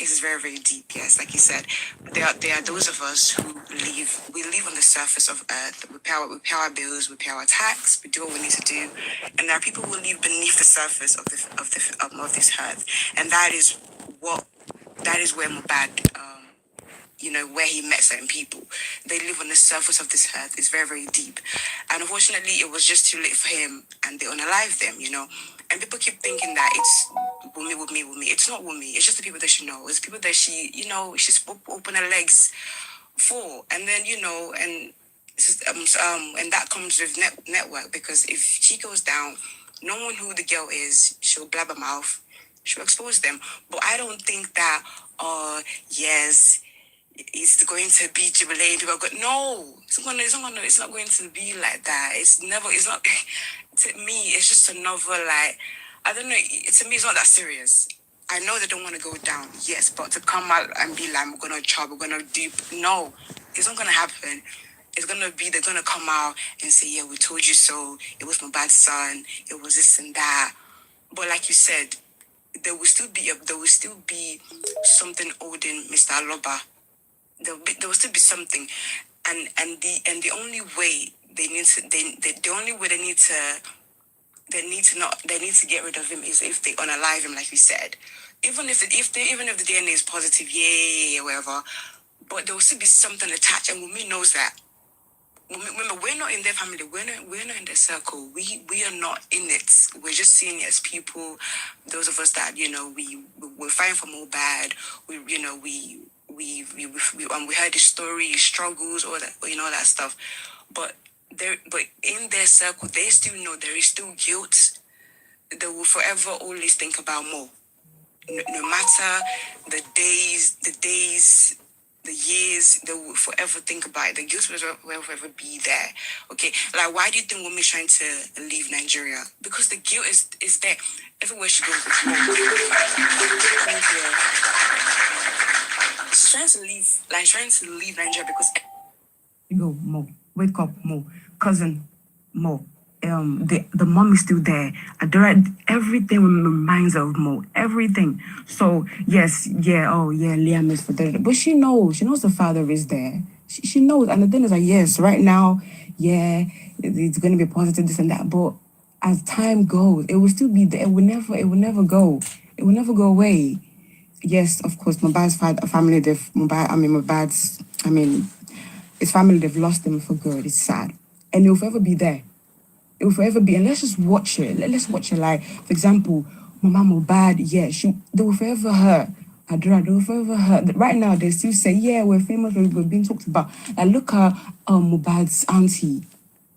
case is very, very deep. Yes, like you said, there are those of us who live on the surface of Earth. We pay our bills, we pay our tax, we do what we need to do, and there are people who live beneath the surface of this earth, and that is where Mohbad, where he met certain people. They live on the surface of this earth. It's very, very deep. And unfortunately, it was just too late for him and they unalived them. And people keep thinking that it's Wummi. It's not Wummi. It's just the people that she knows. It's people that she's open her legs for. And then, and that comes with network, because if she goes down, knowing who the girl is, she'll blab her mouth, she'll expose them. But I don't think that, yes, it's going to be jubilating. People go, no, it's not going to be like that. It's not, to me, it's just another, like, I don't know, to me, it's not that serious. I know they don't want to go down, yes, but to come out and be like, we're going to chop, we're going to do, no, it's not going to happen. It's going to be, they're going to come out and say, yeah, we told you so. It was my bad son. It was this and that. But like you said, there will still be something holding Mr. Aloba. There will still be something, and the only way they need to get rid of him is if they unalive him, like we said. Even if the DNA is positive, yeah, whatever, but there will still be something attached, and Wunmi knows that. Remember, we're not in their family. We're not in their circle. We are not in it. We're just seeing it as people. Those of us that we're fighting for Mohbad. We heard his story, his struggles, all that, all that stuff. But in their circle, they still know there is still guilt. They will forever always think about Mo. No matter the days, the years, they will forever think about it. The guilt will forever be there. Okay, like, why do you think Wunmi's trying to leave Nigeria? Because the guilt is there. Everywhere she goes, it's Mo. Thank you. She's trying to leave Nigeria because go Mo, wake up Mo, cousin Mo. The mom is still there. Everything reminds her of Mo. Everything. So yes, yeah, oh yeah, Liam is for that. But she knows the father is there. She knows, and the thing is like, yes, right now, yeah, it's gonna be positive, this and that. But as time goes, it will still be there. It will never go. It will never go away. Yes, of course, Mohbad's family, his family, they've lost him for good. It's sad. And it will forever be there. It will forever be. And let's just watch it. Let's watch it. Like, for example, Mama Mohbad, yeah, they will forever hurt. Adra, they will forever hurt. Right now, they still say, yeah, we're famous, we're being talked about. Like, look at Mohbad's auntie.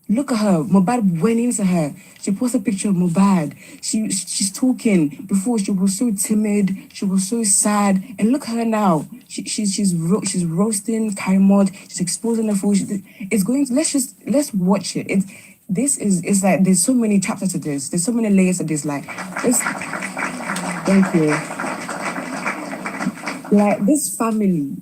Look at her. Mohbad went into her. She posted a picture of Mohbad. She's talking. Before, she was so timid. She was so sad. And look at her now. She's roasting Kaimod. She's exposing her food. It's going to, let's watch it. It's like, there's so many chapters to this. There's so many layers to this. Like, thank you. Like, this family,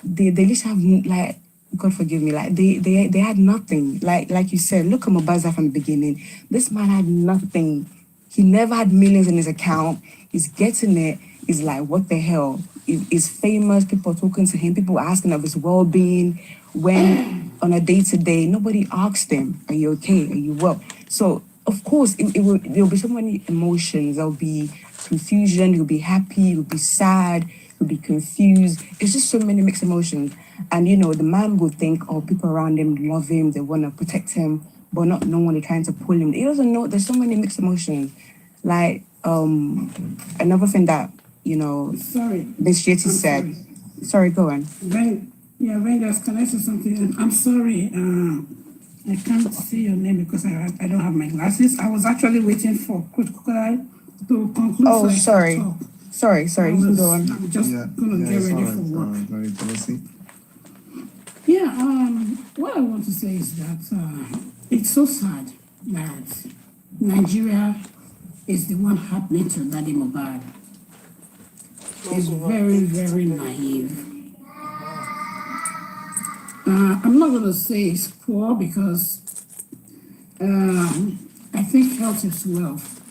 they just have, like, God forgive me, like, they had nothing. Like you said, look at Mohbad from the beginning. This man had nothing. He never had millions in his account. He's getting it. He's like, what the hell? He's famous. People are talking to him. People are asking of his well-being. When on a day-to-day, nobody asked him, are you okay? Are you well? So, of course, there'll be so many emotions. There'll be confusion. You'll be happy. You'll be sad. You'll be confused. It's just so many mixed emotions. And, the man will think, oh, people around him love him. They want to protect him, but not knowing they're trying to pull him. He doesn't know. There's so many mixed emotions. Like, another thing that, Miss Yeti said. Sorry, go on. Rangers, can I say something? I'm sorry. I can't see your name because I don't have my glasses. I was actually waiting for Crocodile to conclude. Oh, sorry. Sorry. You can go on. I'm just going to get ready for work. What I want to say is that it's so sad that Nigeria is the one happening to Daddy Mohbad. It's very, very naive. I'm not going to say it's poor because I think health is wealth,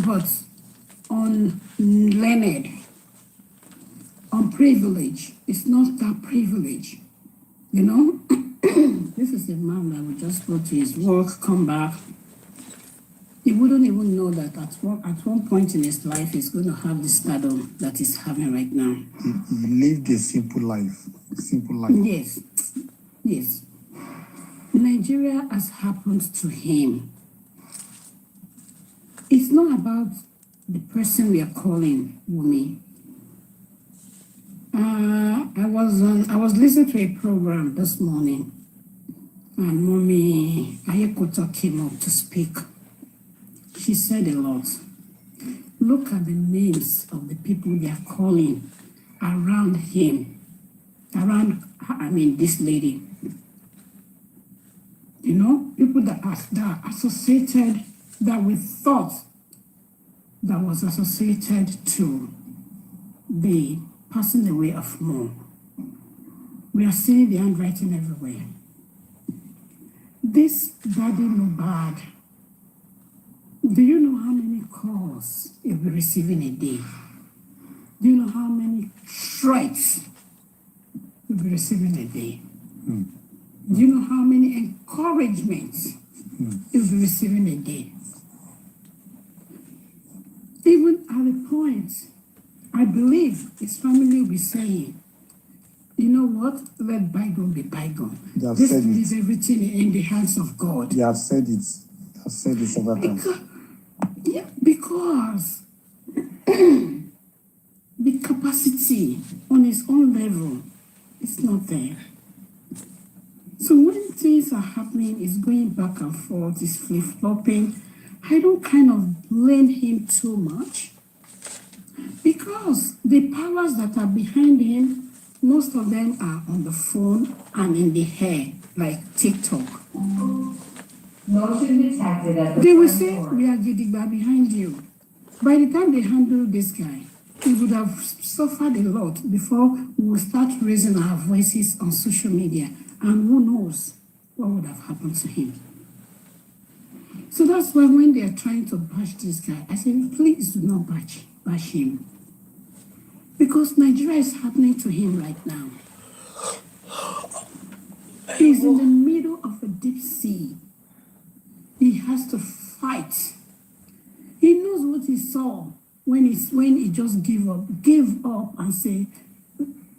but unlearned, not privilege. It's not that privilege. You know, this is a man that would just go to his work, come back. He wouldn't even know that at one point in his life, he's going to have the stardom that he's having right now. He lived a simple life. Simple life. Yes. Yes. Nigeria has happened to him. It's not about the person we are calling Wummi. I was listening to a program this morning, and Mommy Ayekota came up to speak. She said a lot. Look at the names of the people they are calling around him, this lady. You know, people that are associated, that we thought that was associated to the passing away of Mo. We are seeing the handwriting everywhere. This daddy Mohbad, do you know how many calls he'll be receiving a day? Do you know how many threats he'll be receiving a day? Do you know how many encouragements he'll be receiving a day? Even at a point, I believe his family will be saying, you know what? Let bygone be bygone. This is everything in the hands of God. You have said it. I've said it several times. Yeah, because the capacity on his own level is not there. So when things are happening, it's going back and forth, it's flip-flopping, I don't kind of blame him too much, because the powers that are behind him, most of them are on the phone and in the hair, like TikTok. They will say, we are Gidigba behind you. By the time they handle this guy, he would have suffered a lot before we will start raising our voices on social media. And who knows what would have happened to him. So that's why when they are trying to bash this guy, I say, please do not bash him. Because Nigeria is happening to him right now. He's in the middle of a deep sea. He has to fight. He knows what he saw when he just gave up and say,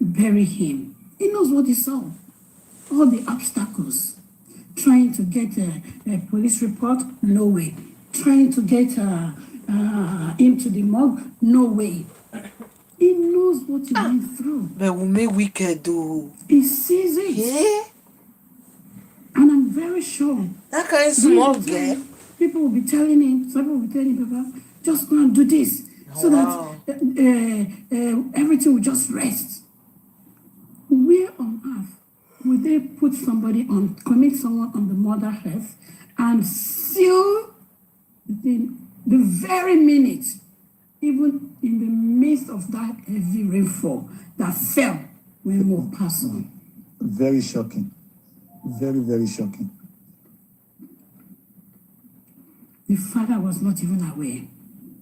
bury him. He knows what he saw. All the obstacles. Trying to get a police report, no way. Trying to get him to the morgue, no way. He knows what he went through. But Wummi wicked though. He sees it. Yeah. And I'm very sure. That kind of small girl. People will be telling him, some people will be telling Papa, just go and do this. So that everything will just rest. Where on earth would they put commit someone on the Mother Earth and seal the very minute, even in the midst of that heavy rainfall that fell when Mo passed on? Very shocking. Very, very shocking. The father was not even aware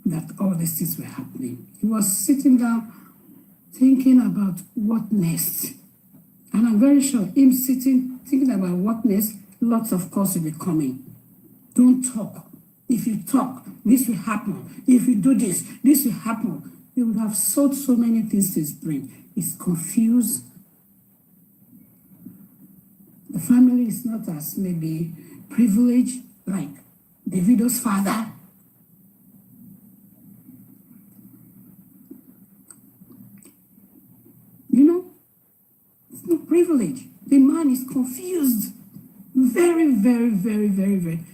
that all these things were happening. He was sitting down thinking about what next. And I'm very sure him thinking about what next, lots of calls will be coming. Don't talk. If you talk, this will happen. If you do this, this will happen. He would have sold so many things to his brain. He's confused. The family is not as maybe privileged like Davido's father. You know, it's not privilege. The man is confused. Very, very, very, very, very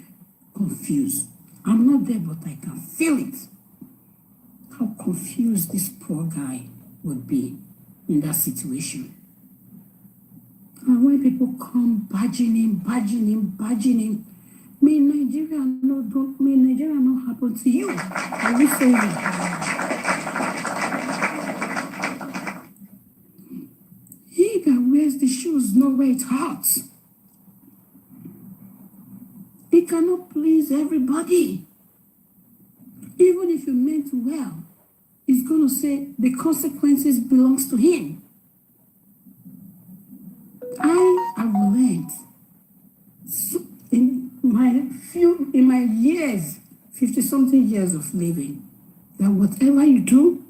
confused. I'm not there, but I can feel it. How confused this poor guy would be in that situation. And when people come badging him, may Nigeria not happen to you. Are we saying that? He that wears the shoes know where it hurts. He cannot please everybody. Even if you meant well, is going to say the consequences belongs to him. I have learned in my years, 50-something years of living, that whatever you do,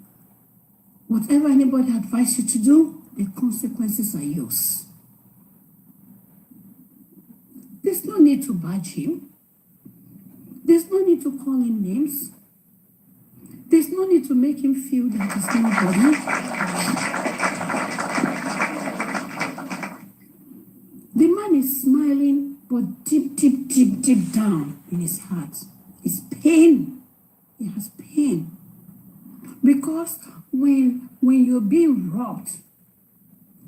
whatever anybody advises you to do, the consequences are yours. There's no need to badge him. There's no need to call him names. There's no need to make him feel that he's nobody. The man is smiling, but deep down in his heart is pain. He has pain. Because when you're being robbed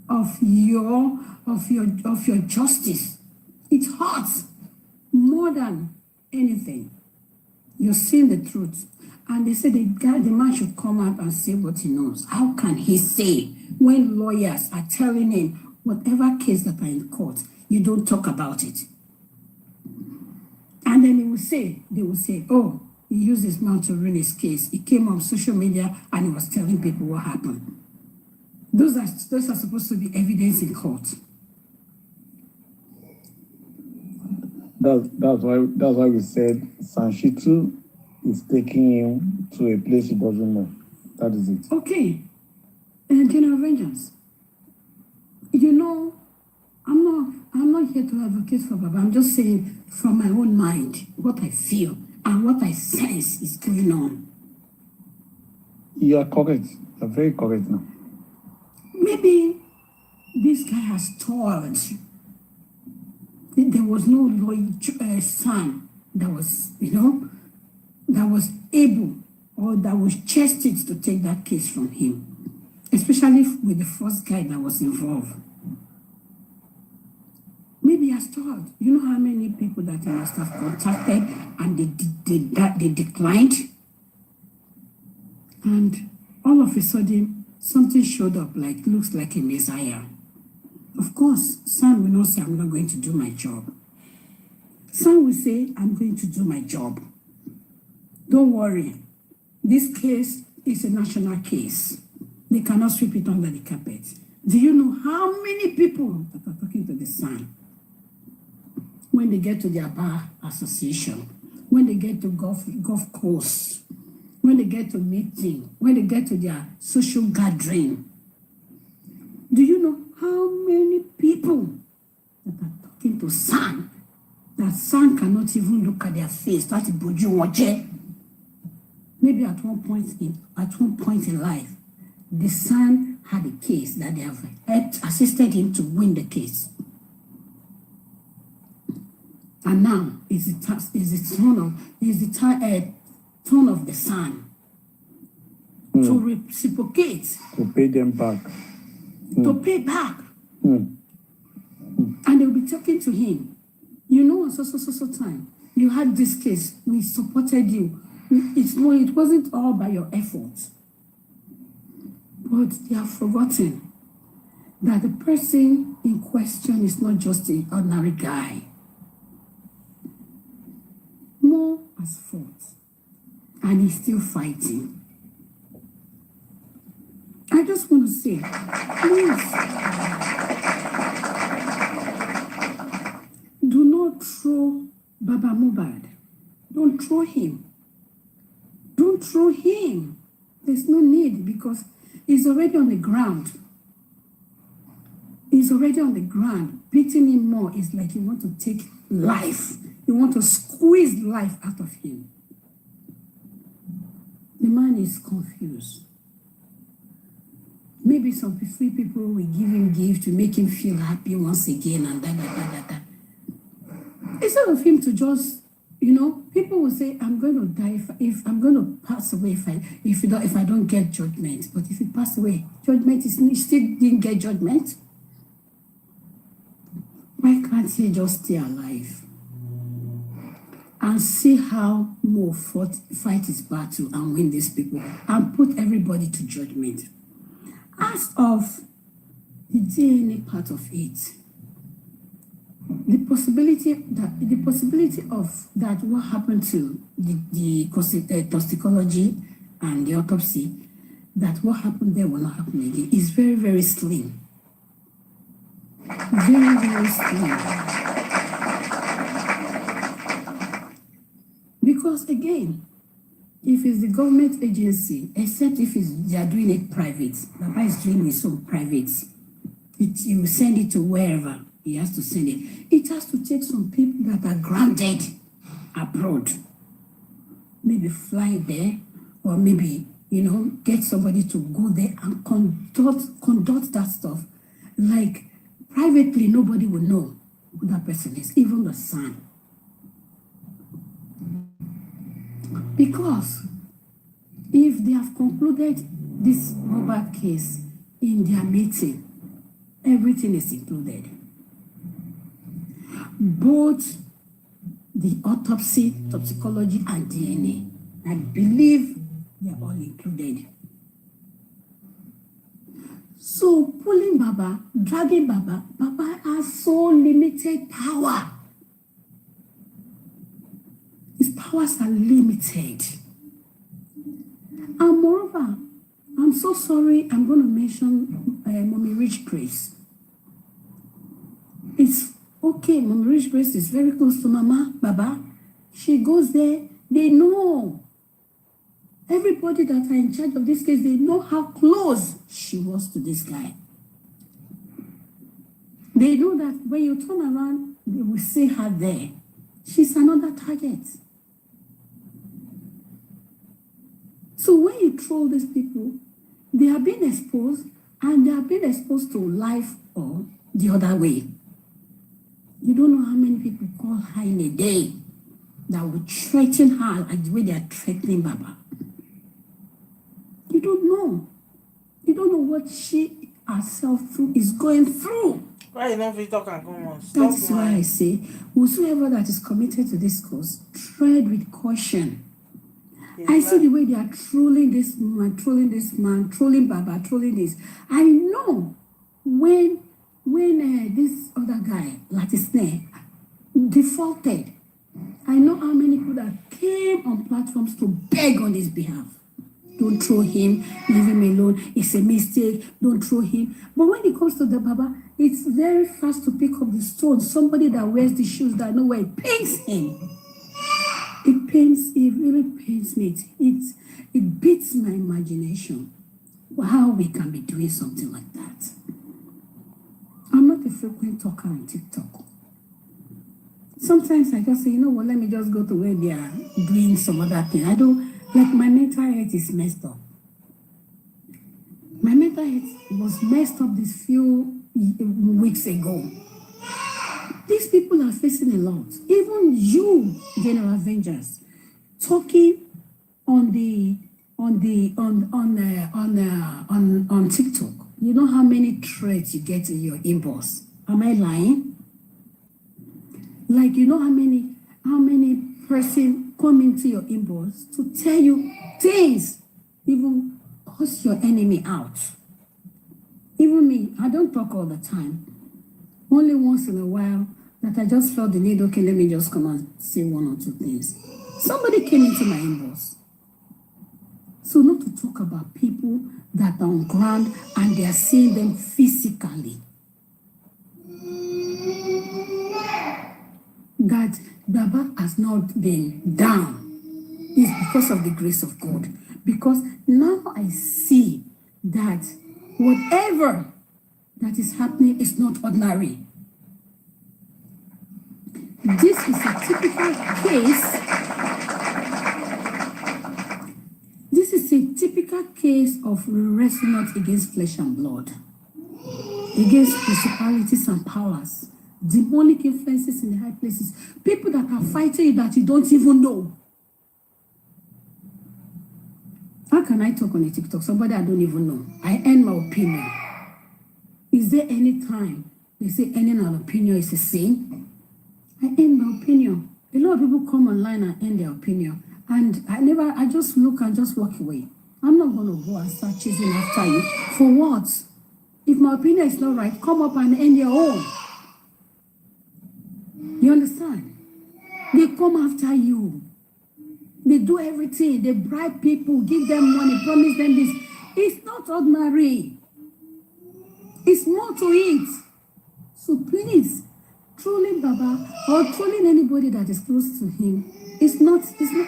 of your justice, it hurts more than anything. You're seeing the truth. And they say the man should come out and say what he knows. How can he say when lawyers are telling him whatever case that are in court, you don't talk about it? And then they will say, oh, he used his mouth to ruin his case. He came on social media and he was telling people what happened. Those are supposed to be evidence in court. That's why we said Sanshitu is taking him to a place he doesn't know. That is it. Okay. General vengeance. You know, I'm not here to advocate for Baba. I'm just saying from my own mind what I feel and what I sense is going on. You are correct. You are very correct now. Maybe this guy has told. There was no loyal son that was, that was able or that was chested to take that case from him, especially with the first guy that was involved. Maybe he has told. You know how many people that he must have contacted and they declined? And all of a sudden, something showed up looks like a messiah. Of course, son will not say, I'm not going to do my job. Son will say, I'm going to do my job. Don't worry. This case is a national case. They cannot sweep it under the carpet. Do you know how many people that are talking to the son? When they get to their bar association, when they get to golf course, when they get to meeting, when they get to their social gathering, do you know how many people that are talking to son, that son cannot even look at their face? That's Boju Waje. Maybe at one point in life, the son had a case that they have assisted him to win the case. And now is the turn of the son to reciprocate. To pay them back. To pay back. And they'll be talking to him. You know, so time. You had this case. We supported you. It wasn't all by your efforts. But they have forgotten that the person in question is not just an ordinary guy. More has fought. And he's still fighting. I just want to say, please, do not throw Baba Mohbad. Don't throw him. Don't throw him. There's no need because he's already on the ground. He's already on the ground. Beating him more is like you want to take life. You want to squeeze life out of him. The man is confused. Maybe some free people will give him gifts to make him feel happy once again and that. Instead of him to just, people will say, I'm going to die if I'm going to pass away if I don't get judgment. But if he pass away, judgment is still didn't get judgment. Why can't he just stay alive and see how Mo fight his battle and win these people and put everybody to judgment? As of the DNA part of it, the possibility of that what happened to the toxicology and the autopsy that what happened there will not happen again is very, very slim. Very, very slim. Because again, if it's the government agency, except if they are doing it private, Baba is doing his own private, you will send it to wherever he has to send it. It has to take some people that are grounded abroad. Maybe fly there, or maybe, get somebody to go there and conduct that stuff. Like, privately, nobody will know who that person is, even the son. Because if they have concluded this Mohbad case in their meeting, everything is included. Both the autopsy, toxicology, and DNA. I believe they are all included. So pulling Baba, dragging Baba has so limited power. His powers are limited. And moreover, I'm so sorry, I'm going to mention Mommy Rich Grace. It's okay, Mommy Rich Grace is very close to Mama, Baba. She goes there, they know. Everybody that are in charge of this case, they know how close she was to this guy. They know that when you turn around, they will see her there. She's another target. So when you troll these people, they are being exposed, and they are being exposed to life or the other way. You don't know how many people call her in a day that would threaten her like the way they are threatening Baba. You don't know. You don't know what she herself is going through. Why you not fit talk and come on? That's why I say, whosoever that is committed to this cause, tread with caution. I see the way they are trolling this woman, trolling this man, trolling Baba, trolling this. I know when this other guy, Latisne, defaulted, I know how many people that came on platforms to beg on his behalf. Don't throw him, leave him alone, it's a mistake, don't throw him. But when it comes to the Baba, it's very fast to pick up the stone. Somebody that wears the shoes that know where it pains him. It really pains me. It beats my imagination how we can be doing something like that. I'm not a frequent talker on TikTok. Sometimes I just say, you know what, let me just go to where they are doing some other thing. I don't, like my mental health is messed up. My mental health was messed up this few weeks ago. These people are facing a lot. Even you, General Avengers, talking on TikTok. You know how many threats you get in your inbox. Am I lying? Like, you know how many person come into your inbox to tell you things, even curse your enemy out. Even me, I don't talk all the time. Only once in a while that I just felt the need, okay, let me just come and say one or two things. Somebody came into my inbox. So not to talk about people that are on ground and they are seeing them physically. That Baba has not been down is because of the grace of God. Because now I see that whatever that is happening is not ordinary. This is a typical case. This is a typical case of wrestling not against flesh and blood, against principalities and powers, demonic influences in the high places, people that are fighting you that you don't even know. How can I talk on a TikTok? Somebody I don't even know. I earn my opinion. Is there any time they say earning an opinion is a sin? I earn my opinion. A lot of people come online and earn their opinion. And I just look and just walk away. I'm not going to go and start chasing after you. For what? If my opinion is not right, come up and earn your own. You understand? They come after you. They do everything. They bribe people, give them money, promise them this. It's not ordinary. It's more to it. So please, trolling Baba or trolling anybody that is close to him, it's not it.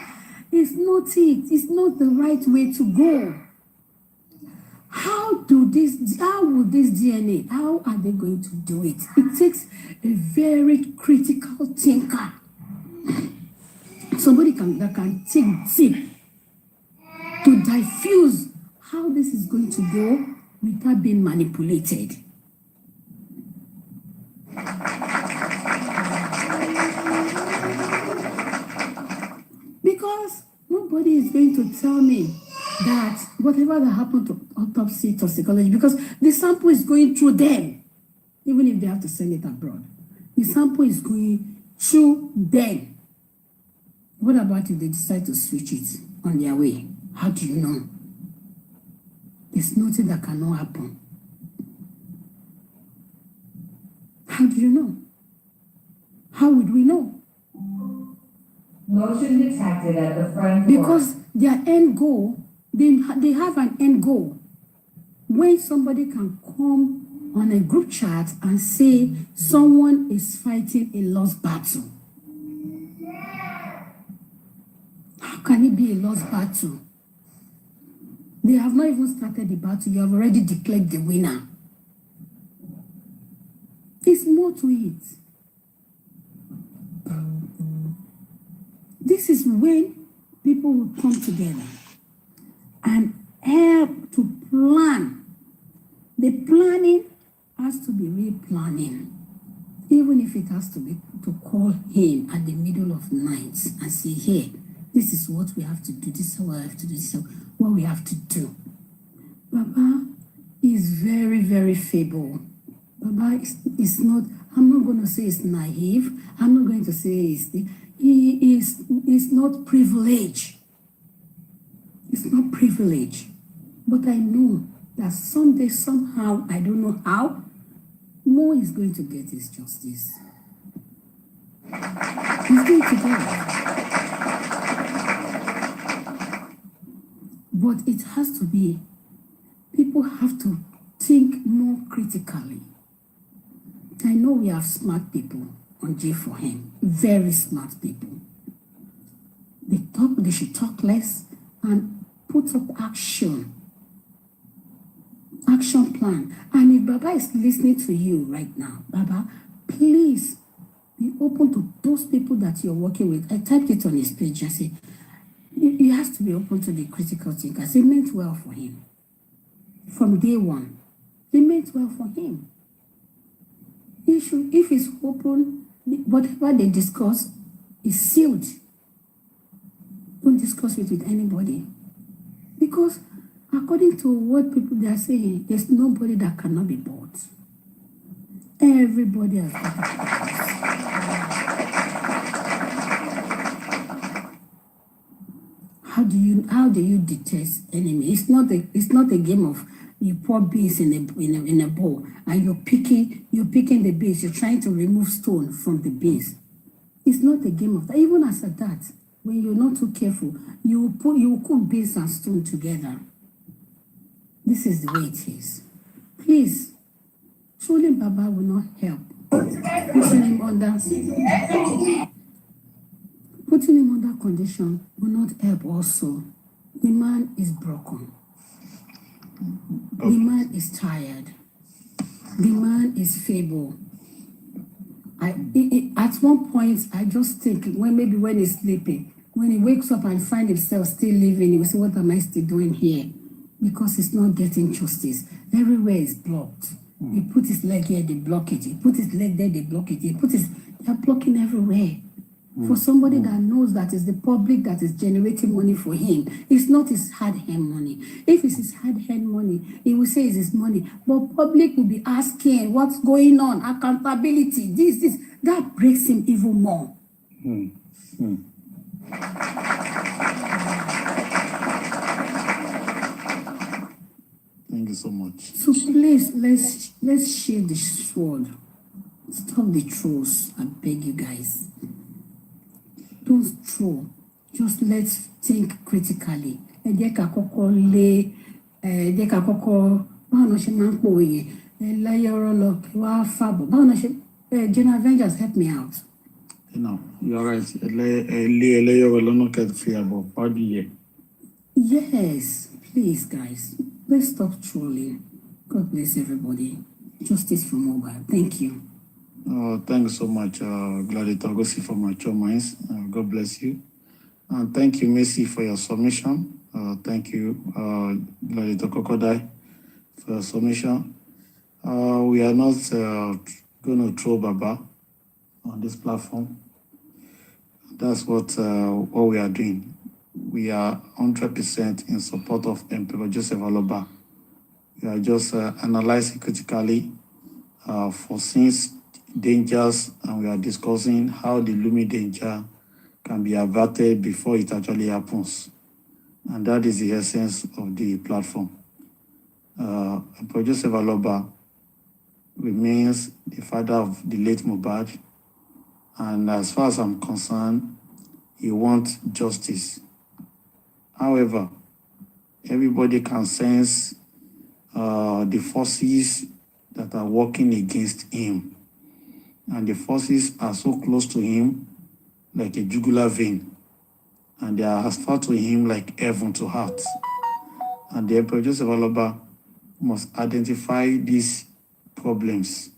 It's not the right way to go. How will this DNA, how are they going to do it? It takes a very critical thinker. Somebody that can take deep to diffuse how this is going to go without being manipulated. Because nobody is going to tell me that whatever that happened to autopsy toxicology, because the sample is going through them, even if they have to send it abroad. The sample is going through them. What about if they decide to switch it on their way? How do you know? There's nothing that cannot happen. How do you know? How would we know? Motion detected at the front door. Because their end goal, they have an end goal. When somebody can come on a group chat and say someone is fighting a lost battle. How can it be a lost battle? They have not even started the battle. You have already declared the winner. There's more to it. This is when people will come together and help to plan. The planning has to be real planning. Even if it has to be to call him at the middle of the night and say, hey, this is what we have to do, this is what we have to do, this is what we have to do. Baba is very, very feeble. Baba is not, I'm not going to say it's naive. I'm not going to say he is not privileged. It's not privilege. But I know that someday, somehow, I don't know how, Mo is going to get his justice. He's going to get it. But it has to be, people have to think more critically. I know we have smart people on J4M, very smart people. They should talk less and put up action plan. And if Baba is listening to you right now, Baba, please be open to those people that you're working with. I typed it on his page. I said, you have to be open to the critical thinkers. They meant well for him. From day one, they meant well for him. If he's open, whatever they discuss is sealed. Don't discuss it with anybody. Because according to what people they are saying, there's nobody that cannot be bought. Everybody has got a purpose. How do you detect enemy? It's not a game of you pour beans in a bowl and you're picking the beans. You're trying to remove stone from the beans. It's not a game of that. Even as at that, when you're not too careful, you will cook beans and stone together. This is the way it is. Please, trolling Baba will not help. Putting him under condition will not help also. The man is broken. The man is tired. The man is feeble. At one point, I just think, when he's sleeping, when he wakes up and finds himself still living, he will say, what am I still doing here? Because he's not getting justice. Everywhere is blocked. He put his leg here, they block it. He put his leg there, they block it. They're blocking everywhere. For somebody that knows that it's the public that is generating money for him. It's not his hard-earned money. If it's his hard-earned money, he will say it's his money. But public will be asking what's going on, accountability, this. That breaks him even more. Thank you so much. So please, let's share the sword. Stop the trolls, I beg you guys. Don't troll. Just let's think critically. Jẹ́ ká kọ́kọ́ báwo ló ṣe máa ń pòwe yẹn láyé ọ̀rọ̀ lọ kí wàá fàbọ̀ báwo ló ṣe General Avengers help me out. You're right. Yes, please guys, let's stop trolling. God bless everybody. Justice for Mohbad. Thank you. Thanks so much, Gladiator Advocacy for Mature Minds. God bless you. And thank you, Messi, for your submission. Thank you, Gladiator Crocodile, for your submission. We are not going to throw Baba on this platform. That's what we are doing. We are 100% in support of Emperor Joseph Aloba. We are just analyzing critically foreseen dangers, and we are discussing how the looming danger can be averted before it actually happens. And that is the essence of the platform. Emperor Joseph Aloba remains the father of the late Mohbad, and as far as I'm concerned, he wants justice. However, everybody can sense the forces that are working against him, and the forces are so close to him like a jugular vein, and they are as far to him like heaven to heart. And the Emperor Joseph Aloba must identify these problems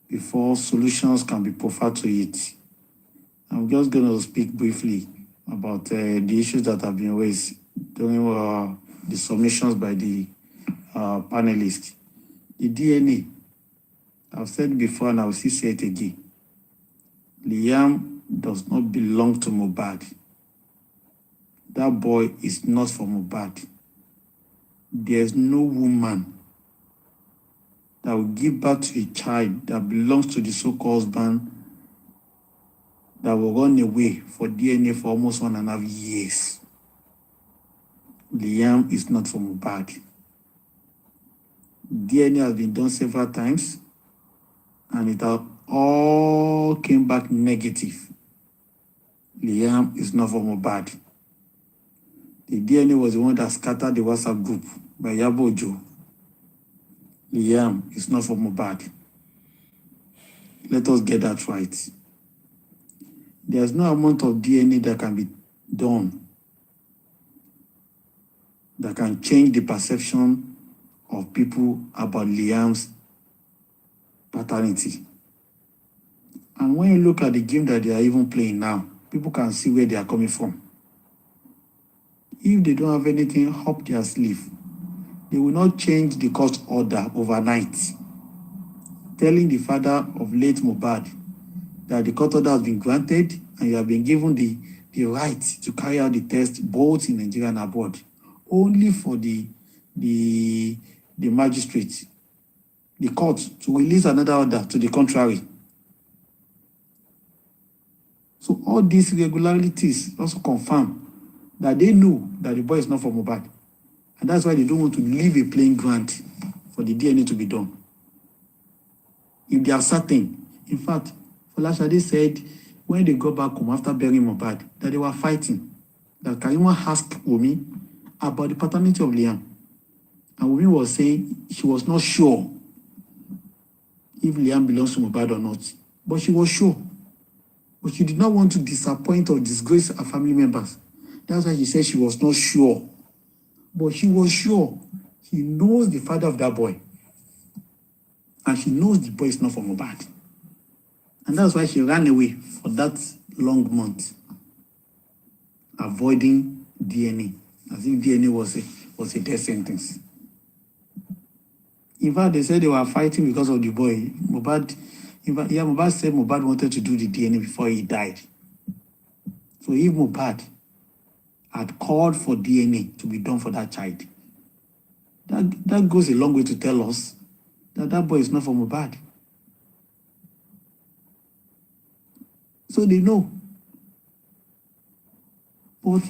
before solutions can be proffered to it. I'm just going to speak briefly about the issues that have been raised during the submissions by the panelists. The DNA, I've said before and I will still say it again. Liam does not belong to Mohbad. That boy is not for Mohbad. There's no woman that will give birth to a child that belongs to the so-called husband that will run away for DNA for almost 1.5 years. Liam is not for Mohbad. DNA has been done several times, and it all came back negative. Liam is not for Mohbad. The DNA was the one that scattered the WhatsApp group by Yabo Ojo. Liam is not for Mohbad. Let us get that right. There's no amount of DNA that can be done that can change the perception of people about Liam's paternity. And when you look at the game that they are even playing now, people can see where they are coming from. If they don't have anything up their sleeve, they will not change the court order overnight, telling the father of late Mohbad that the court order has been granted and you have been given the right to carry out the test both in Nigeria and abroad, only for the magistrate, the court, to release another order to the contrary. So all these irregularities also confirm that they know that the boy is not for Mohbad. And that's why they don't want to leave a playing ground for the DNA to be done. If they are certain, in fact, Folashade said when they go back home after burying Mohbad, that they were fighting. That Karima asked Wummi about the paternity of Liam. And Wummi was saying she was not sure if Liam belongs to Mohbad or not. But she was sure. But she did not want to disappoint or disgrace her family members. That's why she said she was not sure. But she was sure. She knows the father of that boy. And she knows the boy is not from Mohbad. And that's why she ran away for that long month, avoiding DNA, as if DNA was a death sentence. In fact, they said they were fighting because of the boy. Mohbad said Mohbad wanted to do the DNA before he died. So if Mohbad had called for DNA to be done for that child, that goes a long way to tell us that that boy is not for Mohbad. So they know. But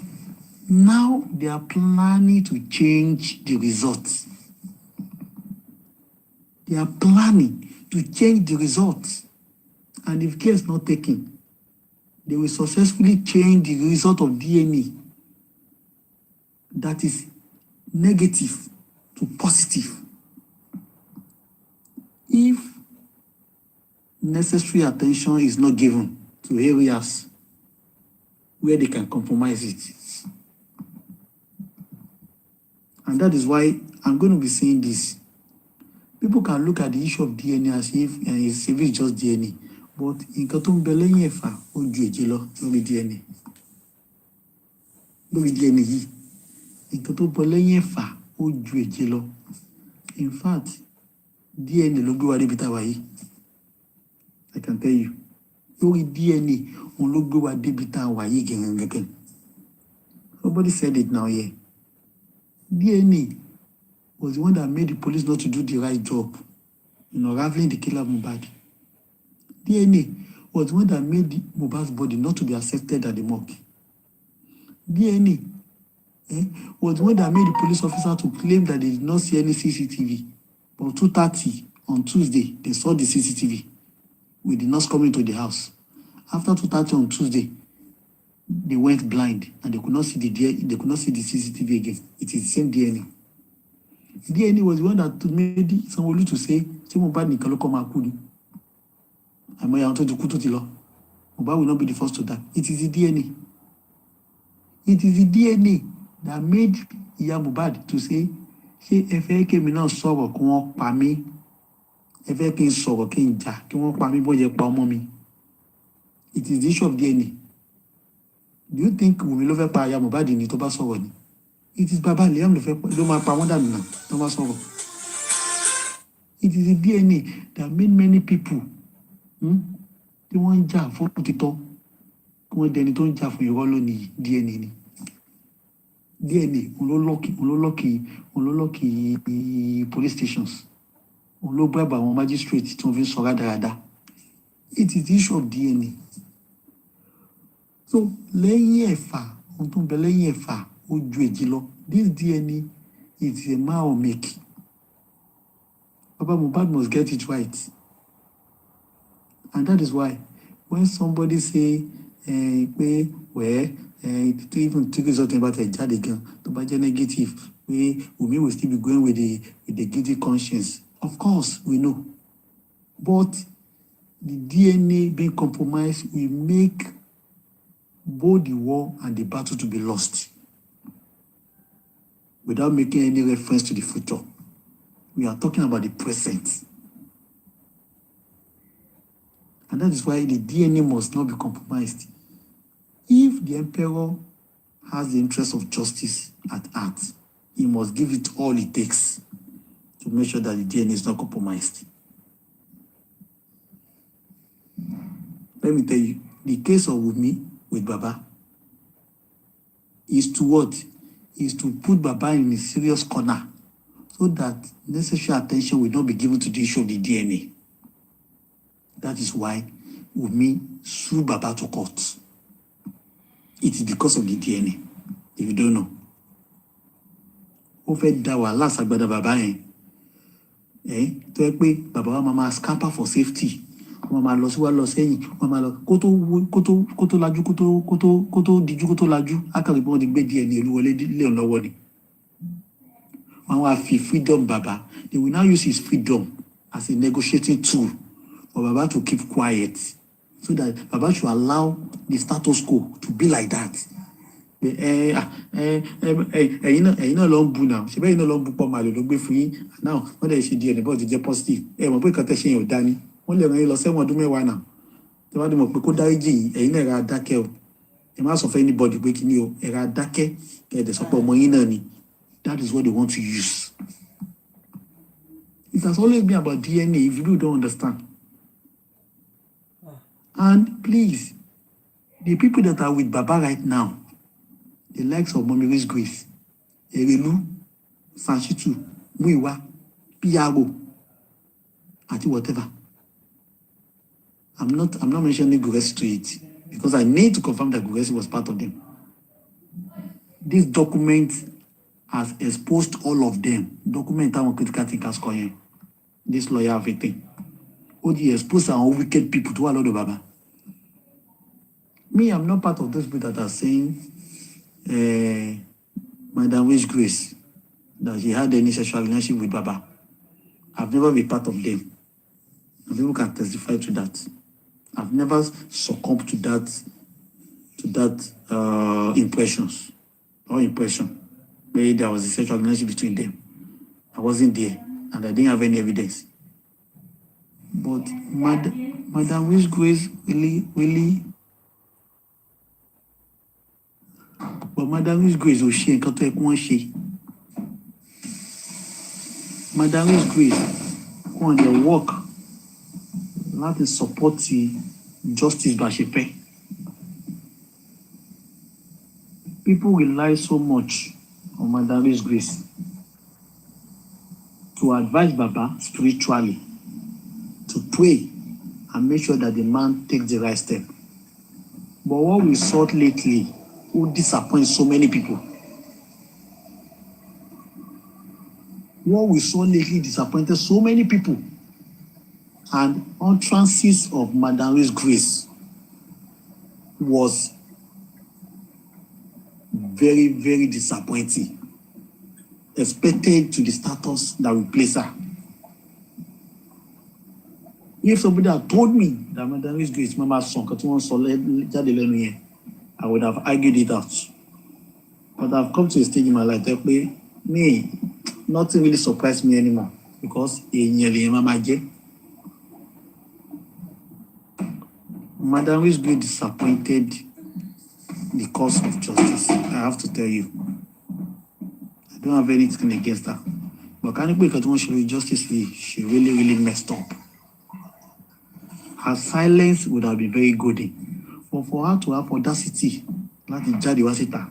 now they are planning to change the results. They are planning to change the results. And if care is not taken, they will successfully change the result of DNA that is negative to positive. If necessary attention is not given to areas where they can compromise it. And that is why I'm going to be saying this. People can look at the issue of DNA as if it's just DNA. But in Katum Belay Efa, or Juejilo, no be DNA. No be DNA. In Katum Belay Efa, or Juejilo. In fact, DNA logo Adebitawai. I can tell you. Your DNA on logo Adebitawai again. Nobody said it now here. DNA was the one that made the police not to do the right job in unraveling the killer of Mohbad. DNA was the one that made the Mohbad's body not to be accepted at the morgue. DNA was the one that made the police officer to claim that they did not see any CCTV. But 2:30 on Tuesday, they saw the CCTV with the nurse coming to the house. After 2:30 on Tuesday, they went blind and they could not see the CCTV again. It is the same DNA. DNA was the one that made someone to say, Mohbad ni kaloko makuni. I'm going to kuto tilo. Mohbad will not be the first to die. It is the DNA. It is the DNA that made Iya Mohbad to say, ṣé ẹ fẹ́ kí èmi náà sọ̀rọ̀ kí wọ́n pa mí? Ẹ fẹ́ kí n sọ̀rọ̀ kí n jà kí wọ́n pa mí bó ṣe pa ọmọ mi? It is the issue of DNA. Do you think Wummi ló fẹ́ pa Iya Mohbad ni tó bá sọ̀rọ̀ ni? It is Baba Liam ló máa pa wọ́n dànù náà tó bá sọ̀rọ̀. It is the DNA that made many people tí wọ́n ń jà fún òtítọ́ kí wọ́n dẹni tó ń jà fún irọ́ lónìí. DNA ni. DNA olólọ́kì police stations. Olóbẹ̀bà àwọn magistrate tí wọ́n fi ń sọ rádaràda. It is the issue of DNA. So lẹ́yìn ẹ̀fà, ohun tó ń bẹ lẹ́yìn ẹ̀fà, ó ju èjì lọ. This DNA is a man or make. Baba Mohbad must get it right. And that is why when somebody say, to even take something about a jade again, to be negative, we will still be going with the guilty conscience. Of course, we know. But the DNA being compromised will make both the war and the battle to be lost without making any reference to the future. We are talking about the present. And that is why the DNA must not be compromised. If the emperor has the interest of justice at heart, he must give it all it takes to make sure that the DNA is not compromised. Let me tell you, the case of Wummi with Baba is to what? Is to put Baba in a serious corner so that necessary attention will not be given to the issue of the DNA. That is why Wummi sued Baba to court. It is because of the DNA. If you don't know. Ó fẹ́ dá wàhálà ságbádá bàbá yẹn. Tó yẹ pé bàbá wa máa scamper for safety. Wọ́n máa lọ síwájú lọ sẹ́yìn. Wọ́n máa lọ kó tó lajú kó tó díjú kó tó lajú. Akàrí bí wọ́n ti gbé DNA Olúwọlé léon lọ́wọ́ ni. Wọ́n wá fi freedom bàbá. They will now use his freedom as a negotiating tool for Baba to keep quiet. So that Baba should allow the status quo to be like that. Ẹ̀yin náà lọ ń bu náà. Ṣé bẹ́ẹ̀ náà lọ ń bu pọ̀ màlúù ló gbé fún yín? Now, wọ́n dẹ̀ ṣe DNA bọ́ọ̀ ti jẹ́ positive. Mọ̀ pé kàn tẹ́ ṣe yẹn ò dání. Wọ́n lè ràn yín lọ sẹ́wọ̀n ọdún 10 náà. Tí wọ́n á mọ̀ pé kó dáríjì yín, ẹ̀yin náà ra dákẹ́ o. Ẹ má sọ fún anybody pé kí ni o, ẹ ra dákẹ́, ẹ̀dẹ̀ sọ pé ọmọ yín náà ni. That is what they want to use. It has always been about DNA if you don't understand. And please, the people that are with Baba right now, the likes of Mommy's Grace, Erelu, Sanshitu, Muiwa, Piago, and whatever. I'm not mentioning Guresi to it because I need to confirm that Guresi was part of them. This document has exposed all of them. Document our critical thinkers calling this lawyer everything. Oh, they expose our wicked people to a lot of Baba. Me, I'm not part of those people that are saying, Madam Wish Grace, that she had any sexual relationship with Baba. I've never been part of them. And people can testify to that. I've never succumbed to that impression. Maybe there was a sexual relationship between them. I wasn't there, and I didn't have any evidence. But Madam Wish Grace really. But Madam Wish Grace will share nǹkan tó yẹ kí wọ́n ṣe. Madam Wish Grace on their work láti support justice bá ṣe fẹ́. People rely so much on Madam Wish Grace to advise Baba spiritually, to pray and make sure that the man takes the right step. But what we saw lately who disappoints so many people. What we saw lately disappointed so many people. And utterances of Madam Wish Grace was very, very disappointing, expected to the status that we place her. If somebody had told me that Madam Wish Grace, Mama son, I would have argued it out. But I've come to a stage in my life that nothing really surprised me anymore because Madam Wish Grace disappointed the cause of justice. I have to tell you. I don't have anything against her. But can you because when she justice, she really messed up. Her silence would have been very good. But for her to have audacity, like the Jadi Wasita,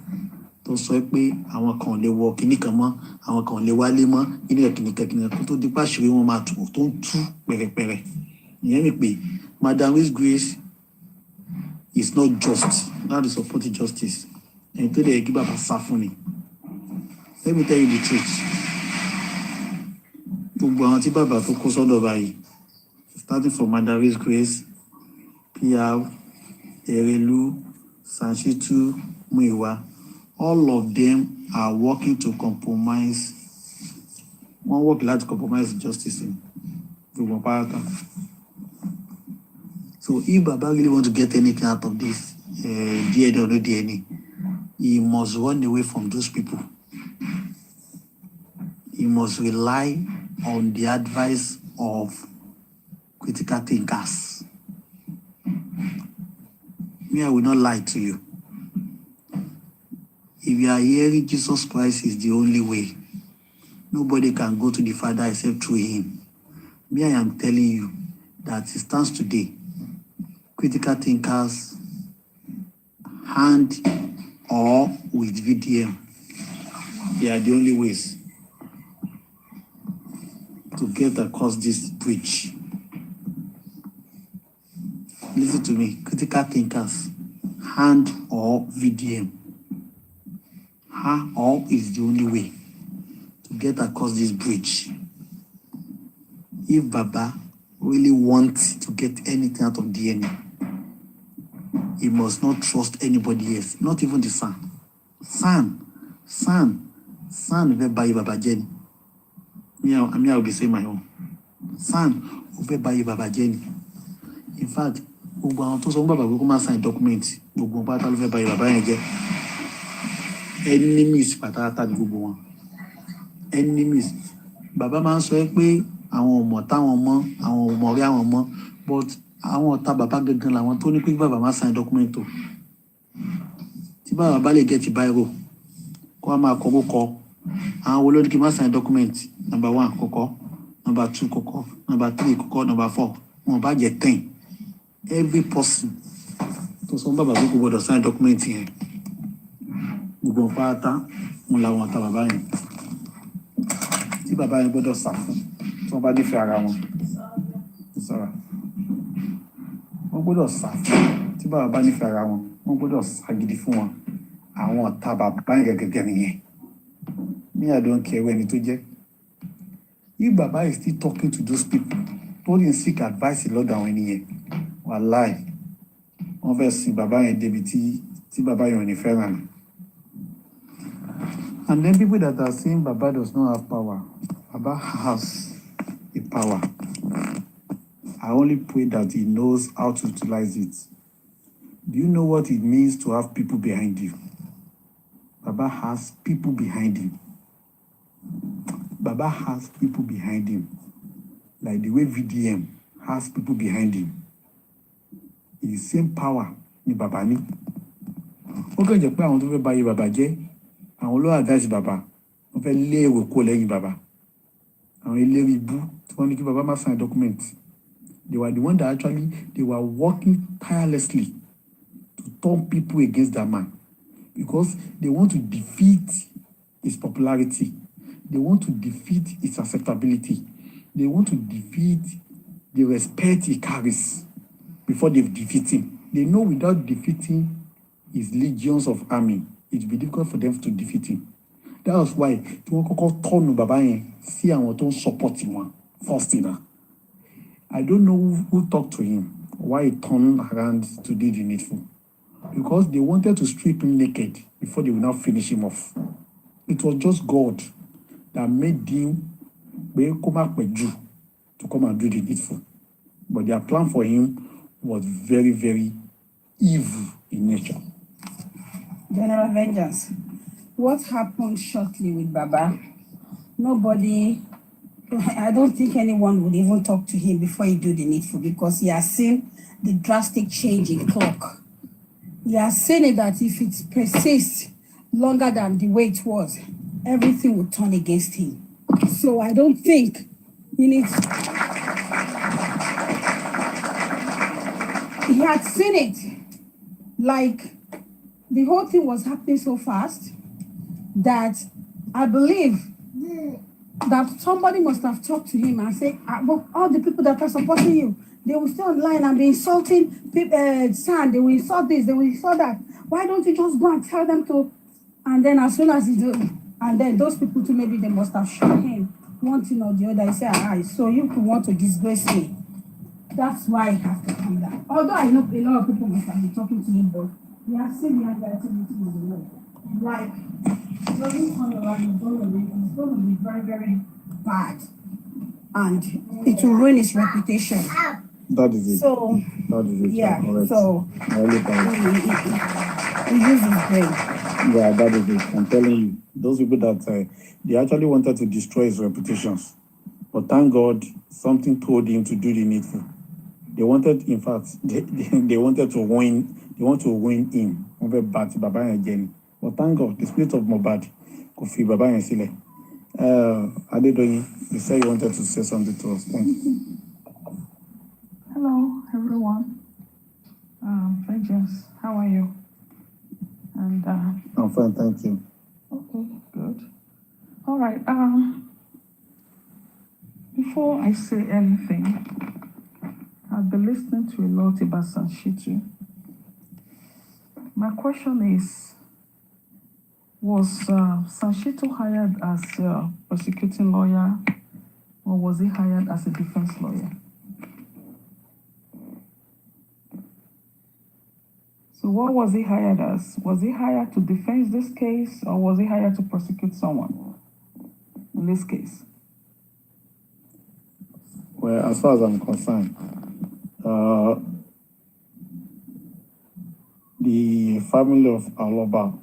to sọ pé àwọn kan lè wọ kíní kan mọ́, àwọn kan lè wálé mọ́, kíní kan tó dípá ṣe wọn máa tó ń tú pẹ̀rẹ̀pẹ̀rẹ̀. Ìyẹn mi pé Madam Wish Grace is not just. That is supporting justice. And today I give up a safuni. Let me tell you the truth. Gbogbo àwọn tí bàbá tó kó sọ́dọ̀ báyìí, starting from Madam Wish Grace, PR, Erelu, Sanshitu, Muiwa, all of them are working to compromise. One work like to compromise justice in Gbogbo. So if Baba really want to get anything out of this, DNA or no DNA, he must run away from those people. He must rely on the advice of critical thinkers. Me, I will not lie to you. If you are hearing Jesus Christ is the only way, nobody can go to the Father except through him. Me, I am telling you that it stands today. Critical thinkers, hand or with VDM, they are the only ways to get across this bridge. Listen to me, critical thinkers, hand or VDM. Hand or is the only way to get across this bridge. If Baba really wants to get anything out of DNA, he must not trust anybody else, not even the son. Son will buy Baba Jenny. I will be saying my own. Son will buy Baba Jenny. In fact, we want to Baba will come sign document. We will buy Baba Jenny. Enemies, patata the Gugu. Enemies. Baba man sọ pé àwọn ọmọ táwọn mọ, àwọn ọmọ rí àwọn mọ, but àwọn ọ̀tá bàbá gangan làwọn tó ní pé bàbá máa sign document o. Tí bàbá bá lè get biro, kó máa kọ. Àwọn wo ló ní kí máa sign document? Number 1 kọ́kọ́, number 2 kọ́kọ́, number 3 kọ́kọ́, number 4. Wọ́n bá jẹ́ 10. Every person tó sọ bàbá kó gbọ́dọ̀ sign document yẹn. Gbogbo pátá wọn làwọn ọ̀tá bàbá yẹn. Tí bàbá yẹn gbọ́dọ̀ sá fún, tí wọ́n bá nífẹ̀ẹ́ ara wọn. Wọ́n gbọ́dọ̀ sá fún, tí bàbá bá nífẹ̀ẹ́ ara wọn, wọ́n gbọ́dọ̀ sá gidi fún wọn. Àwọn ọ̀tá bàbá yẹn gẹ́gẹ́ nìyẹn. Me, I don't care when it is. If Baba is still talking to those people, told him seek advice a lot than when he will lie. Obviously, Baba and David, Baba you on the fair. And then people that are saying Baba does not have power, Baba has the power. I only pray that he knows how to utilize it. Do you know what it means to have people behind you? Baba has people behind him. Baba has people behind him. Like the way VDM has people behind him. It's the same power ni Baba ní. Ó kàn jẹ́ pé àwọn tó fẹ́ bà ayé Baba jẹ́, àwọn ló advise Baba. Wọ́n fẹ́ lé èrò kúrò lẹ́yìn Baba. Àwọn eléré ibú tí wọ́n ní kí Baba má sign document. They were the one that actually, they were working tirelessly to turn people against that man because they want to defeat his popularity. They want to defeat his acceptability. They want to defeat the respect he carries before they defeat him. They know without defeating his legions of army, it will be difficult for them to defeat him. That was why tí wọ́n kọ́kọ́ tọ́nu bàbá yẹn sí àwọn tó ń support wọn first thing. I don't know who talked to him, why he turned around to do the needful. Because they wanted to strip him naked before they will now finish him off. It was just God that made him come back with you to come and do the needful. But their plan for him was very, very evil in nature. General Vengeance. What happened shortly with Baba? Nobody, I don't think anyone would even talk to him before he do the needful because he has seen the drastic change in clock. He has seen it that if it persists longer than the way it was, everything will turn against him. So I don't think he needs. He had seen it. Like the whole thing was happening so fast that I believe that somebody must have talked to him and said, but all the people that are supporting you, they will stay online and be insulting people, San, they will insult this, they will insult that. Why don't you just go and tell them to? And then as soon as he do, and then those people too, maybe they must have shown him one thing or the other. He said, so you could want to disgrace me. That's why he has to come down. Although I know a lot of people must have been talking to him, but he has seen the activity on the road. Like, going on around is going to be very, very bad. And it will ruin his reputation. That is it. So, that is it. Yeah, Correct. so he uses his brain. Yeah, that is it. I'm telling you, those people that they actually wanted to destroy his reputations. But thank God, something told him to do the needful. They wanted, in fact, they wanted to win. They want to win him. But Baba again. But thank God, the spirit of Mohbad could feel Baba and Sile. Adedoyin, you said you wanted to say something to us. Thank you. Hello, everyone. Vengeance, how are you? And I'm fine, thank you. okay, good. All right. Before I say anything, I've been listening to a lot about Sanshitu. My question is, was Sanshitu hired as a prosecuting lawyer, or was he hired as a defense lawyer? So what was he hired as? Was he hired to defend this case, or was he hired to prosecute someone in this case? Well, as far as I'm concerned, the family of Aloba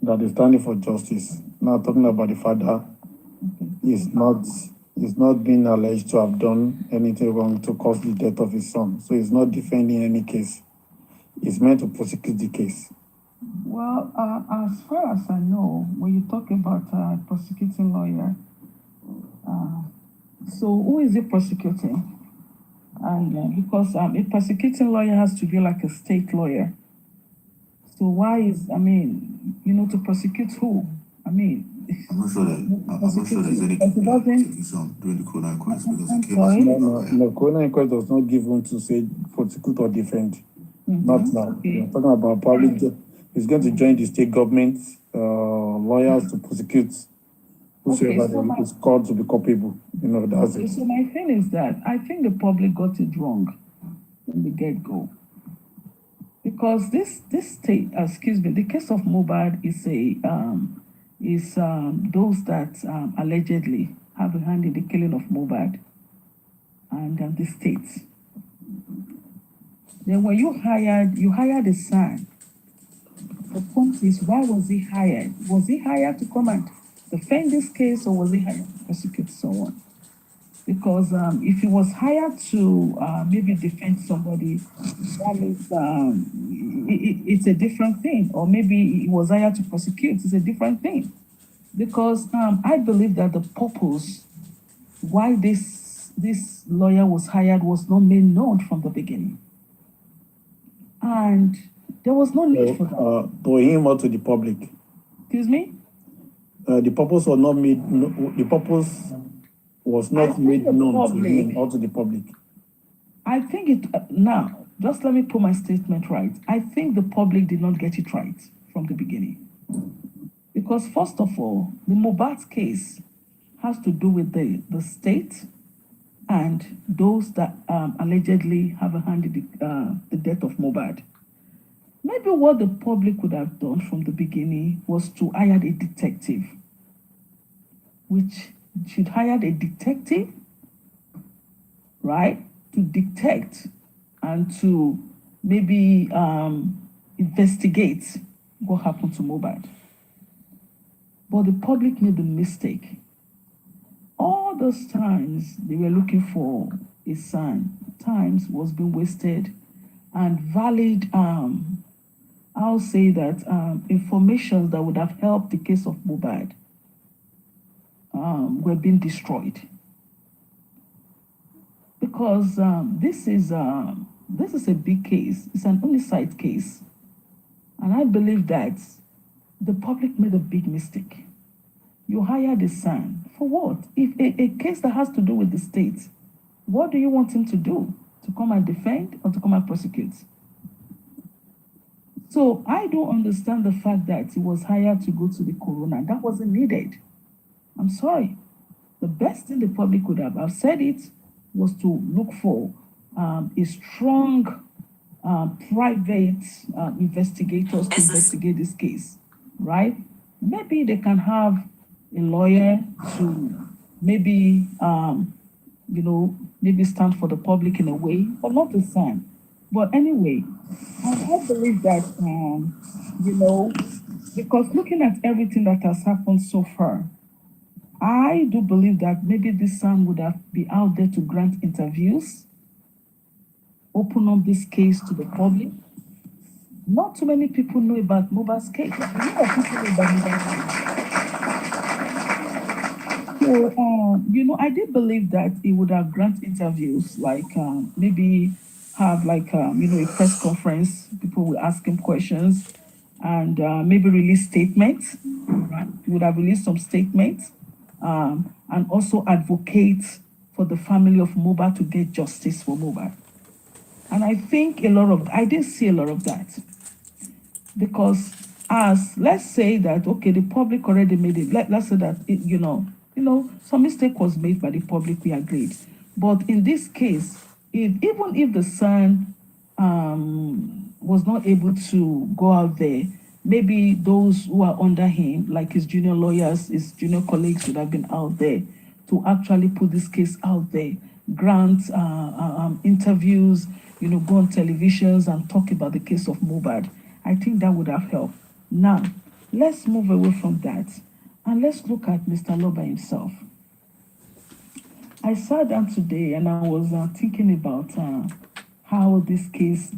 that is standing for justice, now talking about the father, is not being alleged to have done anything wrong to cause the death of his son. So he's not defending any case. He's meant to prosecute the case. Well, as far as I know, when you talk about prosecuting lawyer, so who is he prosecuting? And because a prosecuting lawyer has to be like a state lawyer. So why is, to prosecute who? I'm not sure there's any prosecution during the corona inquest because it came Sorry? No, corona inquest does not give him to say prosecute or defend. Not now. Okay. We're talking about probably he's going to join the state government lawyers to prosecute whosoever is called to be culpable. That's it. So my thing is that I think the public got it wrong from the get-go. Because this state, the case of Mohbad is is those that allegedly have a hand in the killing of Mohbad and the state. Then when you hired a son. The point is, why was he hired? Was he hired to come and defend this case, or was he hired to prosecute someone? Because if he was hired to maybe defend somebody, that means it's a different thing. Or maybe he was hired to prosecute, it's a different thing. Because I believe that the purpose why this lawyer was hired was not made known from the beginning. And there was no need for that. To him or to the public? Excuse me? The purpose was not made. The purpose was not made known to him or to the public. I think it now. Just let me put my statement right. I think the public did not get it right from the beginning, because first of all, the Mohbad case has to do with the state and those that allegedly have a hand in the death of Mohbad. Maybe what the public would have done from the beginning was to hire a detective, which should hire a detective, right, to detect and to maybe investigate what happened to Mohbad. But the public made the mistake. All those times they were looking for a son, times was being wasted, and valid I'll say that information that would have helped the case of Mohbad were being destroyed. Because this is a big case. It's an homicide case. And I believe that the public made a big mistake. You hired a son. For what? If a case that has to do with the state, what do you want him to do? To come and defend or to come and prosecute? So I don't understand the fact that he was hired to go to the coroner. That wasn't needed. I'm sorry. The best thing the public could have, I've said it, was to look for a strong private investigators to investigate this case, right? Maybe they can have a lawyer to maybe, maybe stand for the public in a way, but not the son. But anyway, I believe that, because looking at everything that has happened so far, I do believe that maybe this son would have been out there to grant interviews, open up this case to the public. Not too many people know about Mohbad's case. A lot of people know about Mohbad's case. So, I did believe that he would have grant interviews, like maybe have like, a press conference. People will ask him questions and maybe release statements, right? He would have released some statements and also advocate for the family of Mohbad to get justice for Mohbad. And I think I didn't see a lot of that. Because let's say that, okay, the public already made it, let's say that, some mistake was made by the public, we agreed. But in this case, even if the son was not able to go out there, maybe those who are under him, like his junior lawyers, his junior colleagues would have been out there to actually put this case out there, grant interviews, go on televisions and talk about the case of Mohbad. I think that would have helped. Now, let's move away from that and let's look at Mr. Loba himself. I sat down today and I was thinking about how this case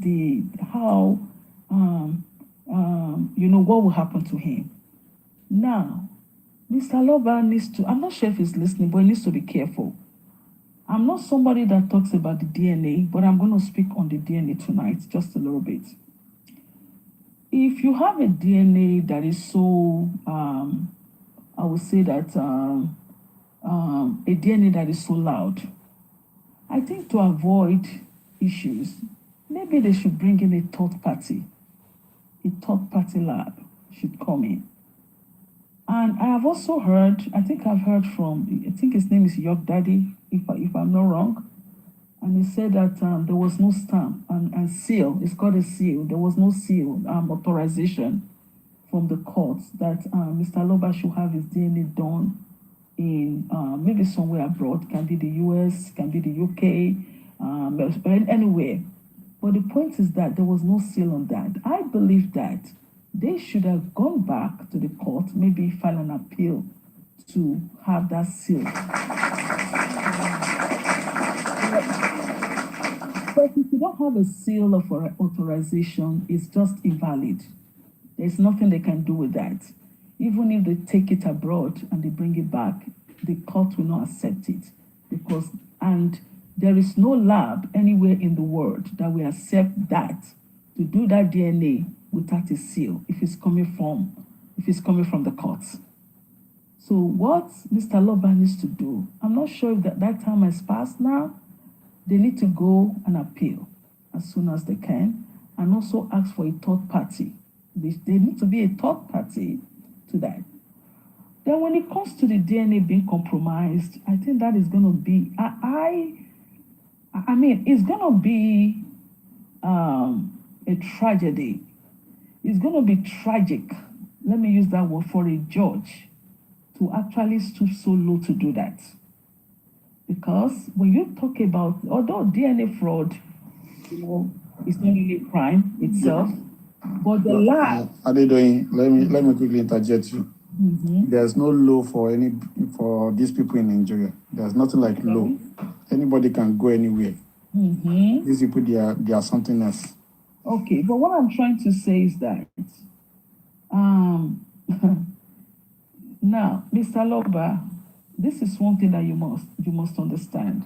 what will happen to him. Now, Mr. Loba needs to, I'm not sure if he's listening, but he needs to be careful. I'm not somebody that talks about the DNA, but I'm going to speak on the DNA tonight, just a little bit. If you have a DNA that is so, I would say that a DNA that is so loud, I think to avoid issues, maybe they should bring in a third party lab should come in. And I have also heard, I've heard from, I think his name is York Daddy, if I'm not wrong. And he said that there was no stamp and seal, it's called a seal. There was no seal authorization from the courts that Mr. Loba should have his DNA done in maybe somewhere abroad, can be the US, can be the UK, anywhere. But the point is that there was no seal on that. I believe that they should have gone back to the court, maybe file an appeal to have that seal. But if you don't have a seal of authorization, it's just invalid. There's nothing they can do with that. Even if they take it abroad and they bring it back, the court will not accept it and there is no lab anywhere in the world that will accept that to do that DNA without a seal if it's coming from the courts. So what Mr. Loba needs to do, I'm not sure if that time has passed now. They need to go and appeal as soon as they can and also ask for a third party. They need to be a third party to that. Then when it comes to the DNA being compromised, I think that is going to be, I mean, it's going to be a tragedy. It's going to be tragic, let me use that word, for a judge to actually stoop so low to do that. Because when you talk about, although DNA fraud, it's not really a crime itself, but the lab. Adedoyin, let me quickly interject you. There's no law for these people in Nigeria. There's nothing like law. Anybody can go anywhere. These people, they are something else. Okay, but what I'm trying to say is that now, Mr. Loba, this is one thing that you must understand.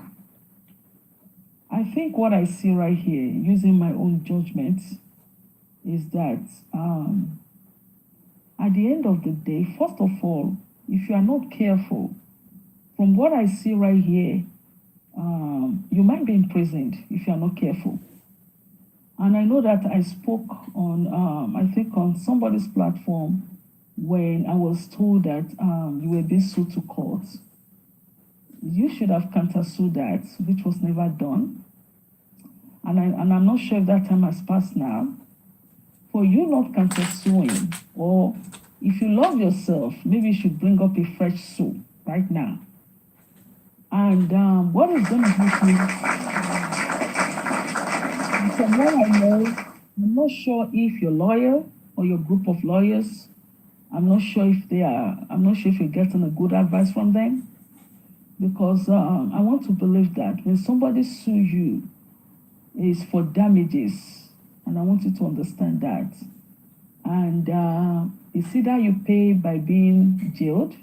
I think what I see right here, using my own judgment, is that at the end of the day, first of all, if you are not careful, from what I see right here, you might be imprisoned if you are not careful. And I know that I spoke on, I think on somebody's platform when I was told that you were being sued to court. You should have countersued that, which was never done. And I'm not sure if that time has passed now. For you not countersuing, or if you love yourself, maybe you should bring up a fresh suit right now. And what is going to happen? From what I know, I'm not sure if your lawyer or your group of lawyers, I'm not sure if you're getting a good advice from them. Because I want to believe that when somebody sues you, it's for damages. And I want you to understand that. And it's either you pay by being jailed,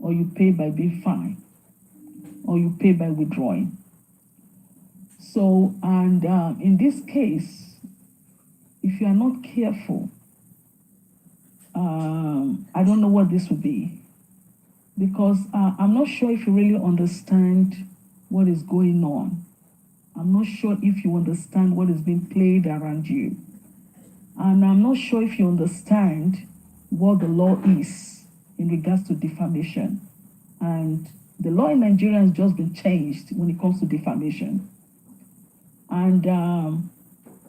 or you pay by being fined, or you pay by withdrawing. So, and in this case, if you are not careful, I don't know what this will be. Because I'm not sure if you really understand what is going on. I'm not sure if you understand what is being played around you. And I'm not sure if you understand what the law is in regards to defamation. And the law in Nigeria has just been changed when it comes to defamation. And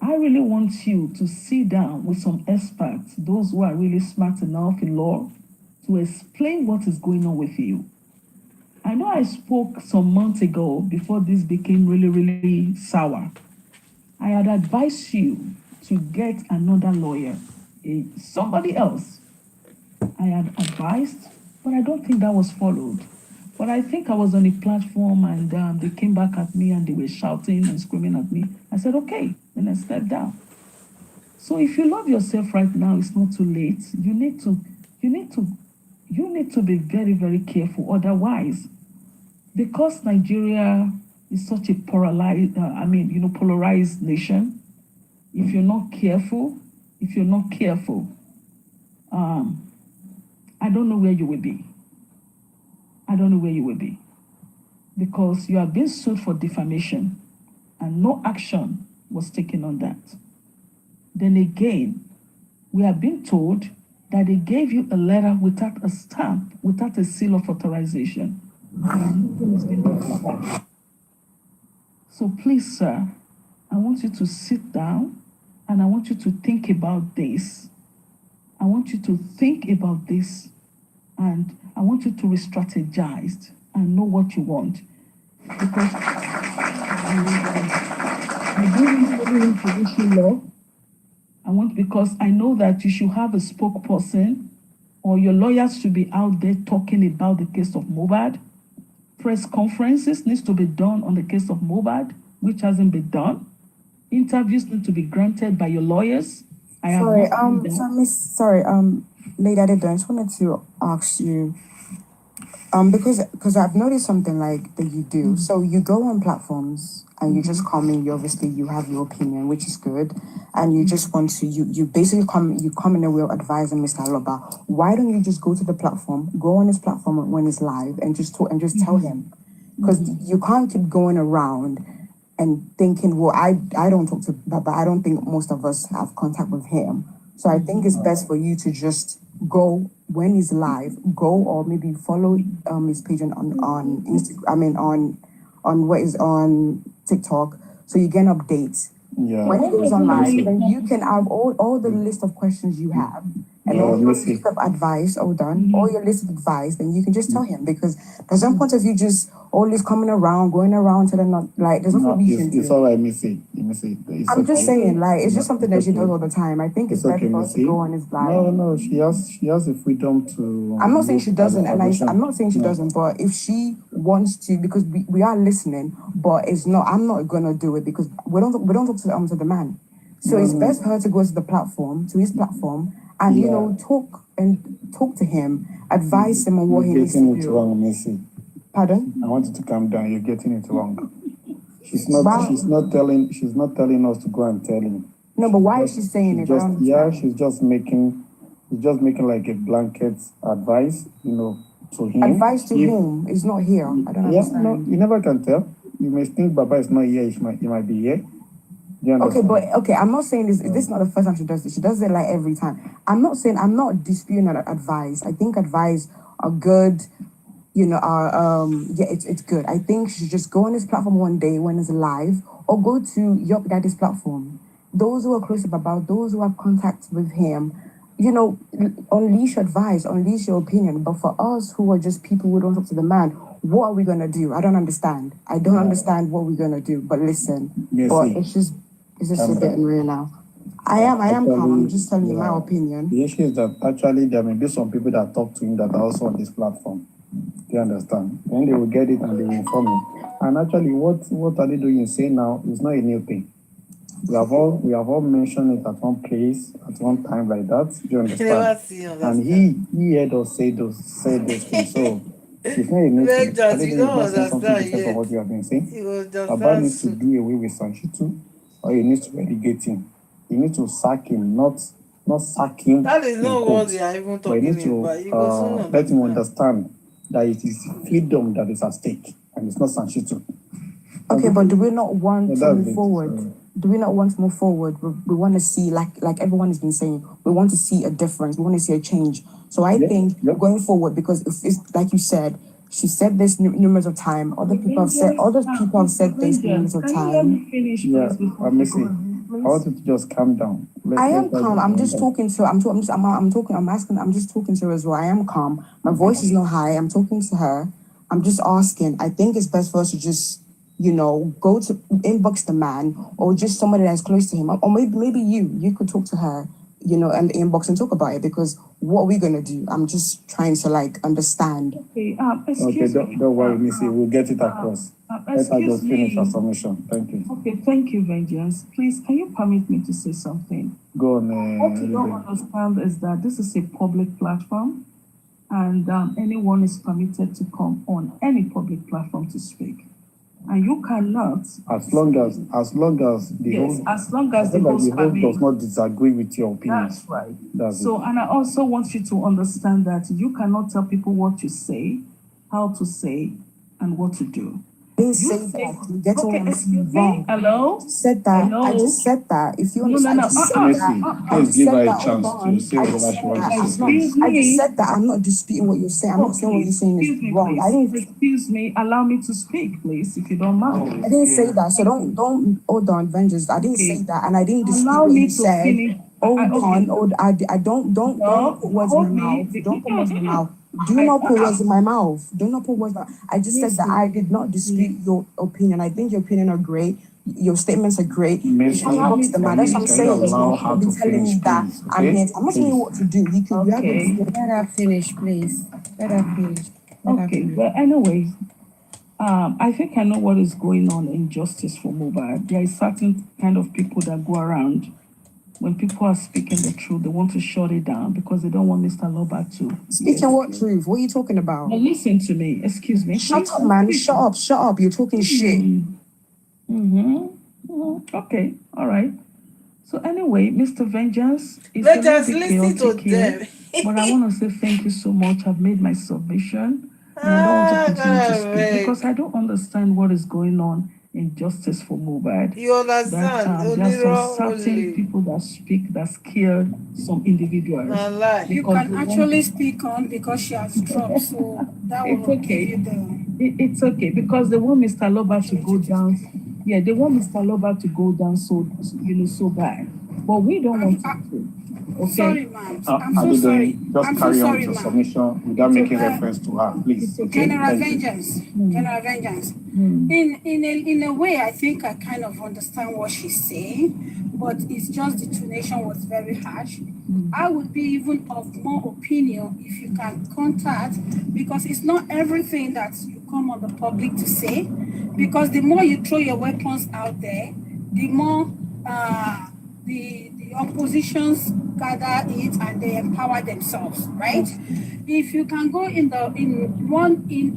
I really want you to sit down with some experts, those who are really smart enough in law, to explain what is going on with you. I know I spoke some months ago, before this became really, really sour. I had advised you to get another lawyer, somebody else. I had advised, but I don't think that was followed. But I think I was on a platform and they came back at me and they were shouting and screaming at me. I said, okay, then I stepped down. So if you love yourself right now, it's not too late. You need to be very, very careful. Otherwise, because Nigeria is such a polarized nation, if you're not careful, I don't know where you will be. I don't know where you will be. Because you are being sued for defamation and no action was taken on that. Then again, we are being told that they gave you a letter without a stamp, without a seal of authorization. So please, sir, I want you to sit down and I want you to think about this. I want you to think about this, and I want you to re-strategize and know what you want. Because I don't really want to issue law. Because I know that you should have a spokesperson, or your lawyers should be out there talking about the case of Mohbad. Press conferences needs to be done on the case of Mohbad, which hasn't been done. Interviews need to be granted by your lawyers. I have Sorry, not seen that. sorry, Lady Adedon, I just wanted to ask you, because I've noticed something like that you do. So you go on platforms and you just comment. You have your opinion, which is good, and you just want to you basically come in a will advising Mr. Aloba. Why don't you just go to the platform, go on his platform when it's live, and just talk and just tell him, because you can't keep going around and thinking, well, I don't talk to Baba. I don't think most of us have contact with him. So I think it's best for you to just go when he's live, go or maybe follow his page on Instagram. I mean on what is on TikTok, so you get updates. Yeah. When it goes on live, then you can have all the list of questions you have and all your list of advice, all your list of advice, then you can just tell him, because there's no point of you just always coming around, going around to them, not like there's no reason to. It's all right, Missy. I'm just saying, like, it's just something that she does all the time. I think it's better for us to go on his live. No, she has the freedom to. I'm not saying she doesn't, and I'm not saying she doesn't, but if she wants to, because we are listening, but it's not. I'm not gonna do it because we don't talk to the man. So it's best for her to go to the platform, to his platform, and you know, talk to him, advise him on what he needs to do. You're getting it wrong, Missy. Pardon? I want you to calm down. You're getting it wrong. She's not telling us to go and tell him. No, but why is she saying it? She's just making like a blanket advice, to him. Advice to whom? It's not here. I don't understand. No, you never can tell. You may think Baba is not here. He might be here. Okay, I'm not saying this. This is not the first time she does this. She does it like every time. I'm not disputing her advice. I think advice are good. It's good. I think she should just go on his platform one day when it's live, or go to your daddy's platform. Those who are close to Baba, those who have contact with him, unleash advice, unleash your opinion. But for us who are just people who don't talk to the man, what are we gonna do? I don't understand. I don't understand what we're gonna do. But listen, it's just getting real now. I am calm. I'm just telling you my opinion. The issue is that actually there may be some people that talk to him that are also on this platform. You understand? Then they will get it and they will inform you. And actually, what are they doing? You say now is not a new thing. We have all mentioned it at one place at one time like that. Do you understand? And he heard us say those things. So it's not a new thing. You don't understand for what you have been saying. Baba needs to do away with Sanchitu, or he needs to relegate him. You need to sack him, not sack him. That is not what they are even talking about. Let him understand that it is freedom that is at stake, and it's not Sanchitu. Okay, but do we not want to move forward? Do we not want to move forward? We want to see, like everyone has been saying, we want to see a difference. We want to see a change. So I think going forward, because if it's like you said, she said this numerous of times. Other people have said this numerous of times. I'm missing. I want you to just calm down. I am calm. I'm just talking to her. I'm just talking to her as well. I am calm. My voice is not high. I'm talking to her. I'm just asking. I think it's best for us to just, go to inbox the man, or just somebody that's close to him. Or maybe you could talk to her, and inbox and talk about it, because what are we going to do? I'm just trying to understand. Okay, don't worry, Missy. We'll get it across. Let her just finish her submission. Thank you. Okay, thank you, Vengeance. Please, can you permit me to say something? Go on. What you don't understand is that this is a public platform, and anyone is permitted to come on any public platform to speak. And you cannot, as long as the host does not disagree with your opinion. That's right. And I also want you to understand that you cannot tell people what to say, how to say, and what to do. Didn't say that. Get wrong. Hello? Said that. Hello? I just said that. If you understand, please give her a chance to say whatever she wants to say. I just said that. I'm not disputing what you're saying. I'm not saying what you're saying is wrong. Excuse me. Allow me to speak, please, if you don't mind. I didn't say that. So don't hold on, Vengeance. I didn't say that, and I didn't dispute what you said. Hold on, I don't put words in my mouth. Don't put words in my mouth. Do not put words in my mouth. Do not put words. I just said that I did not dispute your opinion. I think your opinion are great. Your statements are great. You should talk to the man. That's what I'm saying. You can't be telling me that I'm here. I'm not telling you what to do. You can. Okay. Let her finish, please. Let her finish. Okay, but anyways, I think I know what is going on in justice for Mohbad. There is certain kind of people that go around when people are speaking the truth, they want to shut it down because they don't want Mr. Loba to. Speaking what truth? What are you talking about? Now listen to me. Excuse me. Shut up, man. Shut up. Shut up. You're talking shit. Okay. All right. So anyway, Mr. Vengeance, it's Let a us little bit listen to chaotic here, them. but I want to say thank you so much. I've made my submission, and I don't want to continue to speak because I don't understand what is going on in justice for Mohbad. You understand? There are some certain people that speak that scared some individuals. You can actually speak on because she has dropped, so that will give you the. It's okay because they want Mr. Loba to go down. Yeah, they want Mr. Loba to go down so so bad, but we don't want to. Okay. Sorry, ma'am. I'm so sorry. Just carry on with your submission without making reference to her, please. Okay. General vengeance. General vengeance. In a way, I think I kind of understand what she's saying, but it's just the tonation was very harsh. I would be even of more opinion if you can contact, because it's not everything that you come on the public to say, because the more you throw your weapons out there, the more the oppositions gather it and they empower themselves, right? If you can go in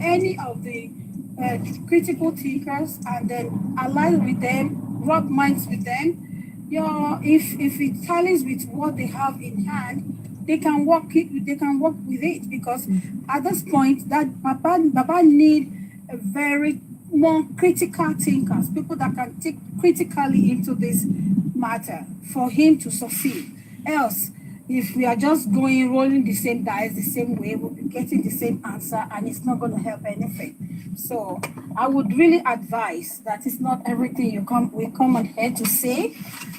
any of the critical thinkers and then align with them, rub minds with them, if it tallies with what they have in hand, they can work with it, because at this point that Baba need a very more critical thinkers, people that can take critically into this matter for him to succeed. Else, if we are just rolling the same dice the same way, we'll be getting the same answer and it's not going to help anything. So I would really advise that it's not everything we come on here to say.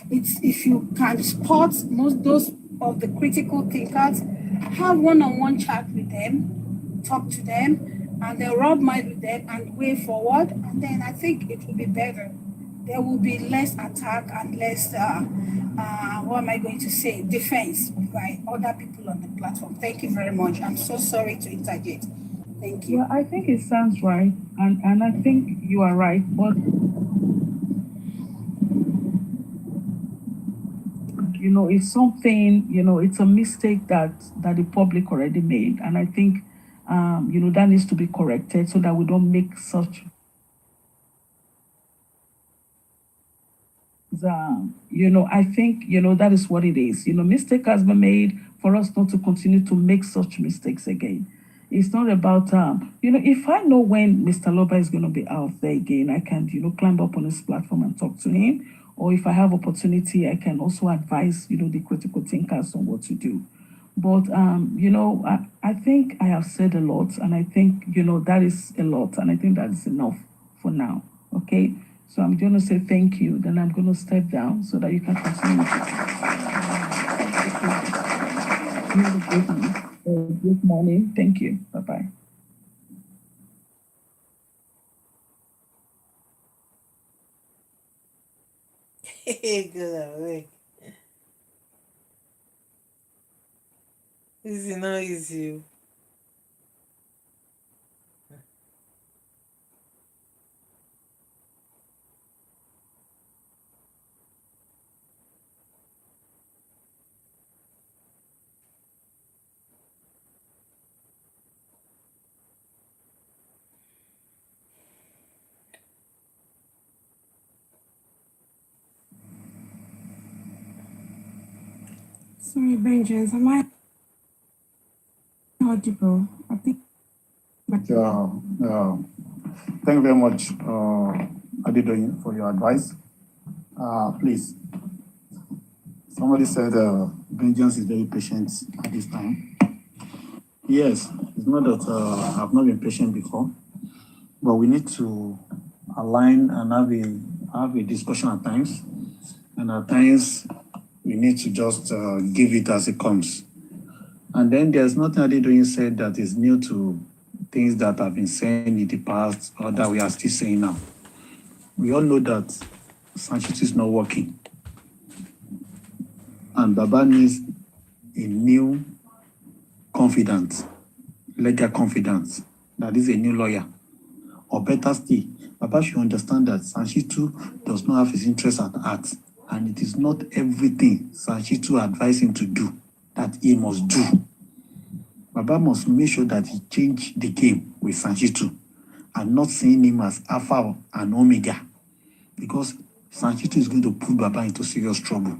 It's if you can spot those of the critical thinkers, have one-on-one chat with them, talk to them, and then rub mind with them and way forward, and then I think it will be better. There will be less attack and less, defense by other people on the platform. Thank you very much. I'm so sorry to interject. Thank you. Well, I think it sounds right, and I think you are right, but it's something, it's a mistake that the public already made, and I think that needs to be corrected so that we don't make such I think that is what it is. Mistake has been made for us not to continue to make such mistakes again. It's not about if I know when Mr. Loba is going to be out there again, I can climb up on his platform and talk to him, or if I have opportunity, I can also advise the critical thinkers on what to do. But I think I have said a lot, and I think that is a lot, and I think that is enough for now. Okay, so I'm going to say thank you. Then I'm going to step down so that you can continue. Good morning. Thank you. Bye bye. Good. Easy, not easy. Sorry, Vengeance. Am I audible? I think. Thank you very much, Adedoyin, for your advice. Please. Somebody said Vengeance is very patient at this time. Yes, it's not that I've not been patient before, but we need to align and have a discussion at times. And at times, we need to just give it as it comes. And then there's nothing Adedoyin said that is new to things that have been saying in the past or that we are still saying now. We all know that Sanchit is not working. And Baba needs a new confidant, legal confidant, that is a new lawyer. Or better still, Baba should understand that Sanchitu does not have his interest at heart, and it is not everything Sanchitu advised him to do that he must do. Baba must make sure that he change the game with Sanchitu and not seeing him as Alpha and Omega, because Sanchitu is going to put Baba into serious trouble.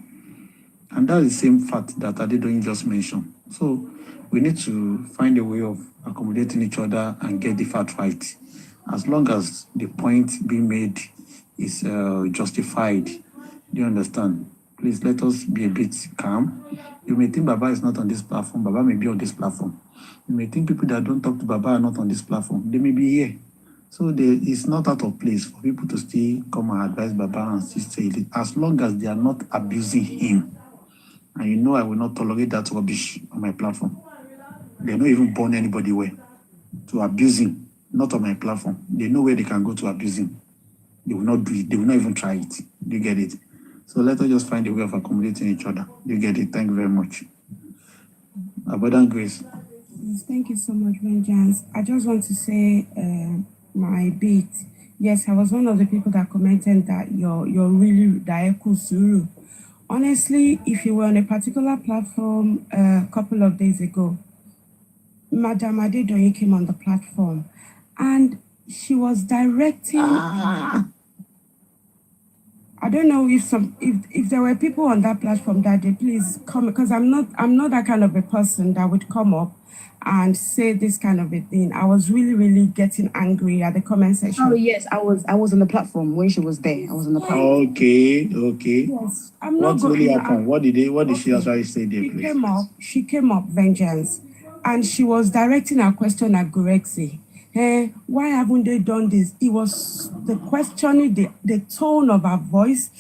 And that is the same fact that Adedoyin just mentioned. So we need to find a way of accommodating each other and get the fact right. As long as the point being made is justified. Do you understand? Please let us be a bit calm. You may think Baba is not on this platform. Baba may be on this platform. You may think people that don't talk to Baba are not on this platform. They may be here. So it's not out of place for people to still come and advise Baba and still say it, as long as they are not abusing him. And you know I will not tolerate that rubbish on my platform. They don't even burn anybody away to abuse him. Not on my platform. They know where they can go to abuse him. They will not do it. They will not even try it. Do you get it? So let us just find a way of accommodating each other. Do you get it? Thank you very much. Abundant grace. Yes, thank you so much, Vengeance. I just want to say my bit. Yes, I was one of the people that commented that you're really Daeku Suru. Honestly, if you were on a particular platform a couple of days ago, Madam Adedoyin came on the platform and she was directing. I don't know if there were people on that platform that they please come, because I'm not that kind of a person that would come up and say this kind of a thing. I was really getting angry at the comment section. Oh yes, I was on the platform when she was there. I was on the platform. Okay. Yes, I'm not What going. really happened? What did she actually say there, please? She came up, Vengeance, and she was directing her question at Gorexi. Hey, why haven't they done this? It was the questioning, the tone of her voice,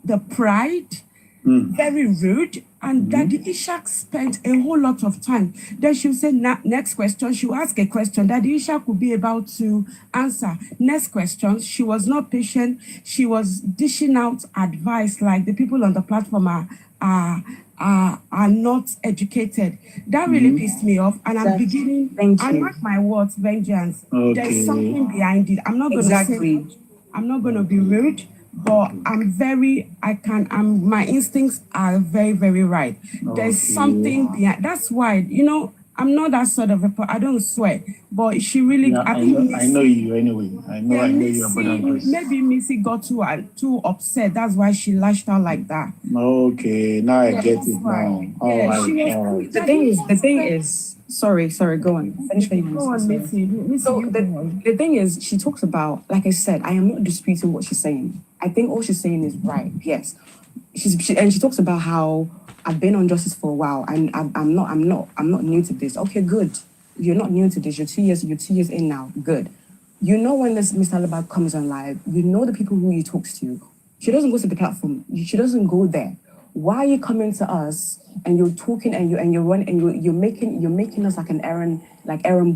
the pride, very rude. And Daddy Ishak spent a whole lot of time. Then she'll say, next question. She'll ask a question. Daddy Ishak will be about to answer. Next question. She was not patient. She was dishing out advice like the people on the platform are not educated. That really pissed me off. And I'm beginning, I mark my words, Vengeance. Okay. There's something behind it. I'm not going to say, I'm not going to be rude, but my instincts are very right. There's something behind. That's why, I'm not that sort of a person. I don't swear, but she really. Yeah, I know you anyway. I know you. Maybe Missy got too upset. That's why she lashed out like that. Okay, now I get it now. The thing is. Sorry, go on. Finish what you Go on, Missy. So the thing is, she talks about, like I said, I am not disputing what she's saying. I think all she's saying is right. Yes, she talks about how I've been on justice for a while, and I'm not new to this. Okay, good. You're not new to this. You're 2 years in now. Good. You know when this Mr. Alaba comes on live, you know the people who he talks to. She doesn't go to the platform. She doesn't go there. Why are you coming to us and you're talking and you're running and you're making us like an errand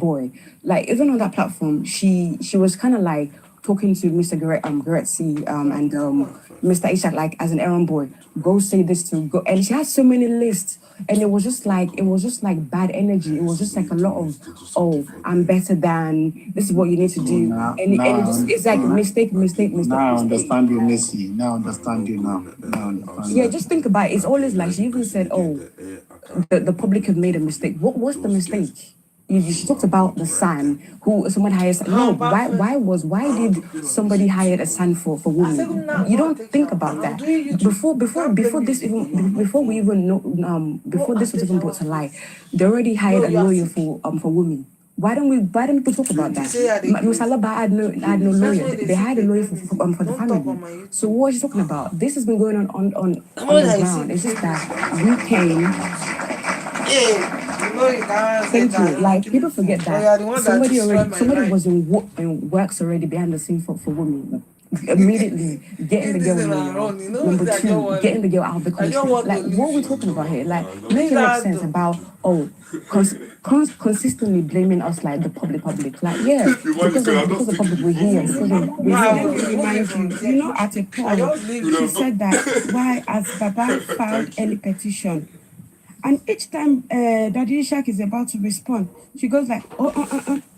boy? Like even on that platform, she was kind of like talking to Mr. Goretzi and Mr. Ishak like as an errand boy. Go say this to go, and she has so many lists, and it was just like bad energy. It was just like a lot of, oh, I'm better than, this is what you need to do, it's like mistake. Now I understand you, Missy. Now understand you now. Yeah, just think about it. It's always like, she even said, oh, the public have made a mistake. What's the mistake? She talked about the son who someone hired. No, why did somebody hire a son for Wummi? You don't think about that. Before this was even brought to light, they already hired a lawyer for Wummi. Why don't people talk about that? Ms. Alaba had no lawyer. They hired a lawyer for the family. So what is she talking about? This has been going on the ground. It's just that we came. Thank you. Like, people forget that somebody was in works already behind the scene for Wummi. immediately getting the If girl this in is the a run, you know, Number I don't two, want getting the girl out of the I don't country. want to Like, leave what are we you. talking about here? Like, Leave make it make that sense though. about, consistently blaming us, like, the public. Like, yeah, because the public, we're here. Because we're Let here. me remind you, you know, at a point, she said that why has Baba filed any petition? And each time Daddy Ishak is about to respond, she goes like,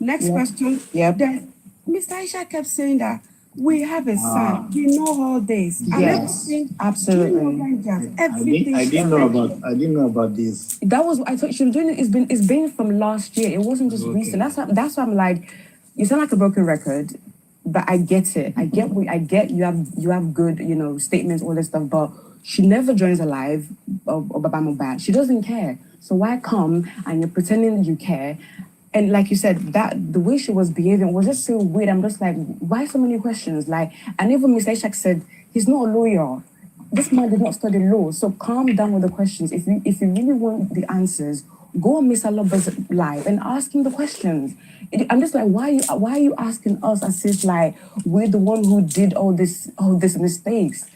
next question. Yep. Then Mr. Ishak kept saying that we have a son, we know all this. And Yes, everything, absolutely. during Rangers, everything I she didn't said. know about this. That was I thought she was doing it. It's been from last year. It wasn't just recent. That's why I'm like, you sound like a broken record, but I get it. I get you have good statements, all this stuff, but she never joins a live of Baba Mohbad. She doesn't care. So why come and you're pretending you care? And like you said, that the way she was behaving was just so weird. I'm just like, why so many questions? Like, and even Mr. Ishak said he's not a lawyer. This man did not study law, so calm down with the questions. If you really want the answers, go on Mr. Lover's live and ask him the questions. I'm just like, why are you asking us as if like we're the one who did all this mistakes?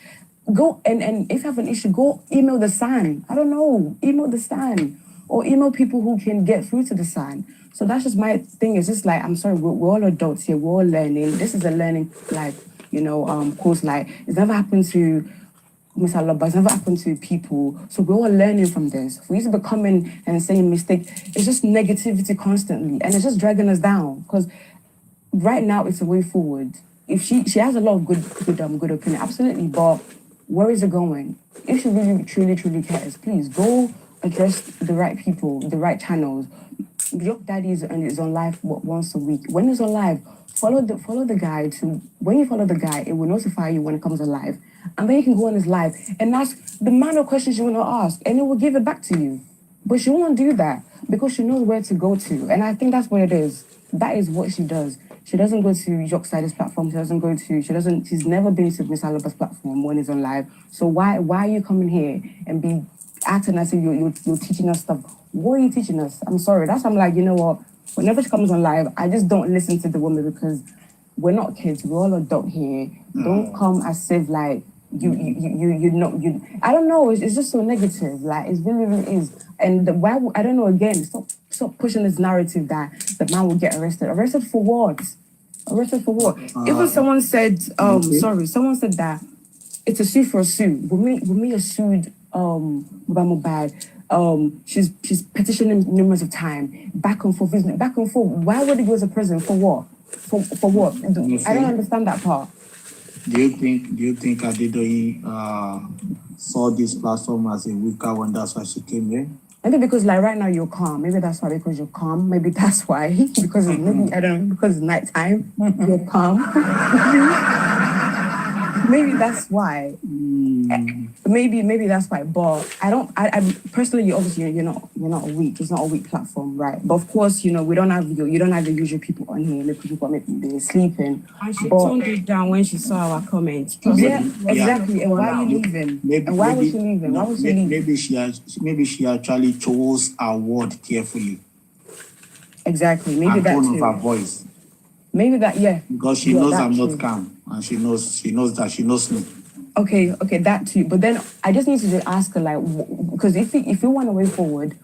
Go and if you have an issue, go email the SAN. I don't know, email the SAN or email people who can get through to the SAN. So that's just my thing. It's just like, I'm sorry, we're all adults here. We're all learning. This is a learning course. Like, it's never happened to Miss Alaba, it's never happened to people. So we're all learning from this. For you to be coming and saying mistake, it's just negativity constantly. And it's just dragging us down. Because right now it's a way forward. If she has a lot of good opinion, absolutely, but where is it going? If she really, truly cares, please go address the right people, the right channels. Your daddy is on live once a week. When he's on live, follow the guide. When you follow the guide, it will notify you when it comes on live. And then you can go on his live and ask the amount of questions you want to ask, and it will give it back to you. But she won't do that because she knows where to go to. And I think that's what it is. That is what she does. She doesn't go to Yoksider's platform. She's never been to Miss Alaba's platform when he's on live. So why are you coming here and be acting as if you're teaching us stuff? What are you teaching us? I'm sorry. That's why I'm like, you know what? Whenever she comes on live, I just don't listen to the woman because we're not kids. We're all adult here. Don't come as if like you I don't know. It's just so negative. Like it really is. And I don't know. Again, stop pushing this narrative that the man will get arrested. Arrested for what? Arrested for what? Even someone said someone said that it's a sue for a sue. Wummi has sued Mohbad. She's petitioning numerous of time, back and forth. Why would he go to prison for what? For what? I don't understand that part. Do you think Adedoyi saw this platform as a weaker one? That's why she came here. Maybe because like right now you're calm. Maybe that's why because you're calm. Maybe that's why because maybe I don't know because it's nighttime. You're calm. Maybe that's why. Maybe that's why. But I personally, obviously, you're not a weak. It's not a weak platform, right? But of course, we don't have you don't have the usual people on here. Maybe people they're sleeping. And she toned it down when she saw our comments. Yeah, exactly. And why are you leaving? And why was she leaving? Why was she leaving? Maybe she actually chose her word carefully. Exactly. Maybe and that tone too. of her voice. Maybe that, yeah. Because she knows I'm not calm, and she knows that she knows me. Okay, that too. But then I just need to ask her, like, because if you want a way forward,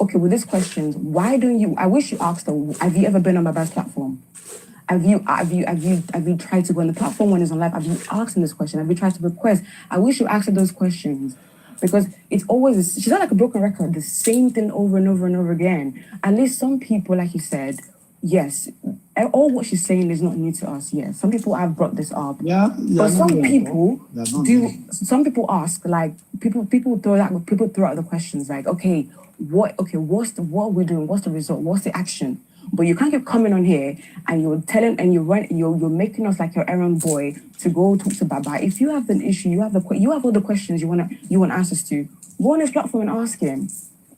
okay, with these questions, why don't you? I wish you asked her. Have you ever been on my best platform? Have you tried to go on the platform when it's on live? Have you asked him this question? Have you tried to request? I wish you asked her those questions. Because it's always, she's not like a broken record, the same thing over and over and over again. At least some people, like you said, yes, all what she's saying is not new to us, yes. Some people have brought this up. Yeah. But some people some people ask, like, people throw out the questions, like, what are we doing? What's the result? What's the action? But you can't keep coming on here and you're telling and you're making us like your errand boy to go talk to Baba. If you have an issue, you have all the questions you want answers to, go on his platform and ask him.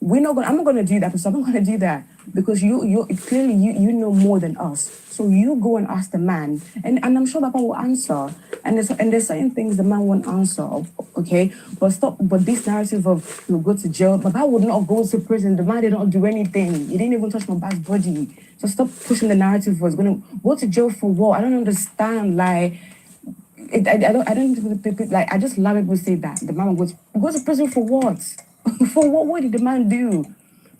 I'm not gonna do that, because I'm not gonna do that because you clearly you know more than us. So you go and ask the man, and I'm sure Baba will answer. And there's certain things the man won't answer, okay? But this narrative of he'll go to jail, Baba would not go to prison. The man did not do anything. He didn't even touch my dad's body. So stop pushing the narrative was gonna go to jail for what? I don't understand. Like, I don't think people, like, I just love people say that the man will go to prison for what? For what? What did the man do?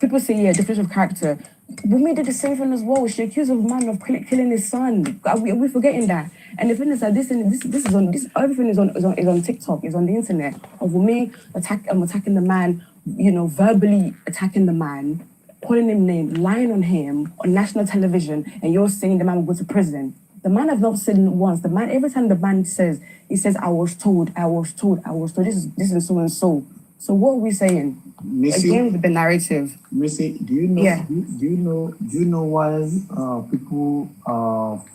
People say, yeah, difference of character. Wummi did the same thing as well. She accused of a man of killing his son. Are we forgetting that? And the thing is that this is on this, everything is on TikTok, is on the internet. Of Wummi attacking the man, verbally attacking the man, calling him name, lying on him on national television, and you're saying the man will go to prison. The man has not said it once. The man, every time the man says, he says, I was told. This is so and so. So what are we saying? Missy, Again with the narrative. Missy, do you know? Yeah. Do you know why people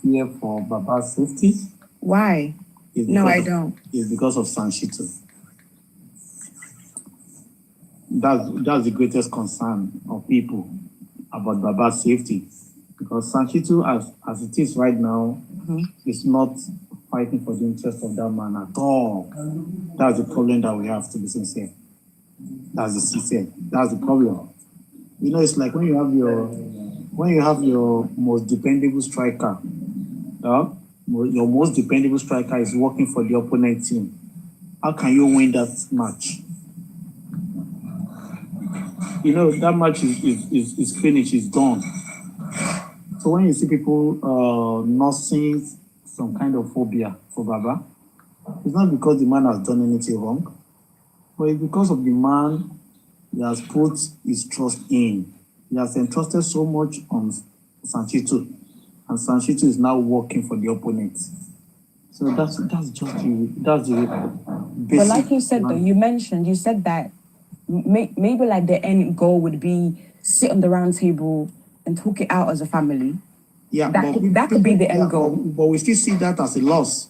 fear for Baba's safety? Why? No, I don't. It's because of Sanchito. That's the greatest concern of people about Baba's safety. Because Sanchito, as it is right now, is not fighting for the interest of that man at all. That's the problem that we have, to be sincere. That's the problem. It's like when you have your most dependable striker, your most dependable striker is working for the opponent team. How can you win that match? That match is finished, it's done. So when you see people nursing some kind of phobia for Baba, it's not because the man has done anything wrong, but it's because of the man he has put his trust in. He has entrusted so much on Sanchito, and Sanchito is now working for the opponent. So that's the basic. But like you said, though, you said that maybe like the end goal would be sit on the round table and talk it out as a family. Yeah, that could be the end goal. But we still see that as a loss.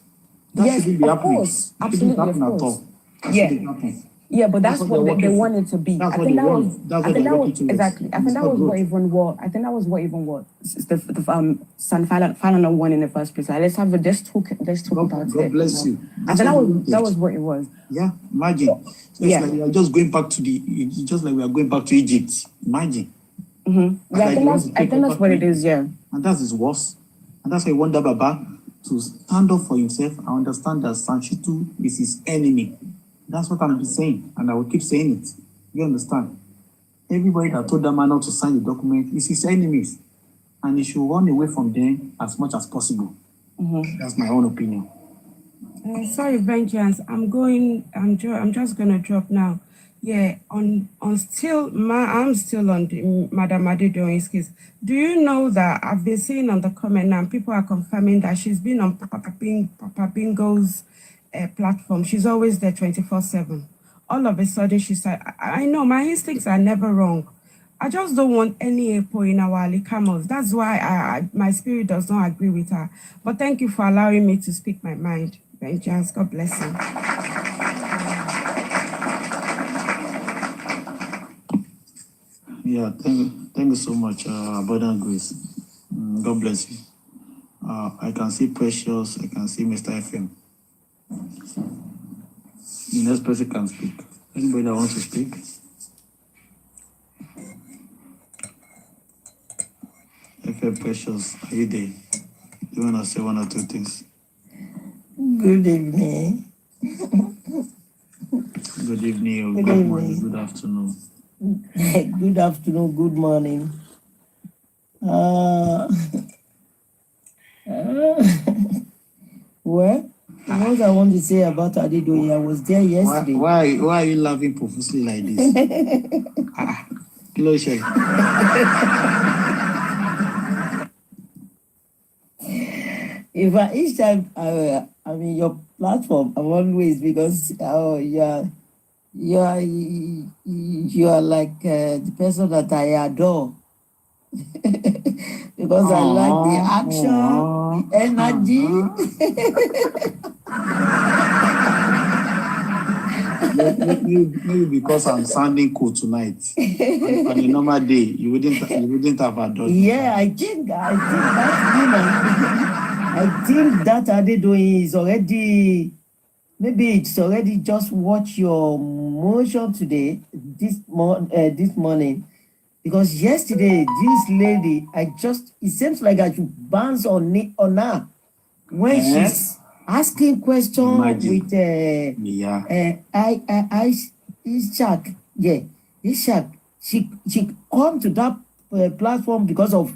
That yes, shouldn't be happening. Of course. Absolutely, of course. Yeah, but that's what they wanted to be. I think that was exactly. I think that was what even what. I think that was what even what the San Falana won in the first place. Like, let's talk about it. God bless you. I think that was what it was. Yeah, imagine. So it's like we are just going back to we are going back to Egypt. Imagine. Mm-hmm. Yeah, I think that's what it is. Yeah. And that is worse. And that's why I want Baba to stand up for himself and understand that Sanchito is his enemy. That's what I'm saying, and I will keep saying it. You understand? Everybody that told that man not to sign the document is his enemies, and he should run away from them as much as possible. Mm-hmm. That's my own opinion. Sorry, Vengeance. I'm just gonna drop now. Yeah, I'm still on the Madam Adedoyin's case. Do you know that I've been seeing on the comment now, people are confirming that she's been on Papa Bingo's platform. She's always there 24/7. All of a sudden, she said, I know my instincts are never wrong. I just don't want any EPO in our alicamos. That's why my spirit does not agree with her. But thank you for allowing me to speak my mind. Vengeance, God bless you. Yeah, thank you so much, Abundant Grace. God bless you. I can see Precious, I can see Mr. FM. The next person can speak. Anybody that wants to speak? FM Precious, are you there? You want to say one or two things? Good evening. Good evening, or good morning, good afternoon. Good afternoon, good morning. Well, what I want to say about Adedoyin, I was there yesterday. Why are you laughing profusely like this? Close. Each time I'm in your platform, I'm always, because you are like the person that I adore. Because I like the action, energy. Maybe because I'm sounding cool tonight. On a normal day, you wouldn't have adored. Yeah, I think that Adedoyin is already. Maybe it's already just watch your motion today, this morning. Because yesterday, this lady, it seems like I should bounce on her when asking question Imagine. with Yeah. Ishak. Yeah, Ishak. She come to that platform because of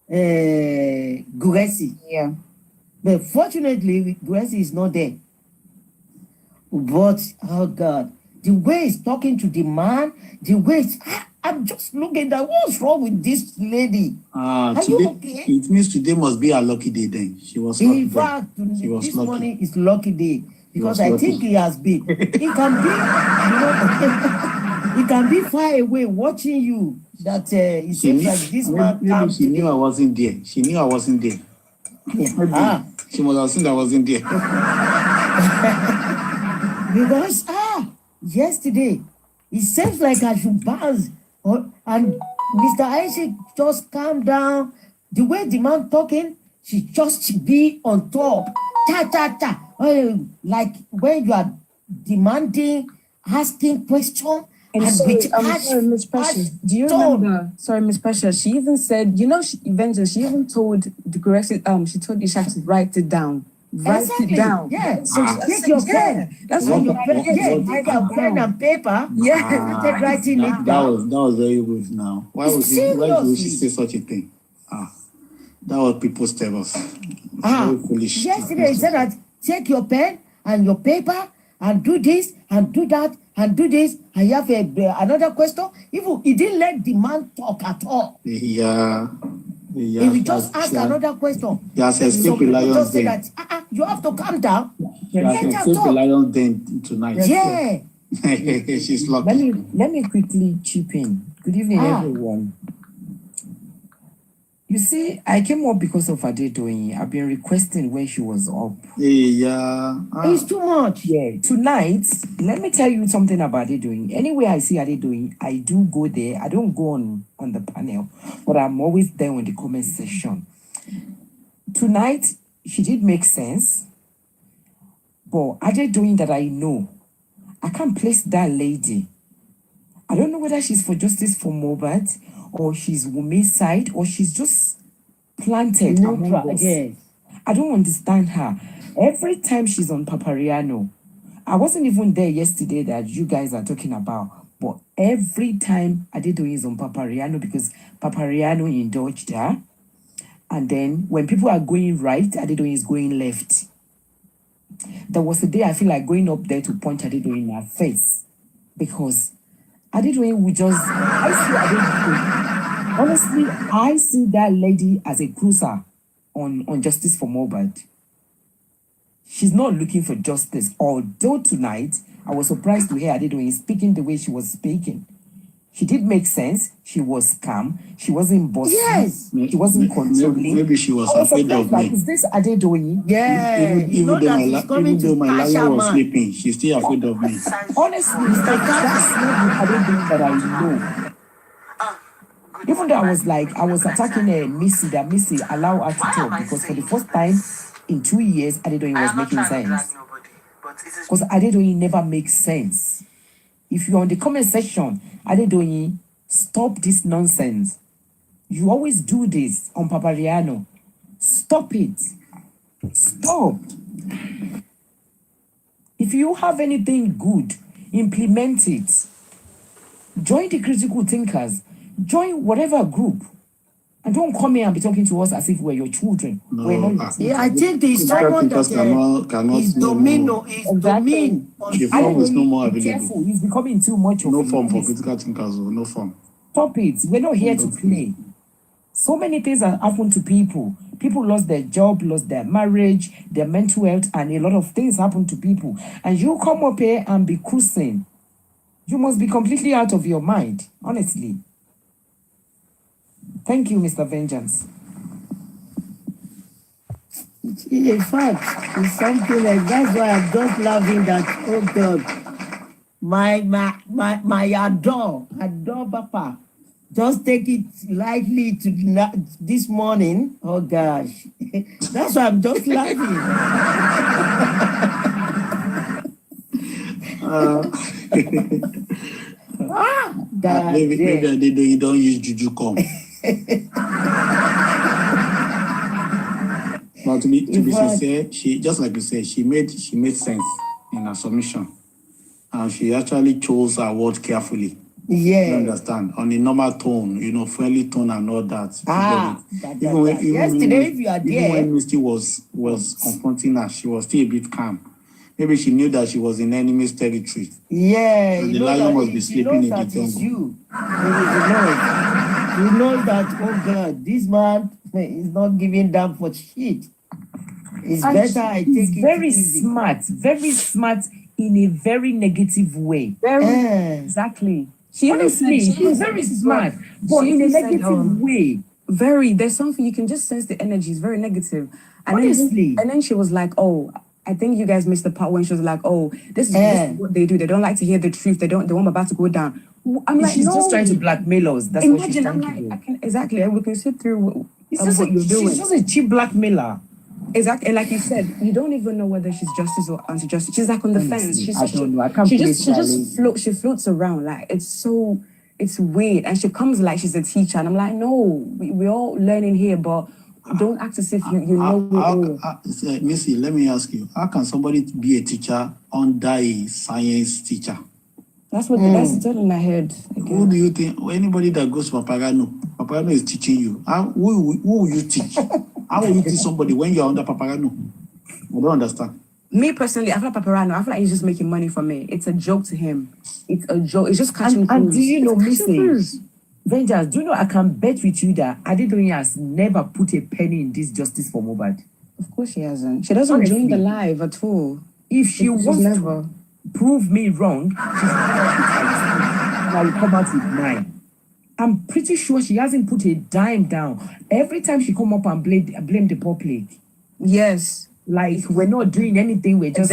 Guresi. Yeah. But fortunately, Guresi is not there. But oh God, the way he's talking to the man, the way I'm just looking that what's wrong with this lady? Are Today, you okay? it means today must be a lucky day then. She was lucky. In fact, She was this lucky. morning is lucky day because was I lucky. think he has been. He can be, he can be far away watching you. That it seems like this man maybe come she knew today. I wasn't there. She knew I wasn't there. She must have seen I wasn't there. Because yesterday it seems like I should bounce, and Mr. Isaac just calm down. The way the man talking, she just be on top. Like when you are demanding, asking question. And sorry, Miss Precious, do you remember? Sorry, Miss Precious, she even said, you know, she even told the correction, she told Isha to write it down. Write it down. Yeah. So Take your pen. That's And what your pen. Yeah, take your pen and paper. Yeah. Take writing it down. That was very good now. Why would she say such a thing? That was people's terrors. Very foolish. Yesterday he said that take your pen and your paper and do this and do that and do this. And you have another question. Even he didn't let the man talk at all. Yeah. He will just ask another question. Yes, escape the lion's just say den. that you have to calm down. Yes, escape the lion's den tonight. Yeah. She's lucky. Let me quickly chip in. Good evening, everyone. You see, I came up because of Adedoyin. I've been requesting when she was up. Yeah. It's too much. Yeah. Tonight, let me tell you something about Adedoyin. Anywhere I see Adedoyin, I do go there. I don't go on the panel, but I'm always there in the comment section. Tonight, she did make sense. But Adedoyin that I know, I can't place that lady. I don't know whether she's for justice for Mohbad, or she's Wummi's side, or she's just planted among us. Yes. I don't understand her. Every time she's on Papariano, I wasn't even there yesterday that you guys are talking about, but every time Adedoyin is on Papariano because Papariano indulged her, and then when people are going right, Adedoyin is going left. There was a day I feel like going up there to punch Adedoyin in her face because Adedoyin would just, honestly, I see that lady as a cruiser on justice for Mohbad. She's not looking for justice. Although tonight, I was surprised to hear Adedoyin speaking the way she was speaking. She did make sense. She was calm. She wasn't bossy. Yes. She wasn't controlling. Maybe she was afraid of like, me. is this Adedoyin? Yeah. Even though my lion was sleeping, she's still afraid of me. Honestly, that's not the Adedoyin that I know. Even though I was attacking Missy, that Missy allow her to talk because for the first time in 2 years, Adedoyin was making sense. Because Adedoyin never makes sense. If you're on the comment section, Adedoyin, stop this nonsense. You always do this on Papariano. Stop it. Stop. If you have anything good, implement it. Join the critical thinkers. Join whatever group. And don't come here and be talking to us as if we're your children. No, we're not your children. Yeah, I think there's someone that cannot is domino, is domain. The form is no more available. Careful, he's becoming too much of No a form for menace. critical thinkers, no form. Stop it. We're not here to play. So many things have happened to people. People lost their job, lost their marriage, their mental health, and a lot of things happen to people. And you come up here and be cruising. You must be completely out of your mind, honestly. Thank you, Mr. Vengeance. In fact, it's something like that's why I'm just laughing that, oh God, my adore Papa. Just take it lightly to this morning. Oh gosh. That's why I'm just laughing. God, maybe they don't use juju come. But to be In fact, sincere, she, just like you said, she made sense in her submission, and she actually chose her word carefully. You yeah. understand? On a normal tone, friendly tone and all that. Yesterday, if you are Even there, when Misty was confronting her, she was still a bit calm. Maybe she knew that she was in enemy's territory. yeah, And you the know lion that must be she sleeping knows in the that it's jungle. you. You know that, oh God, this man is not giving down for shit. It's And better I she's take it very easy. very smart in a very negative way. Exactly. Honestly, she's very smart, but in a negative way. Very. There's something you can just sense the energy is very negative. And Honestly. then she was like, "Oh, I think you guys missed the part when she was like, oh, this is what they do. They don't like to hear the truth. They want about to go down." I'm like, she's no. just trying to blackmail us. That's what she's trying to do. Exactly. And we can sit through what you're doing. She's just a cheap blackmailer. Exactly. And like you said, you don't even know whether she's justice or anti-justice. She's like on the fence. I don't know. I can't she floats around. Like it's weird. And she comes like she's a teacher. And I'm like, no, we're all learning here, but don't act as if you know it all. Missy, let me ask you, how can somebody be a teacher under a science teacher? That's that's all in my head. Who do you think? Anybody that goes to Papagano is teaching you. Who will you teach? How will you teach somebody when you're under Papagano? I don't understand. Me personally, I feel like Paparano, I feel like he's just making money from me. It's a joke to him. It's a joke. It's just catching And crews. do you know, Missy? Vengeance, do you know I can bet with you that Adedoyin has never put a penny in this justice for Mohbad? Of course she hasn't. She doesn't join the live at all. If she wants to prove me wrong, she's and I will come out with 9. I'm pretty sure she hasn't put a dime down. Every time she come up and blame the public. Yes. Like we're not doing anything, we're just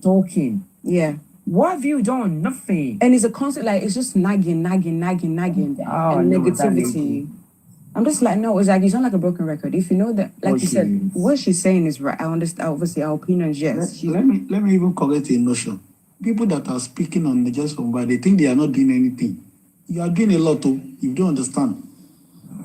talking. Yeah. What have you done? Nothing. And it's a constant, like, it's just nagging, and negativity. I'm just like, no, it's like, you sound like a broken record. If you know that, like you said, what she's saying is right. I understand, obviously, our opinions, yes. Let me even correct a notion. People that are speaking on the just from why they think they are not doing anything. You are doing a lot, too. You don't understand.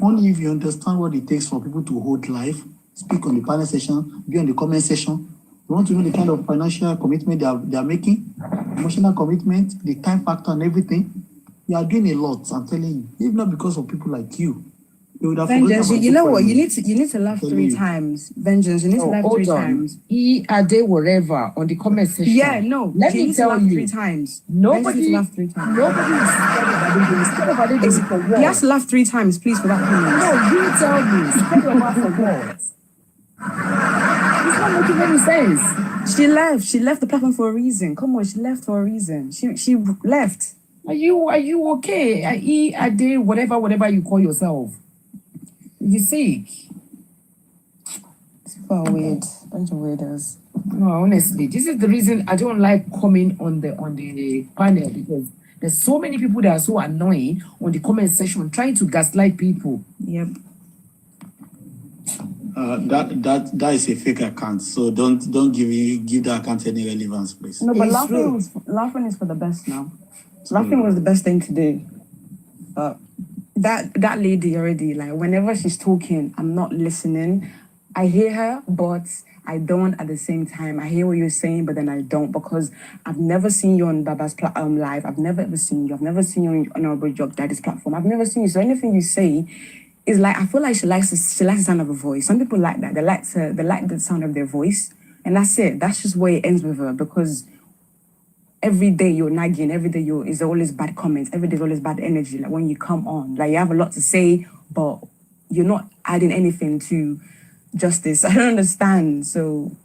Only if you understand what it takes for people to hold life, speak on the panel session, be on the comment section. You want to know the kind of financial commitment they are making, emotional commitment, the time factor and everything. You are doing a lot, I'm telling you. If not because of people like you, they would have Vengeance, you know what? You need to laugh 3 times. Vengeance, you need to laugh 3 times. Ade whatever on the comment section. Yeah, no. Let me tell you. 3 times. Nobody laugh 3 times. Nobody is scared of Adedoyin for what? He has to laugh 3 times, please, for that comment. No, you tell me. Scared of her for what? It's not making any sense. She left. She left the platform for a reason. Come on, she left for a reason. She left. Are you okay? Ade whatever you call yourself. You sick? People are weird. Bunch of weirdos. No, honestly, this is the reason I don't like coming on the panel, because there's so many people that are so annoying on the comment section trying to gaslight people. Yep. That is a fake account, so don't give that account any relevance, please. No, but laughing is for the best now. Laughing was the best thing to do. That lady already, like, whenever she's talking, I'm not listening. I hear her, but I don't at the same time. I hear what you're saying, but then I don't, because I've never seen you on Baba's live. I've never ever seen you. I've never seen you on Honorable Job Daddy's platform. I've never seen you. So anything you say is like, I feel like she likes the sound of her voice. Some people like that. They like the sound of their voice, and that's it. That's just where it ends with her, because every day you're nagging, every day is always bad comments, every day is always bad energy. Like when you come on, like you have a lot to say, but you're not adding anything to justice. I don't understand. So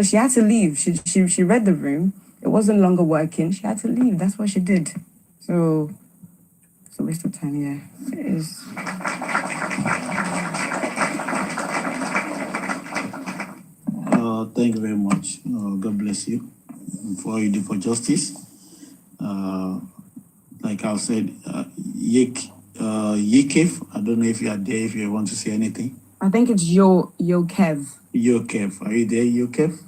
she had to leave. She read the room. It wasn't longer working. She had to leave. That's what she did. So it's a waste of time. Yeah, it is. Thank you very much. God bless you for all you do for justice. Like I said, Yekef, I don't know if you are there, if you want to say anything. I think it's Yokev. Yokev, are you there, Yokev?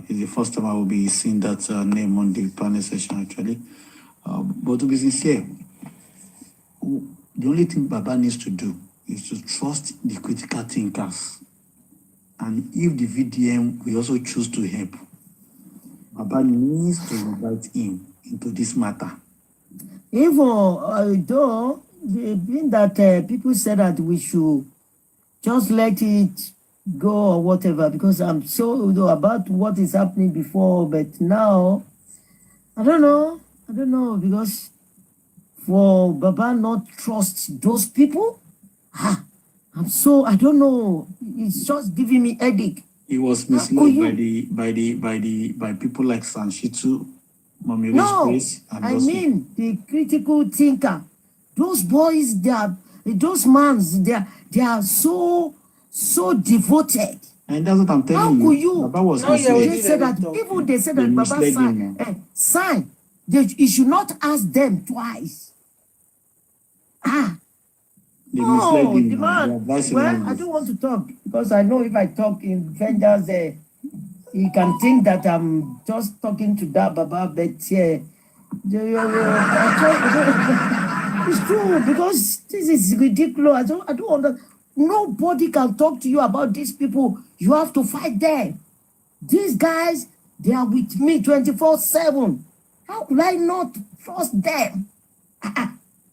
It's the first time I will be seeing that name on the panel session, actually. But to be sincere, the only thing Baba needs to do is to trust the critical thinkers. And if the VDM will also choose to help, Baba needs to invite him into this matter. Even though the being that people said that we should just let it go or whatever, because I'm so about what is happening before, but now I don't know because for Baba not trust those people, I don't know. It's just giving me headache. He was misled by people like Sanshitu, Mommy Grace, and I those mean the critical thinker. Those boys, those mans, they are so devoted. And that's what I'm telling How you. could you? Baba was No, yeah, we misled. They said that even they said They that Baba misled him, sign. You should not ask them twice. They misled him. The They man. advised him Well, like I this. don't want to talk because I know if I talk in vengeance, he can think that I'm just talking to that Baba, but it's true because this is ridiculous. I don't understand. Nobody can talk to you about these people. You have to fight them. These guys, they are with me 24/7. How could I not trust them?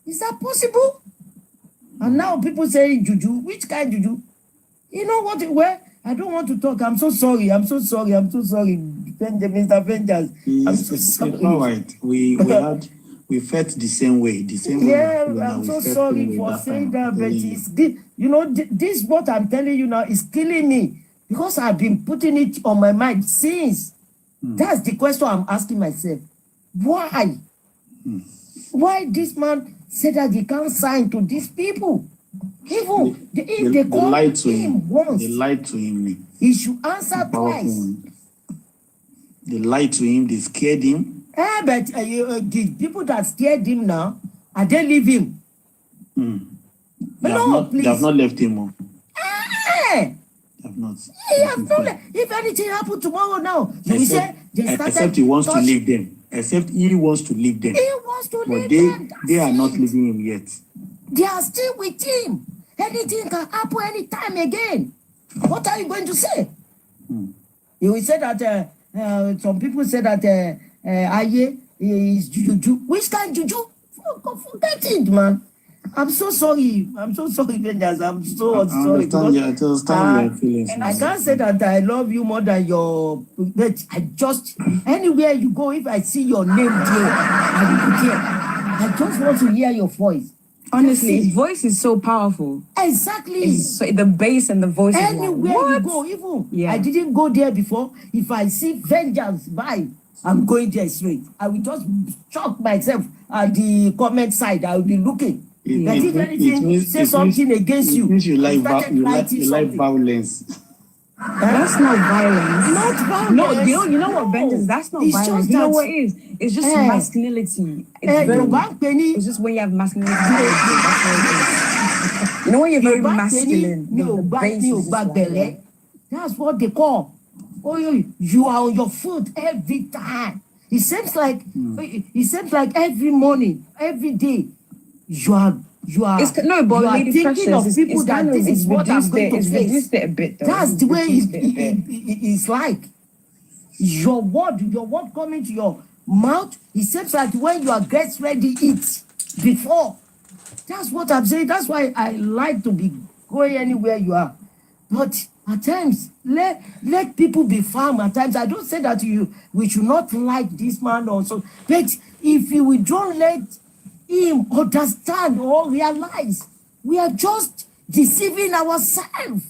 Is that possible? And now people say juju. Which kind juju? You know what? Well, I don't want to talk. I'm so sorry. Mr. Vengeance. I'm so sorry. It's all right. We felt the same way. Yeah, I'm so sorry for saying that, but it's good. You know, this what I'm telling you now is killing me because I've been putting it on my mind since. That's the question I'm asking myself. Why? Why this man said that he can't sign to these people? Even if they call him once, they lied to him. he should answer twice. They lied to him. They scared him. But the people that scared him now, are they leave him? They have not left him. They have not. If anything happened tomorrow now, you say they started. Except he wants to leave them. Except he wants to leave them. He wants to leave them. They are not leaving him yet. They are still with him. Anything can happen anytime again. What are you going to say? You will say that some people say that Aye is juju. Which kind juju? Forget it, man. I'm so sorry, Vengeance. I'm so sorry. I understand your feelings. And I can't say that I love you more than your. But I just anywhere you go, if I see your name there, I will be there. I just want to hear your voice. Honestly, his voice is so powerful. Exactly. So the bass and the voice. Anywhere is like, you go, even Yeah. I didn't go there before. If I see Vengeance by, I'm going there straight. I will just shock myself at the comment side. I will be looking. That if anything say something against you, you like violence. That's not violence. Not violence. No, you know what vengeance? That's not It's violence. just You know that- what it is? It's just masculinity. It's just when you have masculinity. That's what it is. You know when you're very masculine. the base is just like- That's what they call. Oh, you are on your foot every time. It seems like every morning, every day, you are No, but you are Lady thinking Precious, of people that kind of- this is what I'm going to it's face. reduced it a bit, though. That's It's the way reduced it a bit. it's like. Your word coming to your mouth, it seems like when you are get ready eat before. That's what I'm saying. That's why I like to be going anywhere you are. But at times, let people be firm. At times, I don't say that we should not like this man also. But if we don't let him understand or realize, we are just deceiving ourselves.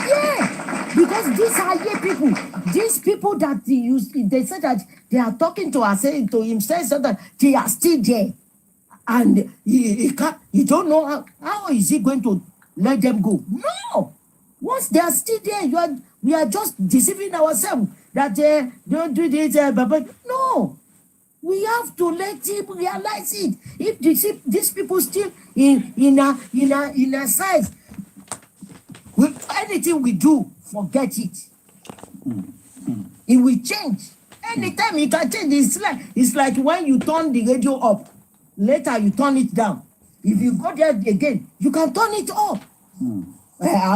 Yeah, because these are people. These people that they say that they are talking to us, saying to himself, so that they are still there, and he don't know how is he going to let them go. No, once they are still there, we are just deceiving ourselves that don't do this, no. We have to let him realize it. If these people still in a size, anything we do, forget it. It will change. Anytime it can change, it's like when you turn the radio up, later you turn it down. If you go there again, you can turn it up.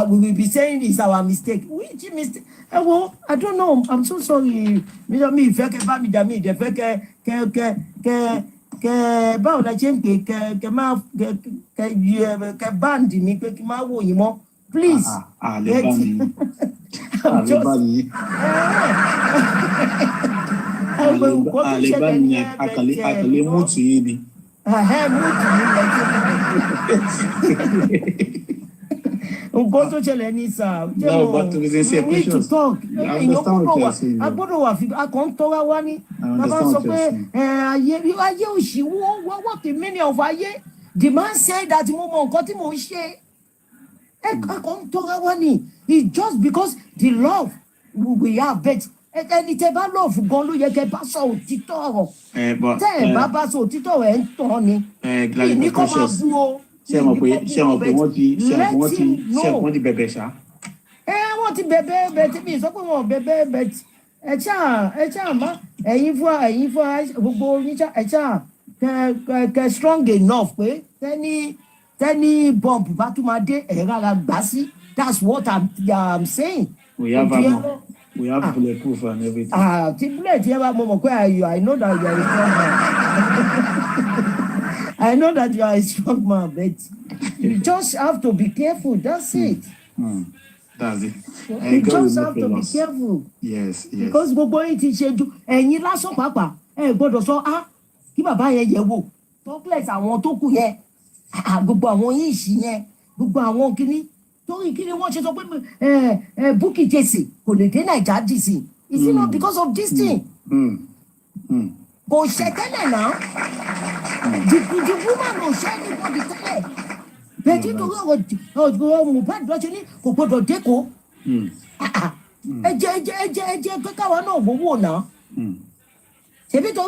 We will be saying it's our mistake. Which mistake? Well, I don't know. I'm so sorry. Me if I can me dami, if I can báwo la ṣe ń pè kẹ band mi pé kí máa wò yín mọ́. Please. Le band. Le band. Akale mutu yín ni. Nǹkan tó ṣẹlẹ̀ ní sà. No, but to say we need to talk. I understand what you're saying. Agbọ́dọ̀ wà fi akọ̀ ń tọ́ra wá ní. Bàbá sọ pé ayé òṣì what the meaning of ayé? The man said that mo mọ nǹkan tí mo ń ṣe. Akọ̀ ń tọ́ra wá ní. It's just because the love we have bet. Ẹni tẹ bá love gan ló yẹ kẹ bá sọ òtítọ́ ọ̀rọ̀. Tẹ́ ẹ bá sọ òtítọ́ ẹ̀ ń tàn ni. Ní kọ́ máa bú o. Ṣé mo pé wọ́n ti bẹ̀bẹ̀ ṣá? Wọ́n ti bẹ̀bẹ̀ bẹ̀tí mi sọ pé wọ́n bẹ̀bẹ̀ bẹ̀tí. Ẹ ṣáà má ẹ̀yin fún gbogbo yín ẹ ṣáà kẹ strong enough pé tẹ́ni bomb bá tún máa dé ẹ̀ rárá gbà sí. That's what I'm saying. We have bulletproof and everything. Ti bullet yẹn bá mọ̀ pé I know that you are a strong man. I know that you are a strong man, but you just have to be careful. That's it. That's it. You just have to be careful. Yes. Because gbogbo yín ti ṣe ju ẹ̀yin lásán pàápàá gbọ́dọ̀ sọ kí bàbá yẹn yẹ̀ wò talkless àwọn tó kù yẹn gbogbo àwọn yín ìṣì yẹn gbogbo àwọn kìíní torí kí ni wọ́n ṣe sọ pé Bukky Jesse kò lè dé Naija dì sí. Is it not because of this thing? Kò ṣe tẹ́lẹ̀ náà. The woman ò ṣe anybody tẹ́lẹ̀. Bẹ̀tí torí ọ̀rọ̀ Mohbad lọ́sẹ̀ ní kò gbọdọ̀ dẹ́kọ̀. Ẹ jẹ́ pé káwa náà wọ́wọ́ náà. Ṣèbí tó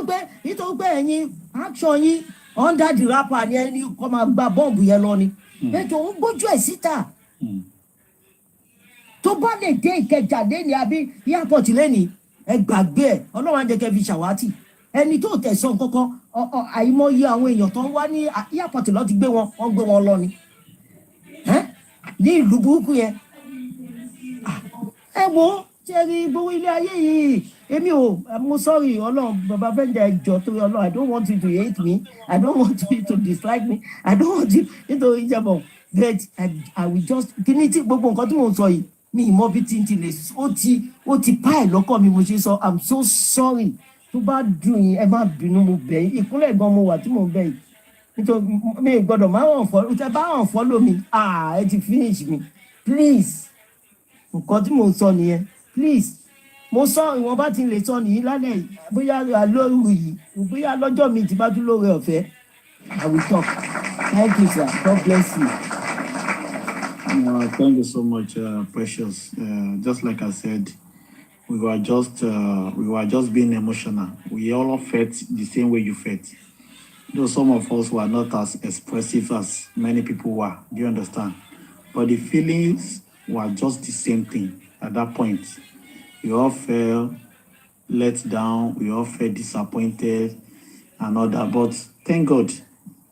gbé ẹ̀yin action yín under the rapper ni ẹni kọ́ máa gba bọ́ọ̀bù yẹn lọ ni. Bẹ̀tí òun gbójú ẹ̀ síta. Tó bá lè dé Ìkẹjà lẹ́ni àbí airport lẹ́ni ẹ gbàgbé ẹ̀ Ọlọ́run á jẹ́ kẹ́ fi ṣàwátì. Ẹni tó tẹ̀sán kankan àìmọye àwọn èèyàn tó ń wá ní airport lọ ti gbé wọn lọ ni. Ní ìlú burúkú yẹn. Ẹ wo ṣe rí gbogbo ilé ayé yìí èmi mo sorry Ọlọ́run bàbá fẹ́ǹdà ẹjọ́ torí Ọlọ́run I don't want you to hate me I don't want you to dislike me I don't want you nítorí ìjẹ́bọ̀ but I will just kí ni tí gbogbo nǹkan tí mo sọ yìí ní ìmọ̀ bí tí n ti lè ó ti pa ẹ̀ lọ́kàn mi mo ṣe sọ I'm so sorry tó bá dùn yín ẹ má bínú mo bẹ̀ yín ìkúnlẹ̀ gan mo wà tí mo bẹ̀ yín nítorí mi gbọ́dọ̀ máa hàn fọ́ tẹ bá hàn fọ́ lómi ẹ ti finish mi please nǹkan tí mo sọ nìyẹn please mo sọ ìwọ̀n bá ti lè sọ nìyí lálẹ́ bóyá lóru yìí bóyá lọ́jọ́ mi ti bá dún lóore ọ̀fẹ́ I will talk thank you sir God bless you. Thank you so much, Precious. Just like I said, we were just being emotional. We all felt the same way you felt. Though some of us were not as expressive as many people were. Do you understand? But the feelings were just the same thing at that point. We all felt let down. We all felt disappointed and all that. But thank God,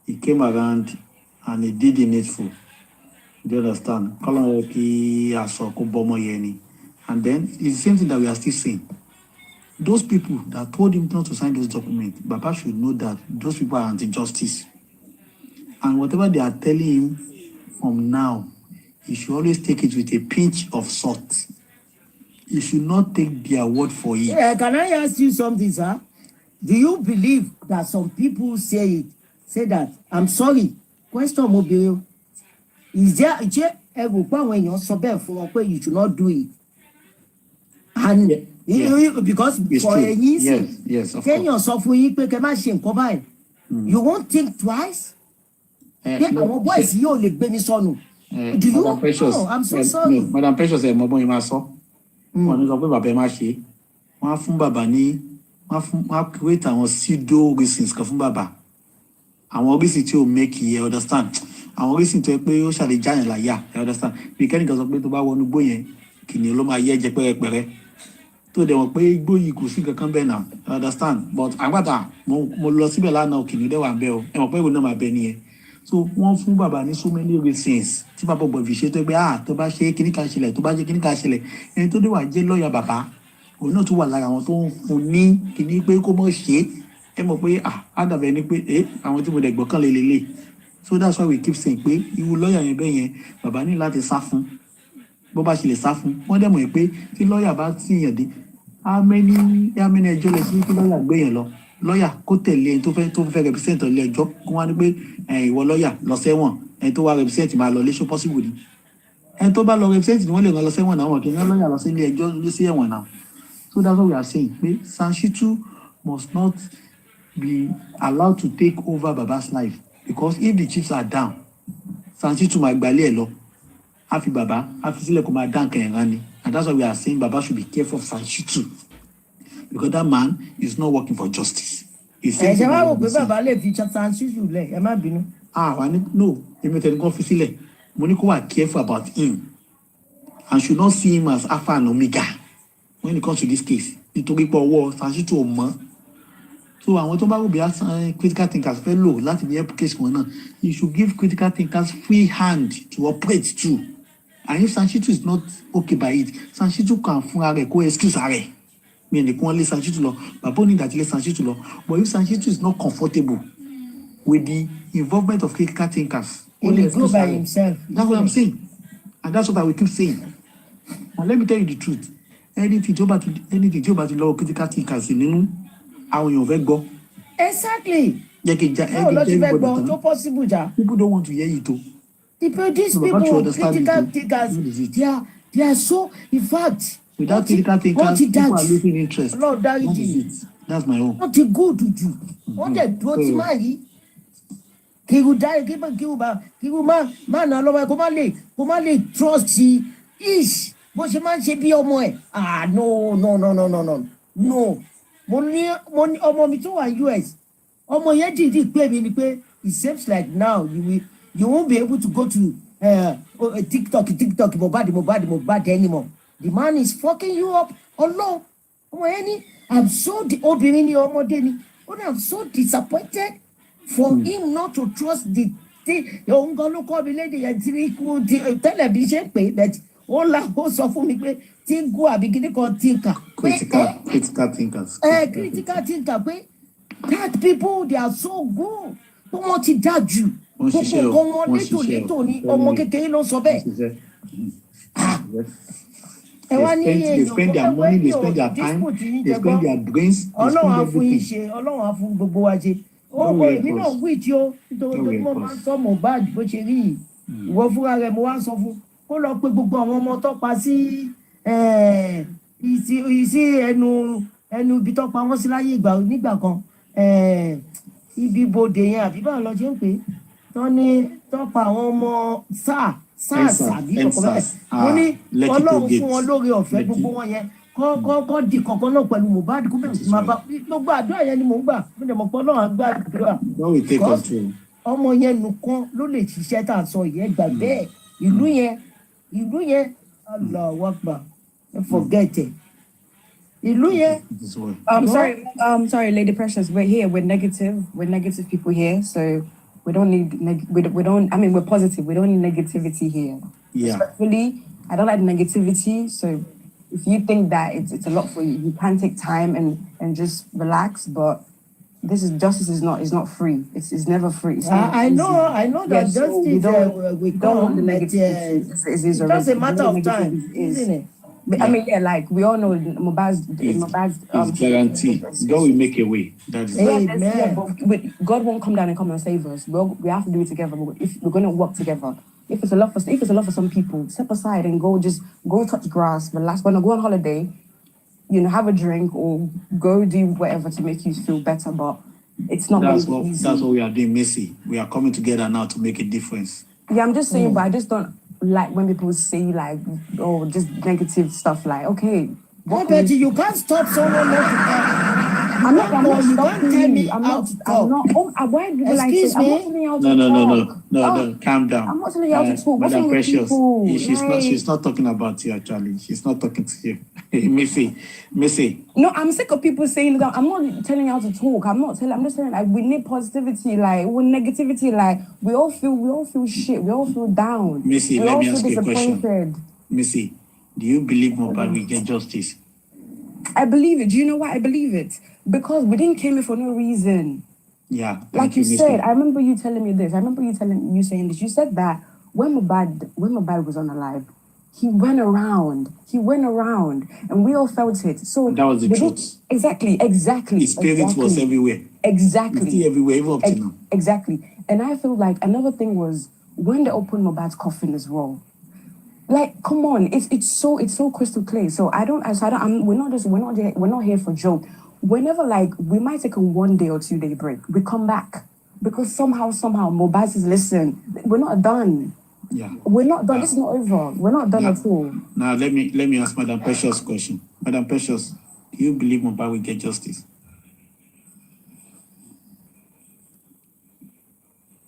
he came around and he did the needful. Do you understand? And then it's the same thing that we are still saying. Those people that told him not to sign those documents, Baba should know that those people are anti-justice. And whatever they are telling him from now, he should always take it with a pinch of salt. He should not take their word for it. Can I ask you something, sir? Do you believe that some people say that, I'm sorry, question mobile, is there you should not do it? And because it's for a yes, of course. You won't think twice? Madam Precious, oh, I'm so sorry. Madam Precious, wọ́n ní sọ pé bàbá ẹ má ṣe wọ́n á fún bàbá ní wọ́n á create àwọn pseudo reasons kan fún bàbá àwọn reason tí ó make you understand àwọn reason tó yẹ pé ó ṣàlè jáyàn láyà understand bí kẹ́nìkan sọ pé tó bá wọnú igbó yẹn kìnìún ló máa yẹ jẹ pẹ́rẹpẹ́rẹ́ tó dẹ̀ wọ́n pé igbó yìí kò sí kankan bẹ́ẹ̀ náà understand but àgbàtà mo lọ síbẹ̀ lánàá kìnìún dẹ̀ wà ń bẹ́ o ẹ mọ̀ pé ìwé náà máa bẹ nìyẹn So wọ́n fún bàbá ní so many reasons tí bàbá ọ̀gbọ̀n fi ṣe tó pé tó bá ṣe kíní kan ṣẹlẹ̀ tó bá ṣe kíní kan ṣẹlẹ̀ ẹni tó dé wà jẹ́ lọ́ọ̀yà bàbá òun náà tún wà lára àwọn tó ń fún ní kíní pé kó mọ̀ ṣe ẹ mọ̀ pé àdàbẹ̀ ni pé àwọn tí mo dẹ̀ gbọ́kàn lé lélẹ̀. So that's why we keep saying pé irú lọ́ọ̀yà yẹn bẹ́ẹ̀ yẹn bàbá ní láti sá fún bó bá ṣe lè sá fún wọ́n dẹ̀ mọ̀ pé tí lọ́ọ̀yà bá tìyàn dé how many ẹjọ́ lẹ sí kí lọ́ọ̀yà gbé yẹn lọ lọ́ọ̀yà kó tẹ̀lé ẹni tó fẹ́ represent ilé ẹjọ́ kó wá ní pé ìwọ lọ́ọ̀yà lọ sẹ́wọ̀n ẹni tó wá represent máa lọ léṣó possible ni ẹni tó bá lọ represent ni wọ́n lè rán lọ sẹ́wọ̀n náà wọn kì í rán lọ́ọ̀yà lọ sí ilé ẹjọ́ lé sí ẹ̀wọ̀n náà. So that's what we are saying pé Sanchitu must not be allowed to take over Baba's life because if the chiefs are down Sanchitu máa gbalẹ̀ ẹ̀ lọ á fi bàbá á fi sílẹ̀ kó máa dá nǹkan ẹ̀rán ni and that's why we are saying Baba should be careful of Sanchitu because that man is not working for justice. Ṣé wàá wò pé bàbá lè fi Sanchitu lẹ̀ ẹ má bínú. Wà ní no èmi tẹ̀lé kan fi sílẹ̀ mo ní kó wà careful about him and should not see him as alpha and omega when it comes to this case nítorí pé ọwọ́ Sanchitu ò mọ́. So àwọn tó bá wò bí critical thinkers fẹ́ lò láti bí help case wọn náà you should give critical thinkers free hand to operate too and if Sanchitu is not okay by it Sanchitu kan fúnra rẹ̀ kó excuse rẹ̀ mi ní kí wọ́n lé Sanchitu lọ bàbá òní ìdàtí lé Sanchitu lọ but if Sanchitu is not comfortable with the involvement of critical thinkers he will go by himself. That's what I'm saying and that's what I will keep saying and let me tell you the truth anything tí ó bá ti lọ́wọ́ critical thinkers nínú àwọn èèyàn fẹ́ gbọ́. Exactly. Báwo ló ti fẹ́ gbọ́ tó possible jà. People don't want to hear it o. These people critical thinkers they are so in fact. Without critical thinkers people are losing interest. That is it. That's my own. Wọ́n ti good jù. Wọ́n dẹ̀ dúró tí máa yí. Kìrù dáre kìrù máa nà lọ́wọ́ kó má lè trust ish bó ṣe máa ń ṣe bí ọmọ ẹ̀. No. Mo ní ọmọ mi tó wà US ọmọ yẹn dìídì pé mi ni pé it seems like now you won't be able to go to TikTok Mohbad anymore. The man is fucking you up ọlọ́run ọmọ yẹn ní I'm so obìnrin ni ọmọdé ni I'm so disappointed for him not to trust the thing òun gan ló kọ́ mi lédè yẹn tí ikú tẹ́lẹ̀ bí ṣe pé bẹ́ẹ̀ ó sọ fún mi pé tí ń gún àbí kíní kan tí ń kà. Critical thinkers. Critical thinker pé that people they are so good tó wọ́n ti dá jù gbogbo nǹkan wọn létò ní ọmọ kékeré ló sọ bẹ́ẹ̀. They spend their money, they spend their time, they spend their brains, they spend everything. Ọlọ́run á fún gbogbo wa ṣe. Èmi náà wí tí ó nítorí mo máa ń sọ Mohbad bó ṣe rí yìí ìwọ fúnra rẹ̀ mo wá ń sọ fún kó lọ pé gbogbo àwọn ọmọ tó pa sí ẹnu ibi tó pa wọ́n sí láyé nígbà kan ibi bodè yẹn àbí báwo lọ ṣe ń pè tó pa àwọn ọmọ SARS àbí kọ̀ọ̀kan bẹ́ẹ̀ mo ní Ọlọ́run fún wọn lórí ọ̀fẹ́ gbogbo wọn yẹn kọ́ di kankan náà pẹ̀lú Mohbad kó bẹ̀rẹ̀ sí máa bá gbogbo àdúrà yẹn ni mò ń gbà mo dẹ̀ mọ̀ pé Ọlọ́run á gbà àdúrà ọmọ yẹn nìkan ló lè ṣiṣẹ́ tá a sọ yẹn gbà bẹ́ẹ̀ ìlú yẹn Allahu Akbar forget it. Sorry, Lady Precious. We're here. We're negative people here. So we don't need. We don't. I mean, we're positive. We don't need negativity here. Yeah. Respectfully, I don't like negativity. So if you think that it's a lot for you, you can take time and just relax. But justice is not free. It's never free. I know that justice we don't want the negativity. It's just a matter of time, isn't it? But, I mean, yeah, like we all know Mohbad's guaranteed. God will make a way. But God won't come down and come and save us. We have to do it together. If we're going to work together, if it's a lot for some people, step aside and go touch grass, relax. When I go on holiday, have a drink or go do whatever to make you feel better. But it's not. That's what we are doing, Missy. We are coming together now to make a difference. Yeah, I'm just saying, but I just don't like when people say like, just negative stuff. Like, okay, Betty, you can't stop someone not to come. I'm not you can't stopping tell me you. I'm how not. to I'm talk. not. Oh, why do people like Excuse say? I'm not me? telling you how No, to no, no, talk. no, no, no. Calm down. I'm not telling you how to talk. What's Madam wrong with Precious, people? she's not talking about you actually. She's not talking to you. Missy. No, I'm sick of people saying that. I'm not telling you how to talk. I'm just saying like we need positivity. Like with negativity, like we all feel shit. We all feel down. Missy, We let all me feel ask you a question. disappointed. Missy, do you believe Mohbad will get justice? I believe it. Do you know why I believe it? Because we didn't came here for no reason. Yeah. Like you Missy. said, I remember you telling me this. I remember you saying this. You said that when Mohbad was unalive, he went around, and we all felt it. So That was the truth. Exactly. His spirit was everywhere. Exactly. It's still everywhere, even up to now. Exactly. And I feel like another thing was when they opened Mohbad's coffin as well. Like, come on, it's so crystal clear. So we're not here for joke. Whenever like we might take a 1 day or 2 day break, we come back because somehow Mohbad says, listen, we're not done. Yeah. We're not done. This is not over. We're not done at all. Now let me ask Madam Precious question. Madam Precious, do you believe Mohbad will get justice?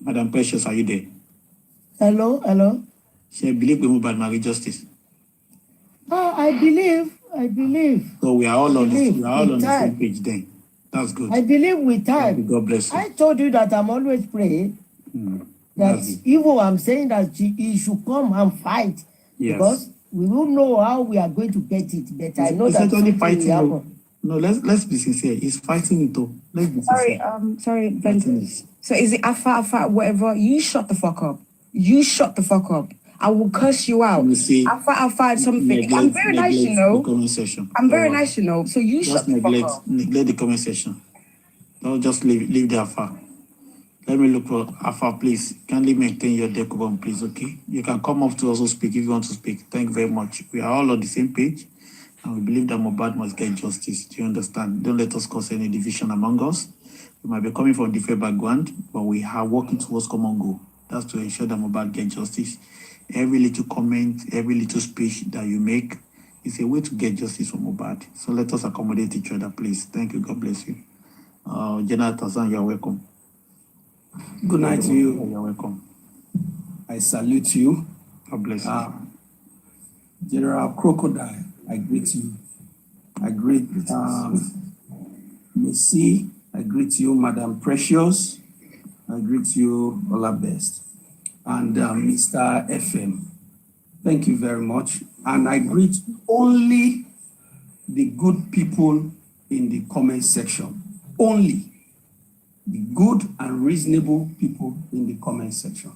Madam Precious, are you there? Hello. She believe Mohbad will get justice. I believe. So we are all on the same page then. That's good. I believe with time. God bless you. I told you that I'm always praying. That even I'm saying that he should come and fight. Yes. Because we don't know how we are going to get it. But I know He's that only something fighting. will happen. No, let's be sincere. He's fighting it too. Let's be sincere. Sorry, Ventus. So is it Afa, whatever? You shut the fuck up. I will curse you out. You see, Afa, something. I'm very nice, you know. The comment section. I'm very nice, you know. So you Just shut the fuck up. neglect the comment section. Don't just leave the Afa. Let me look for Afa, please. Kindly maintain your decorum, please, okay? You can come up to also speak if you want to speak. Thank you very much. We are all on the same page, and we believe that Mohbad must get justice. Do you understand? Don't let us cause any division among us. We might be coming from different background, but we are working towards common goal. That's to ensure that Mohbad get justice. Every little comment, every little speech that you make is a way to get justice for Mohbad. So let us accommodate each other, please. Thank you. God bless you. General Tazan, you're welcome. Good night to you. You're welcome. I salute you. God bless you. General Crocodile, I greet you. I greet Missy. I greet you, Madam Precious. I greet you, Ola Best. And Mr. FM. Thank you very much. And I greet only the good people in the comment section. Only the good and reasonable people in the comment section.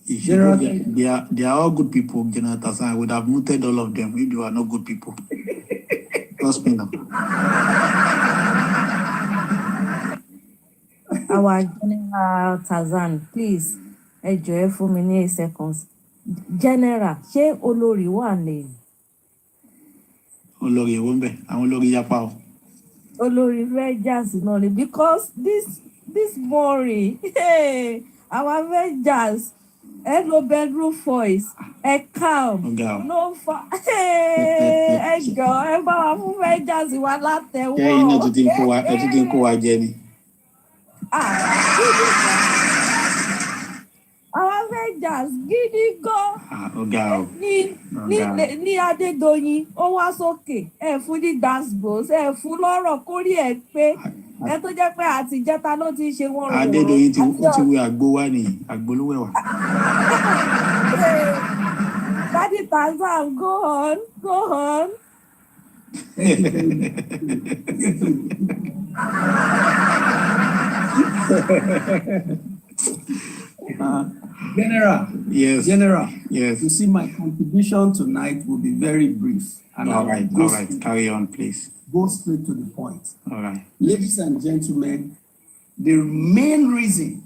They are all good people, General Tazan. I would have muted all of them if they were not good people. Trust me now. Our General Tazan, please, ẹ jọ̀ọ́ ẹ fún mi ní 8 seconds. General, ṣé olórí wà ní? Olórí èwo ń bẹ, àwọn olórí yapa o. Olórí Rangers náà ni because this morning, hey, our Rangers, no bedroom voice, calm, no ẹ jọ̀ọ́ ẹ bá wa fún Rangers wá látẹ̀wọ́. Ṣé iná tó ti ń kó wa jẹ ni? Our Rangers gidi gan. Ní Adédoyin, ó wá sókè, ẹ fún ní dasbos, ẹ fún lọ́rọ̀ kórí ẹ pé ẹ tó jẹ́ pé àtijẹ́ta ló ti ṣe wọ́n rò. Adédoyin ti wé àgbo wá nìyí, àgbo ló wẹ̀ wá. Daddy Tazan, go on. General. Yes. General. Yes. You see, my contribution tonight will be very brief. And all right. Carry on, please. Go straight to the point. All right. Ladies and gentlemen, the main reason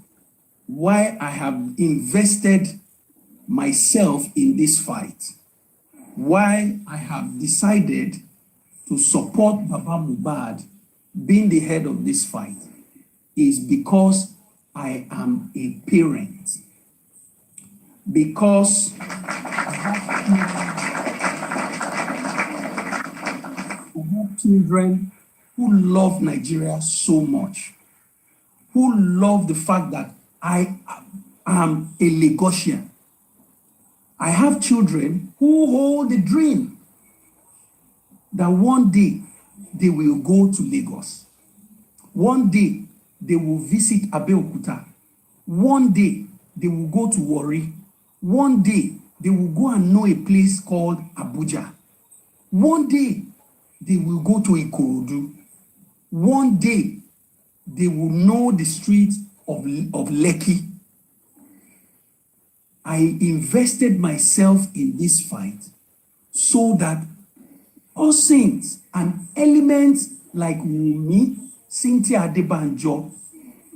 why I have invested myself in this fight, why I have decided to support Baba Mohbad being the head of this fight, is because I am a parent. Because I have children who love Nigeria so much, who love the fact that I am a Lagosian. I have children who hold the dream that one day they will go to Lagos. One day they will visit Abeokuta. One day they will go to Warri. One day they will go and know a place called Abuja. One day they will go to Ikorodu. One day they will know the streets of Lekki. I invested myself in this fight so that us saints and elements like Wummi, Cynthia Adebanjo,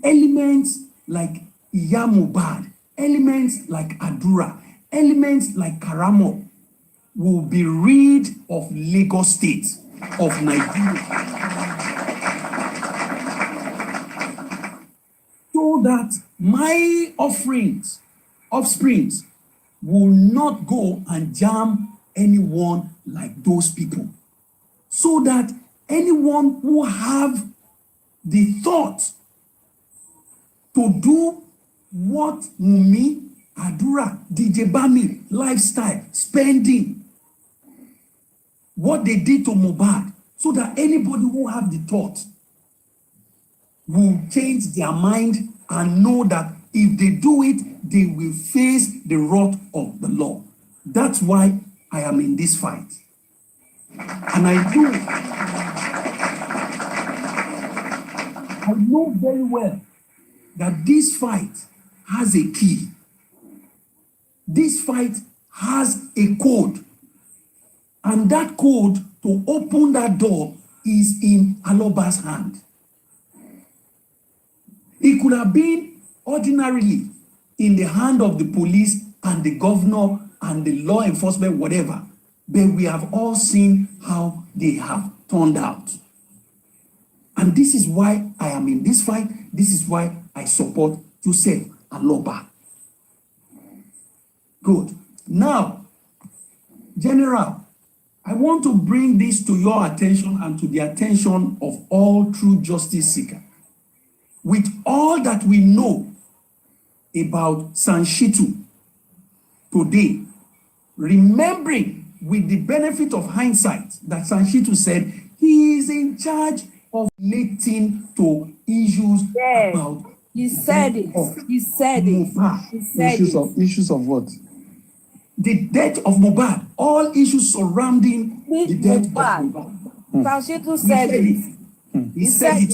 elements like Iya Mohbad, elements like Adura, elements like Karamo will be rid of Lagos State, of Nigeria. So that my offsprings will not go and jam anyone like those people. So that anyone who have the thought to do what Wummi, Adura, DJ Bami, lifestyle, spending, what they did to Mohbad, so that anybody who have the thought will change their mind and know that if they do it, they will face the wrath of the law. That's why I am in this fight. And I know very well that this fight has a key. This fight has a code. And that code to open that door is in Aloba's hand. It could have been ordinarily in the hand of the police and the governor and the law enforcement, whatever. But we have all seen how they have turned out. And this is why I am in this fight. This is why I support Joseph Aloba. Good. Now, General, I want to bring this to your attention and to the attention of all true justice seekers. With all that we know about Sanshitu today, remembering with the benefit of hindsight that Sanshitu said he is in charge of relating to issues about he said it. He said it. He said Issues of what? The death of Mohbad, all issues surrounding the death of Mohbad. Sanshitu said it. He said it.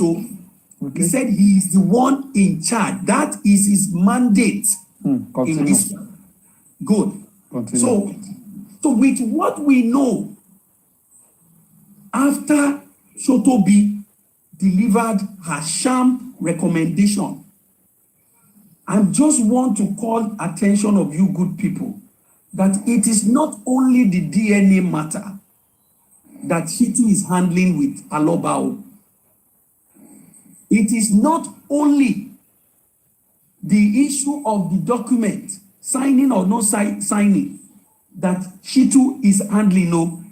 Okay. He said he is the one in charge. That is his mandate in this one. Good. Continue. So with what we know, after Shotobi delivered her sham recommendation, I just want to call attention of you good people that it is not only the DNA matter that Shitu is handling with Alobao. It is not only the issue of the document, signing or no signing, that Shitu is handling. No.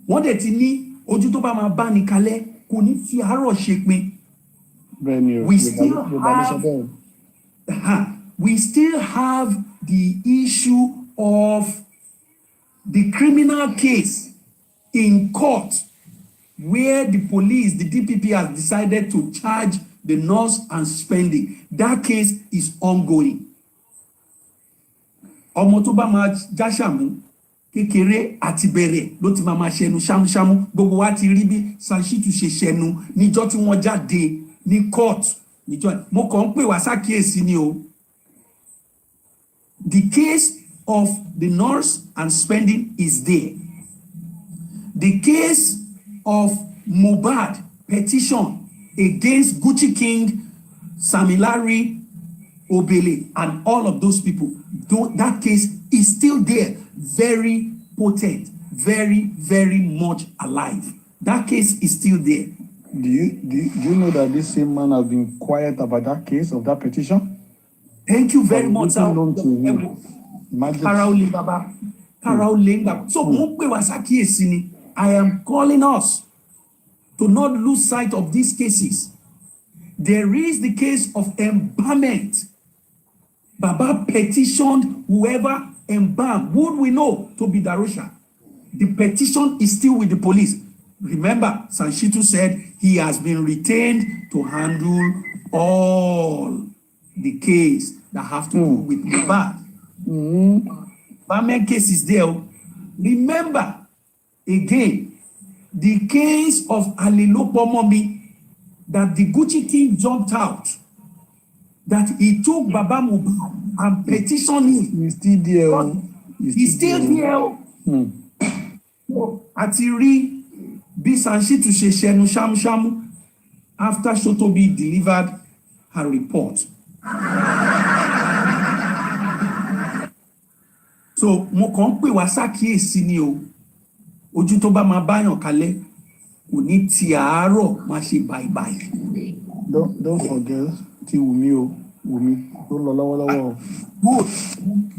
Wọ́n dẹ̀ ti ní ojú tó bá máa bá ní kalẹ̀ kò ní fi àárọ̀ ṣe pin. We still have the issue of the criminal case in court where the police, the DPP has decided to charge the nurse and spending. That case is ongoing. Ọmọ tó bá máa jáṣàmú kékeré àti bẹ̀rẹ̀ ló ti máa ṣẹnu ṣámúṣámú gbogbo wa ti rí bí Sanshitu ṣe ṣẹnu níjọ́ tí wọ́n jáde ní court níjọ́ mo kàn ń pè wá sákìyèsí ni o. The case of the nurse and spending is there. The case of Mohbad petition against Gucci King, Samilari, Obele, and all of those people, that case is still there, very potent, very, very much alive. That case is still there. Do you know that this same man has been quiet about that case of that petition? Thank you very much. So, I am calling us to not lose sight of these cases. There is the case of embalmment. Baba petitioned whoever embalmed, would we know to be Darusha. The petition is still with the police. Remember, Sanshitu said he has been retained to handle all the case that have to do with Mohbad. Embalmment case is there. Remember, again, the case of Alilopomomi, that the Gucci King jumped out, that he took Baba Mohbad and petitioned him. He's still there. He's still there. So, Atiri, bí Sanshitu ṣe ṣẹnu ṣámúṣámú after Sotobi delivered her report. So, mo kàn ń pè wá ṣàkíyèsí ni o. Ojú tó bá máa báyàn kalẹ̀, kò ní ti àárọ̀ máa ṣe báyìí. Don't forget ti Wummi o. Wummi tó lọ lọ́wọ́lọ́wọ́. Good.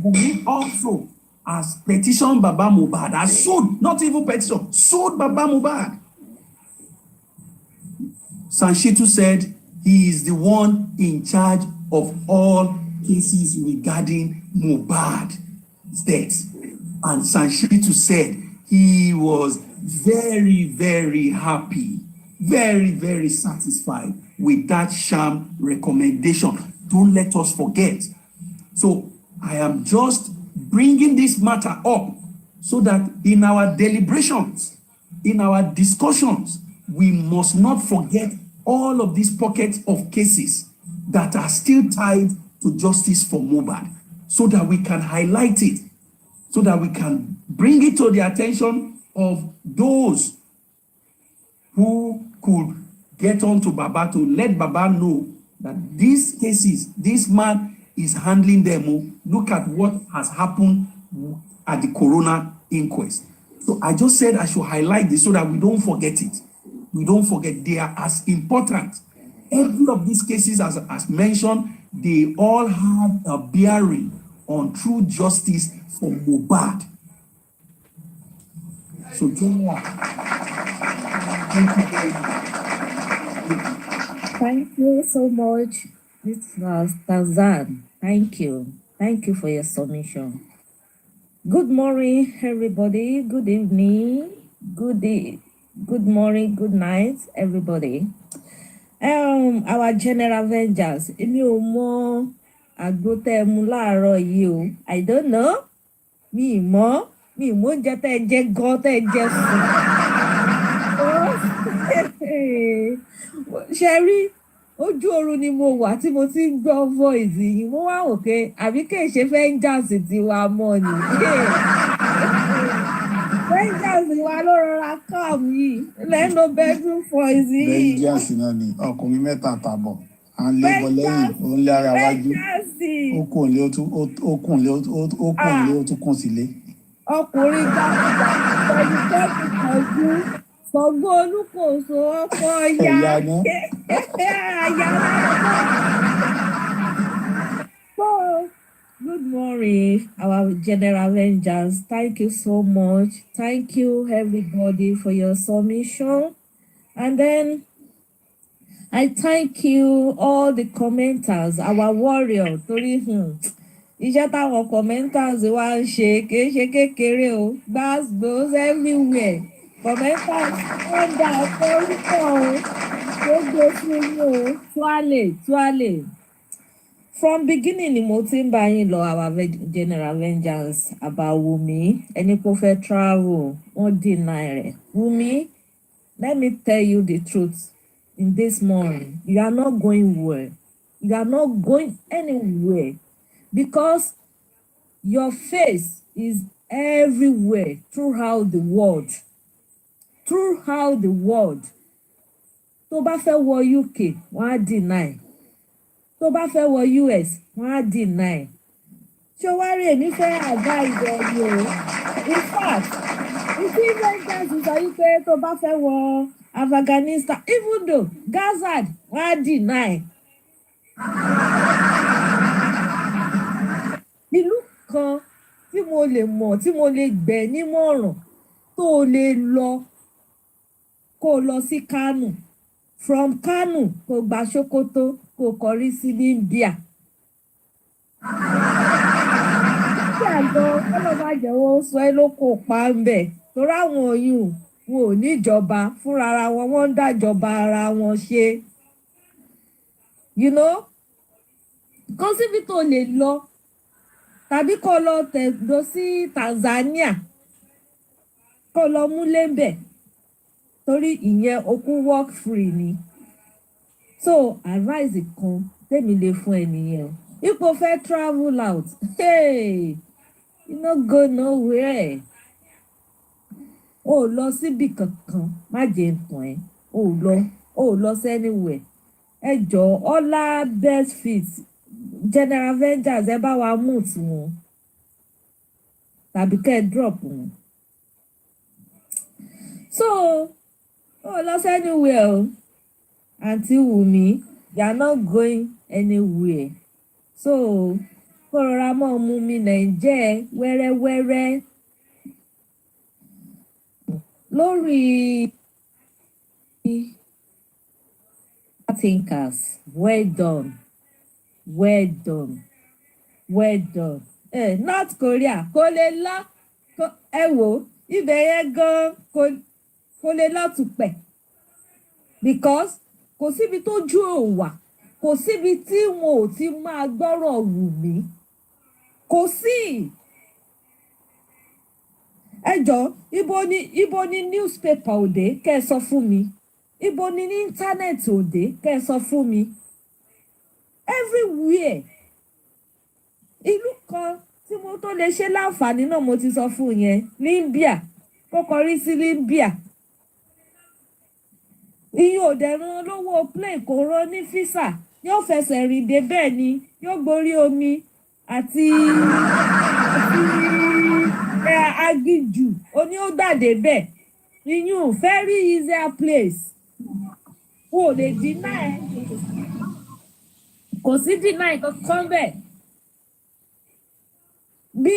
Wummi also has petitioned Baba Mohbad, has sued, not even petition, sued Baba Mohbad. Sanshitu said he is the one in charge of all cases regarding Mohbad's death. And Sanshitu said he was very, very happy, very, very satisfied with that sham recommendation. Don't let us forget. So I am just bringing this matter up so that in our deliberations, in our discussions, we must not forget all of these pockets of cases that are still tied to justice for Mohbad, so that we can highlight it, so that we can bring it to the attention of those who could get on to Baba, to let Baba know that these cases, this man is handling them. Look at what has happened at the coroner inquest. So I just said I should highlight this so that we don't forget it. We don't forget they are as important. Every of these cases, as mentioned, they all have a bearing on true justice for Mohbad. So, Thank you so much, Mr. Tazan. Thank you. Thank you for your submission. Good morning, everybody. Good evening. Good morning. Good night, everybody. Our general vengeance. Èmi ò mọ àgbo tẹ́ mu láàárọ̀ yìí o. I don't know. Mi mọ̀ oúnjẹ tẹ́ jẹ gan tẹ́ jẹ fún. Ṣé rí ojú oorun ni mo wà tí mo ti ń gbọ́ voice yìí. Mo wá wò pé àbí kì í ṣe vengeance tiwa mọ́ ni. Vengeance wa ló rọra calm yìí. Lẹ́nu bedroom voice yìí. Vengeance náà ni ọkùnrin mẹ́ta àtàbọ̀. À ń lé bọ lẹ́yìn, ó ń lé ara wájú. Ó kùn lé, ó tún kùn sílé. Ọkùnrin gbàgbà pẹ̀lú tọ́jú fọgbọ́n olúkòso ọkọ̀ ya. So, good morning, our general vengeance. Thank you so much. Thank you, everybody, for your submission. And then I thank you, all the commenters, our warrior. Torí iṣẹ́ táwọn commenters wá ń ṣe kì í ṣe kékeré o. Gbàgbós everywhere. Commenters wọ́n dà orúkọ o. Gbogbo fún yín o. Tuale. From beginning ni mo ti ń bá yín lọ our general vengeance about Wummi. Ẹni kò fẹ́ travel, wọ́n deny rẹ̀. Wummi, let me tell you the truth. In this morning, you are not going well. You are not going anywhere because your face is everywhere throughout the world. Throughout the world. Tó bá fẹ́ wọ UK, wọ́n á deny. Tó bá fẹ́ wọ US, wọ́n á deny. Ṣé wá rí èmi fẹ́ àgbá ìjọ ni o? In fact, ìtí vengeance sọ yí pé tó bá fẹ́ wọ Afghanistan, even though Gaza, wọ́n á deny. Ìlú kan tí mo lè mọ̀, tí mo lè gbẹ̀ nímọ̀ràn tó lè lọ, kò kó o lọ sí Kánò, from Kánò kó o gba Sókótó kó o kọrí sí India. India gan ọlọ́ba jẹ́wọ́ sọ ẹ́ ló kó pa ń bẹ̀ torí àwọn oyún wọn ò níjọba fúnra ara wọn wọ́n ń dájọba ara wọn ṣe. You know, kó síbi tó lè lọ tàbí kó lọ tẹ̀dó sí Tanzania kó lọ mú lébẹ̀ torí ìyẹn okú work free ni. So advice kan tèmi lè fún ẹ nìyẹn o. Ipò fẹ́ travel out, hey, you no go nowhere. O lọ síbi kankan, má jẹ́ ntàn ẹ́, o lọ sí anywhere. Ẹ jọ̀ọ́ Ọlá best fit General Avengers ẹ bá wa mú tiwọn tàbí kẹ́ ẹ drop wọn. So o lọ sí anywhere o, Aunty Wummi, you are not going anywhere. So kó rọra mọ́ mú mi Nàìjẹ́ wẹ́rẹ́wẹ́rẹ́ lórí thinkers. Well done, well done, well done. North Korea kò lè lọ ẹ wò ibẹ̀ yẹn gan kò lè lọ tùpẹ̀ because kò síbi tó jú ò wà, kò síbi tí wọn ò ti máa gbọ́rọ̀ Wùmí, kò sí. Ẹ jọ̀ọ́ ibo ni newspaper òde kẹ́ ẹ sọ fún mi, ibo ni internet òde kẹ́ ẹ sọ fún mi. Everywhere. Ìlú kan tí mo tó lè ṣe láǹfààní náà mo ti sọ fún yẹn, Libya, kó kọrí sí Libya. Iye òdẹ̀rùn olówó plane kò rán ní físà, yóò fẹsẹ̀ rìn dé bẹ́ẹ̀ ni, yóò gborí omi àti agijù oní ó gbàdé bẹ́ẹ̀. Iyún very easier place. O lè deny, kò sí deny kankan bẹ́ẹ̀. Bí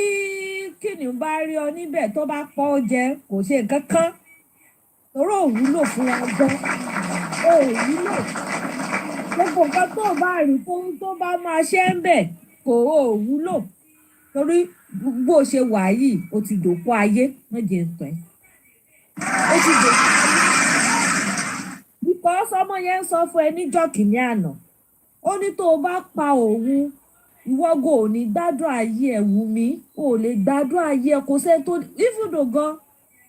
kìnìún bá rí ọ níbẹ̀ tó bá pọ́ ọ jẹ kò ṣe nǹkan kan torí ò wúlò fún wa gan, ò wúlò. Gbogbo nǹkan tó bá rí fún tó bá máa ṣe ń bẹ̀ kò ò wúlò torí bó ṣe wà yìí o ti dòkú ayé méje ń tẹ̀. O ti dòkú ayé. Because ọmọ yẹn ń sọ fún ẹ níjọ́ kìíní àná, ó ní tó o bá pa òun ìwọ́gò ò ní gbádùn ayé ẹ̀ Wùmí, ò lè gbádùn ayé ẹ̀ kò sẹ́ni tó ìfúdò gan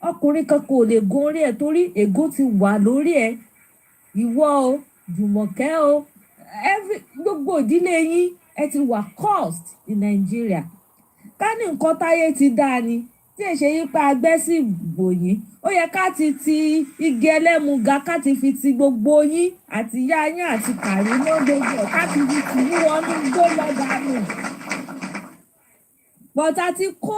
ọkùnrin kan kò lè gun orí ẹ̀ torí ègún ti wà lórí ẹ̀. Ìwọ o Jùmọ̀kẹ́ o gbogbo ìdílé yín ẹ ti wà cursed in Nigeria. Ká ní nǹkan táyé ti dáa ni tí èṣe yípa agbẹ́sì ìbò yín, ó yẹ ká ti igi ẹlẹ́muga ká ti fi ti gbogbo yín àti ìyá yín àti kàrí mọ́ gbogbo ẹ̀ ká ti fi tì í wọnú gbó lọ́dàánù. Bọ̀tà ti kó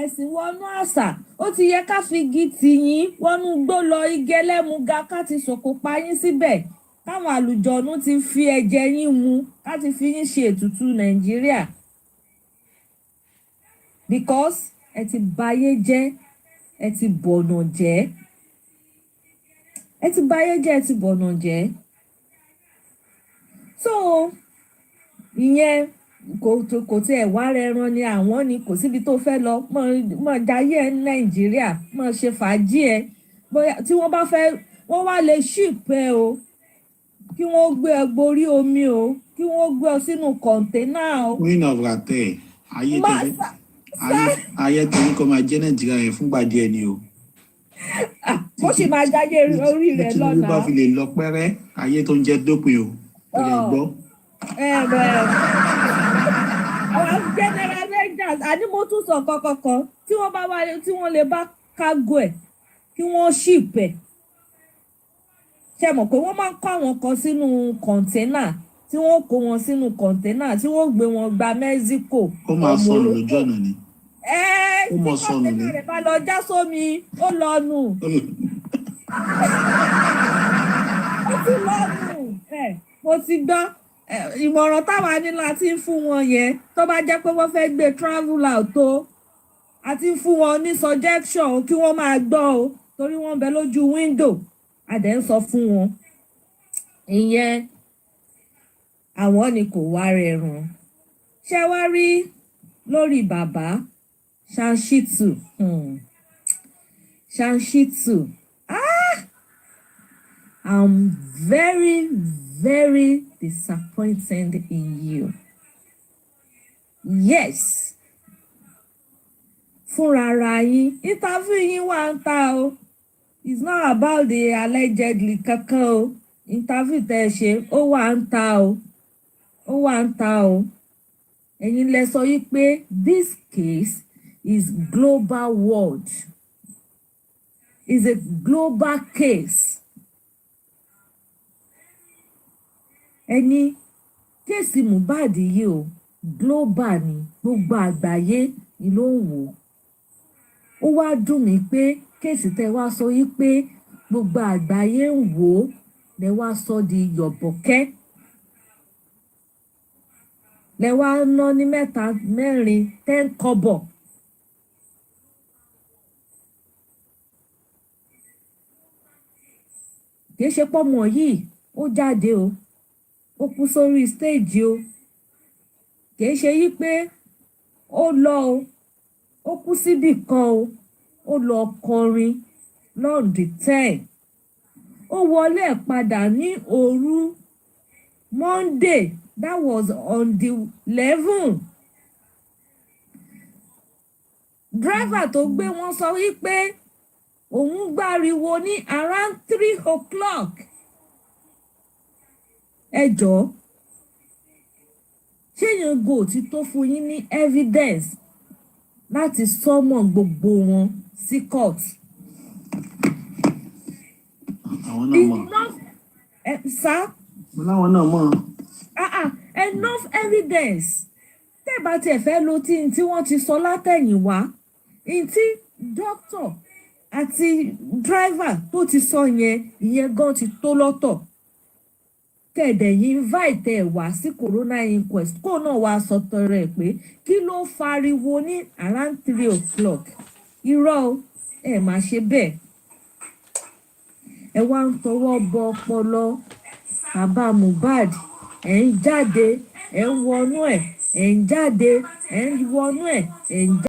ẹ̀sìn wọnú àṣà, ó ti yẹ ká fi igi tì yín wọnú gbó lọ igi ẹlẹ́muga ká ti sòkò pa yín síbẹ̀, káwọn àlùjọ̀nú ti fi ẹ̀jẹ̀ yín mu ká ti fi yín ṣe ètùtù Nàìjíríà. Because ẹ ti bayé jẹ́, ẹ ti bọ̀nà jẹ́, ẹ ti bayé jẹ́, ẹ ti bọ̀nà jẹ́. So ìyẹn kò tí ẹ̀ wá rẹran ni àwọn ni kò síbi tó fẹ́ lọ mọ̀ jayé ẹ ní Nàìjíríà mọ̀ ṣe fàájì ẹ bóyá tí wọ́n bá fẹ́ wọ́n wá lè ship ẹ o kí wọ́n gbé ẹ gborí omi o kí wọ́n gbé ọ sínú kọ̀ǹténà o. Queen of Rate ayé tó ní kó máa jẹ́ Nàìjíríà yẹn fúngbà díẹ̀ ni o. Bó ṣe máa jáyé orí rẹ̀ lọ́nà. Tinubu bá fi lè lọ pẹ́rẹ́ ayé tó ń jẹ́ dópin o kò lè gbọ́. Àwọn General Avengers àní mo tún sọ kankan tí wọ́n bá wálé tí wọ́n lè bá kágò ẹ̀ kí wọ́n ship ẹ̀. Ṣé mọ̀ pé wọ́n máa ń kó àwọn kan sínú kọ̀ǹténà tí wọ́n kó wọn sínú kọ̀ǹténà tí wọ́n gbé wọn gba Mexico. Ó máa sọnù lójú ọ̀nà ni. Tí kọ̀ǹténà rẹ̀ bá lọ já sómi ó lọ nù. Ó ti lọ nù. Mo ti gbọ́ ìmọ̀ràn táwa ní láti ń fún wọn yẹn tó bá jẹ́ pé wọ́n fẹ́ gbé travel out tó àti fún wọn ní suggestion kí wọ́n máa gbọ́ o torí wọ́n bẹ lójú window a dẹ̀ ń sọ fún wọn ìyẹn àwọn ni kò wá rẹrùn ṣé wá rí lórí bàbá Shanshittu Shanshittu I'm very very disappointed in you yes fúnra ara yín interview yín wà ń ta o it's not about the allegedly kankan o interview tẹ́ ẹ ṣe ó wà ń ta o ó wà ń ta o ẹ̀yin lẹ sọ yí pé this case is global world is a global case ẹni kéèsì Mohbad yìí o global ni gbogbo àgbáyé ni ló ń wò ó wá dùn mí pé kéèsì tẹ́ wá sọ yí pé gbogbo àgbáyé ń wò ó lẹ wá sọ di yọ̀bọ̀kẹ́ lẹ wá ná ní mẹ́ta mẹ́rin 10 kọ́bọ̀ kì í ṣe pọ́mọ yìí ó jáde o ó kú sórí stage o kì í ṣe yí pé ó lọ o ó kú síbì kan o ó lọ kọrin lọ́ọ̀dì 10 ó wọlé padà ní òru Monday that was on the 11 driver tó gbé wọn sọ wípé òun gbáriwo ní around 3 o'clock ẹ jọ̀ọ́ ṣé yẹn go ti tó fún yín ní evidence láti sọmọ gbogbo wọn sí court. àwọn náà mọ̀. Sir? láwọn náà mọ̀. Enough evidence tẹ́ bá tiẹ̀ fẹ́ lo tí wọ́n ti sọ látẹ̀yìnwá tí doctor àti driver tó ti sọ yẹn ìyẹn gan ti tó lọ́tọ̀ kẹ̀dẹ̀ yìí invite ẹ̀ wá sí corona inquest kó náà wá sọ tọrọ ẹ̀ pé kí ló fariwo ní around 3 o'clock irọ́ o ẹ̀ má ṣe bẹ́ẹ̀ ẹ wá ń tọwọ́ bọ ọpọlọ bàbá Mohbad ẹ̀ ń jáde ẹ̀ ń wọnú ẹ̀ ń jáde ẹ̀ ń wọnú ẹ̀ ń jáde.